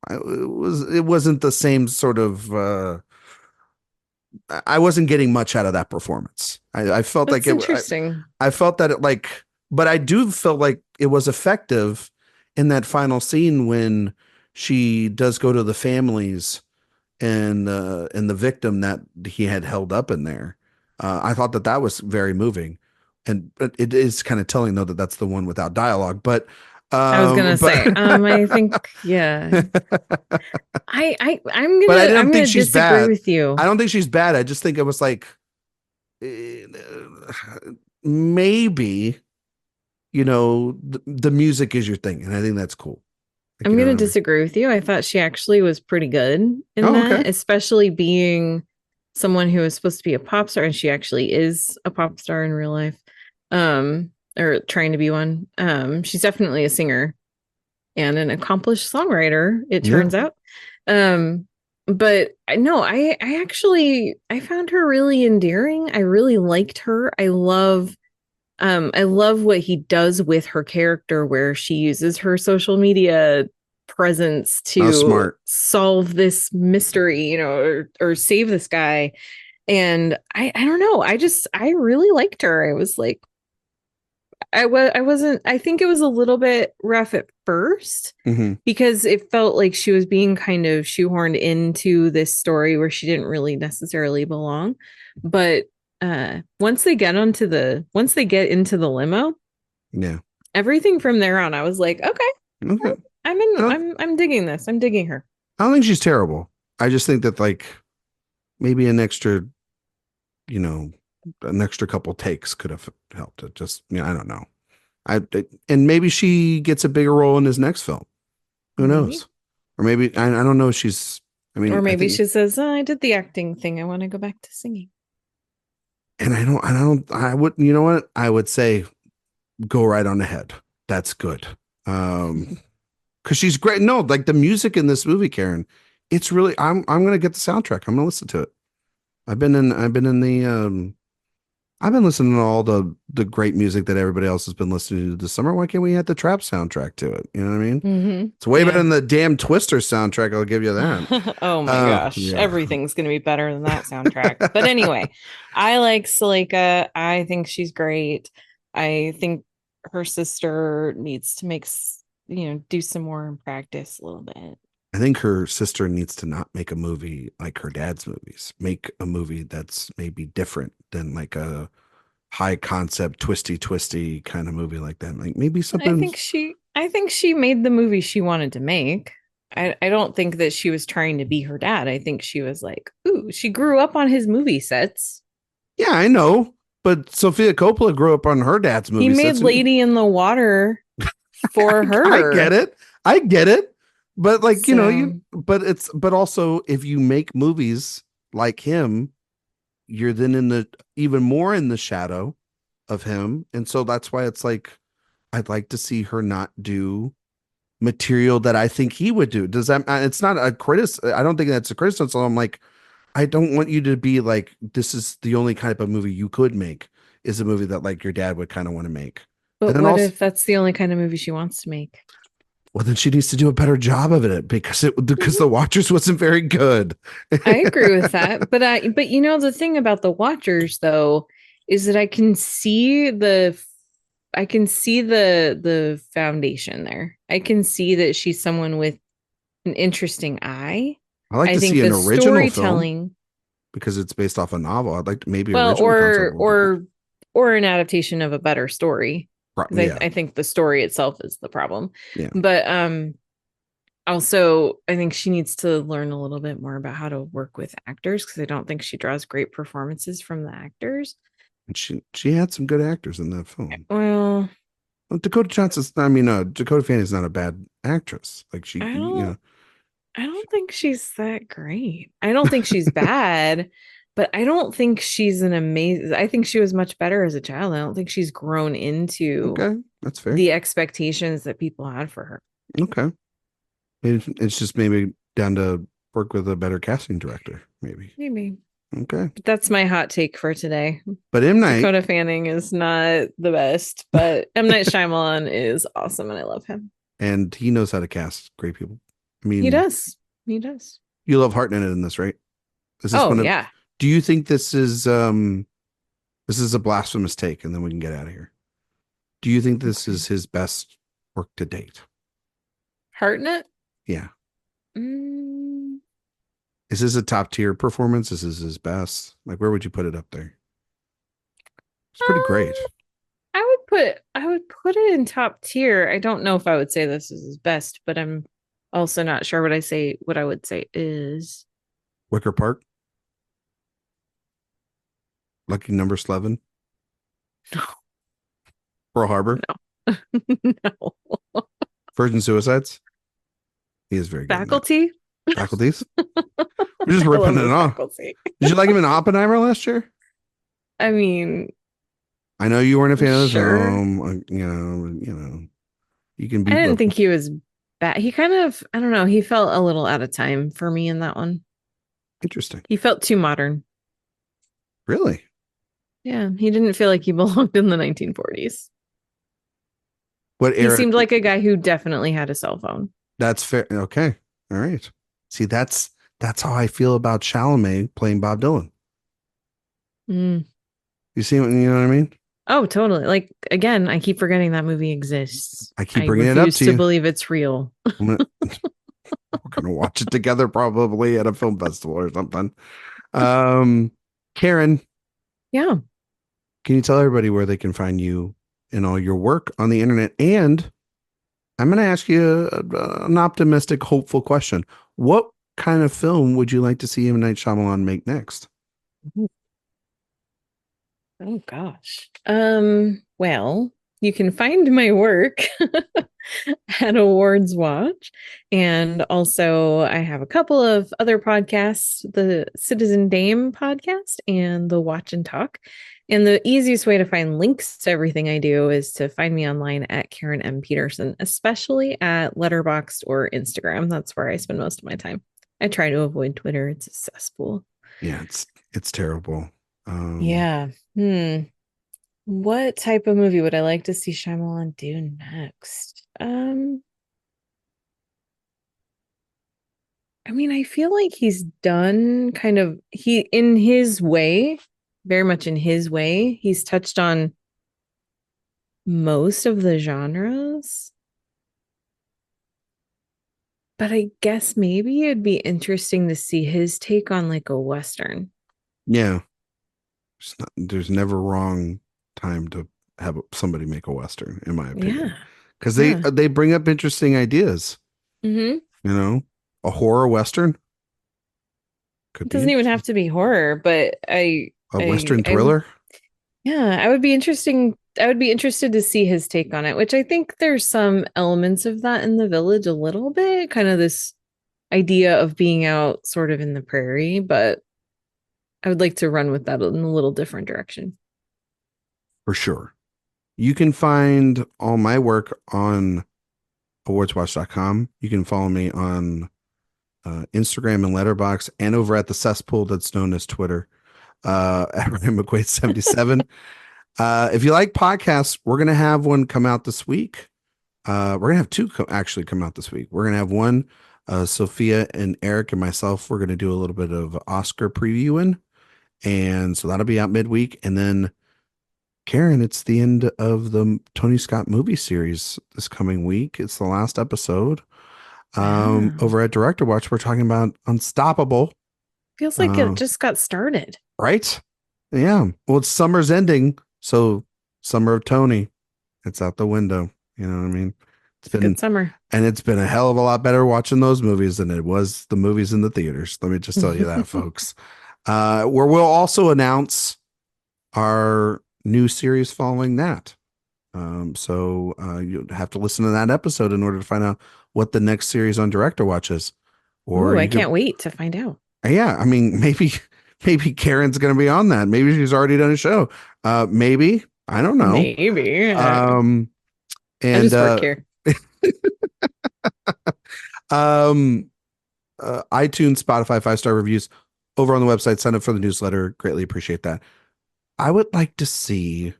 it wasn't the same sort of I wasn't getting much out of that performance. I felt like That's it. interesting. I felt that but I do feel like it was effective in that final scene when she does go to the families and the victim that he had held up in there. I thought that that was very moving, and it is kind of telling though that that's the one without dialogue. But I was gonna but say, I think, yeah. I'm but I gonna didn't think she's disagree bad. with you. I don't think she's bad. I just think it was like eh, maybe the music is your thing, and I think that's cool. Like, I'm you know gonna what I mean? disagree with you. I thought she actually was pretty good in Oh, okay. that, especially being someone who is supposed to be a pop star, and she actually is a pop star in real life. Or trying to be one. She's definitely a singer and an accomplished songwriter, it Yeah. turns out. But no, I actually I found her really endearing. I really liked her. I love what he does with her character, where she uses her social media presence Oh, to smart. solve this mystery, or save this guy. And I don't know. I really liked her. I was like, I wasn't, I think it was a little bit rough at first Hmm. because it felt like she was being kind of shoehorned into this story where she didn't really necessarily belong. But once they get into the limo, Yeah. everything from there on, I was like, okay, Okay. I don't, I'm digging this. I'm digging her. I don't think she's terrible. I just think that like maybe you know, an extra couple takes could have helped it. Just, I don't know. And maybe she gets a bigger role in his next film. Who Maybe. knows? Or maybe I don't know. She's. I Or mean, I maybe think, she says, oh, I did the acting thing. I want to go back to singing. and I don't. I don't. I would. You know what? I would say go right on ahead. That's good. Because she's great. No, like the music in this movie, Karen. It's really. I'm gonna get the soundtrack. I'm gonna listen to it. I've been listening to all the great music that everybody else has been listening to this summer. Why can't we add the trap soundtrack to it? You know what I mean? Mm-hmm. It's way better Yeah. than the damn Twister soundtrack. I'll give you that. Oh my gosh. Yeah. Everything's going to be better than that soundtrack. But anyway, I like Salika. I think she's great. I think her sister needs to make do some more and practice a little bit. I think her sister needs to not make a movie like her dad's movies. Make a movie that's maybe different than like a high concept, twisty kind of movie like that. Like maybe I something. think she made the movie she wanted to make. I don't think that she was trying to be her dad. I think she was like, ooh, she grew up on his movie sets. Yeah, I know. But Sofia Coppola grew up on her dad's He movie made sets. Lady in the Water for I get her. it. I get it. But like, So but also if you make movies like him, you're then in the even more in the shadow of him. And so that's why it's like I'd like to see her not do material that I think he would do. Does that it's not a criticism. I don't think that's a criticism. So I'm like, I don't want you to be like, this is the only kind of movie you could make is a movie that like your dad would kind of want to make. And but then what also, if that's the only kind of movie she wants to make? well, then she needs to do a better job of it because the Watchers wasn't very good. I agree with that. But the thing about the Watchers though is that I can see the foundation there. I can see that she's someone with an interesting eye. I like I to think see an the original film storytelling, because it's based off a novel. I'd like to maybe well, original concept a little bit more. or an adaptation of a better story. Because Yeah, I think the story itself is the problem. yeah. But also I think she needs to learn a little bit more about how to work with actors because I don't think she draws great performances from the actors. And she had some good actors in that film. Well, Well, Dakota Johnson's. I mean, Dakota Fanning's not a bad actress. Like I don't I don't think she's that great. I don't think she's bad, but I don't think she's an amazing. I think she was much better as a child. I don't think she's grown into Okay, that's fair. the expectations that people had for her. Okay, it's just maybe down to work with a better casting director. Maybe. Maybe. Okay, But that's my hot take for today. but M Night Dakota Fanning is not the best, but M. Night Shyamalan is awesome and I love him. and he knows how to cast great people. I He mean, does. He does. you love Hartnett in this, right? Is this Oh, one of? yeah. Do you think this is a blasphemous take, and then we can get out of here? Do you think this Okay. is his best work to date? Hartnett? Yeah. Mm, Is this a top tier performance? Is this his best? Like, where would you put it up there? It's pretty um, great. I would put it in top tier. I don't know if I would say this is his best, but I'm also not sure what I would say is. Wicker Park, Lucky Number 11, No. Pearl Harbor, No. Virgin Suicides. He is very good in that. Faculty? Faculties. We're just I love ripping it the off. Faculty. Did you like him in Oppenheimer last year? I mean, I know you weren't a fan of the sure. film. You can be. I didn't think he was bad. He kind of, I don't know, he felt a little out of time for me in that one. Interesting. He felt too modern. Really? Yeah, he didn't feel like he belonged in the 1940s. What He era? seemed like a guy who definitely had a cell phone. That's fair. Okay. All right. See, that's how I feel about Chalamet playing Bob Dylan. Mm. You see what you know what I mean? Oh, totally. Like again, I keep forgetting that movie exists. I keep bringing it up to to you. believe it's real. We're gonna watch it together probably at a film festival or something. Karen, Yeah. can you tell everybody where they can find you and all your work on the internet? And I'm going to ask you an optimistic, hopeful question. What kind of film would you like to see M. Night Shyamalan make next? Oh gosh. Well, you can find my work at AwardsWatch. And also I have a couple of other podcasts, the Citizen Dame podcast and the Watch and Talk. And the easiest way to find links to everything I do is to find me online at Karen M. Peterson, especially at Letterboxd or Instagram. That's where I spend most of my time. I try to avoid Twitter. It's a cesspool. Yeah, it's terrible. Yeah. What type of movie would I like to see Shyamalan do next? I mean, I feel like he's done in his way, very much in his way. He's touched on most of the genres. But I guess maybe it'd be interesting to see his take on like a Western. Yeah, there's never wrong time to have somebody make a Western, in my opinion, Yeah. because Yeah. they bring up interesting ideas. Mm-hmm. You know, a horror Western could It be doesn't even interesting. have to be horror, but A Western I would, thriller. yeah, I would be interesting. I would be interested to see his take on it, which I think there's some elements of that in the village a little bit, kind of this idea of being out sort of in the prairie, but I would like to run with that in a little different direction. For sure. You can find all my work on awardswatch.com. You can follow me on Instagram and Letterbox, and over at the cesspool that's known as Twitter, at Ryan McQuade 77. If you like podcasts, we're going to have one come out this week. We're going to have two actually come out this week. We're going to have one, Sophia and Eric and myself. We're going to do a little bit of Oscar previewing. And so that'll be out midweek. And then Karen, it's the end of the Tony Scott movie series this coming week. It's the last episode. Wow. Over at Director Watch, we're talking about Unstoppable. Feels like it Uh, just got started. right? Yeah. Well, it's summer's ending, so summer of Tony, it's out the window. You know what I mean? It's It's a good been summer. and it's been a hell of a lot better watching those movies than it was the movies in the theaters. Let me just tell you that, folks. Where we'll also announce our new series following that. So you have to listen to that episode in order to find out what the next series on Director Watch is. Or Ooh, I you could, can't wait to find out. yeah, I mean, maybe Karen's going to be on that. Maybe she's already done a show. Maybe, I don't know. Maybe. Um, I and just work here. um, iTunes, Spotify, 5-star reviews over on the website. Sign up for the newsletter. Greatly appreciate that. I would like to see.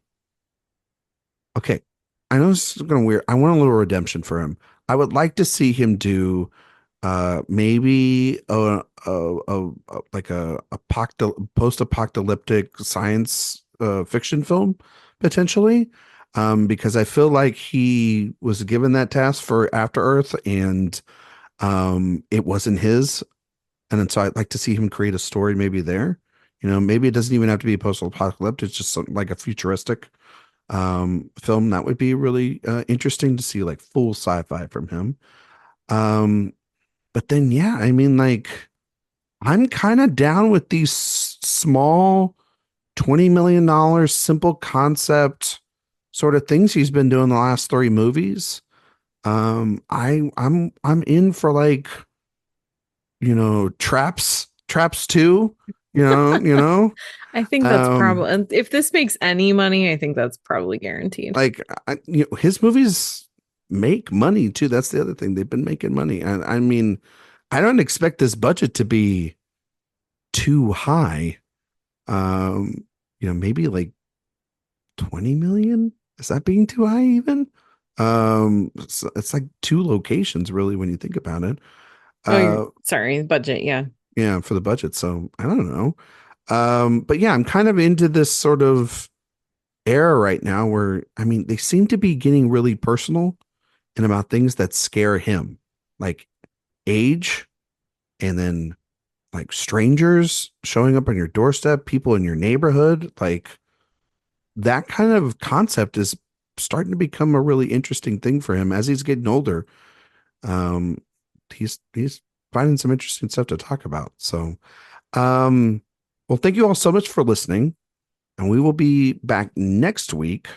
Okay, I know this is going to weird. I want a little redemption for him. I would like to see him do maybe a like a post-apocalyptic science fiction film potentially, because I feel like he was given that task for After Earth, and it wasn't his. And then so I'd like to see him create a story maybe there. You know, maybe it doesn't even have to be post-apocalyptic. It's just something like a futuristic film. That would be really interesting to see, like full sci-fi from him. Um, but then, yeah, I mean, like, I'm kind of down with these small $20 million simple concept sort of things he's been doing the last three movies. I'm in for, like, traps too, I think that's um, probably, and if this makes any money, I think that's probably guaranteed. like his movies make money too. That's the other thing. They've been making money. And I mean, I don't expect this budget to be too high. Um, maybe like 20 million. Is that being too high even? It's like two locations really when you think about it. Oh, you're Uh, sorry, budget. Yeah. yeah, for the budget. So I don't know. But yeah, I'm kind of into this sort of era right now where, I mean, they seem to be getting really personal and about things that scare him, like age, and then like strangers showing up on your doorstep, people in your neighborhood. Like that kind of concept is starting to become a really interesting thing for him as he's getting older. Um, he's finding some interesting stuff to talk about. So, um, well, thank you all so much for listening, and we will be back next week.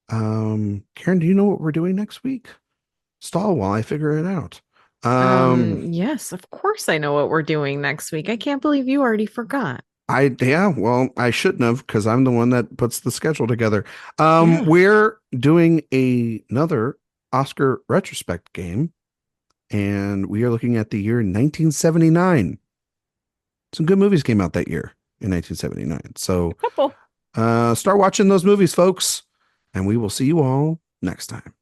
Karen, do you know what we're doing next week? Stall while I figure it out. Yes, of course I know what we're doing next week. I can't believe you already forgot. Yeah, well, I shouldn't have because I'm the one that puts the schedule together. Yeah. We're doing another Oscar retrospect game, and we are looking at the year 1979. Some good movies came out that year in 1979. So A couple. start watching those movies, folks, and we will see you all next time.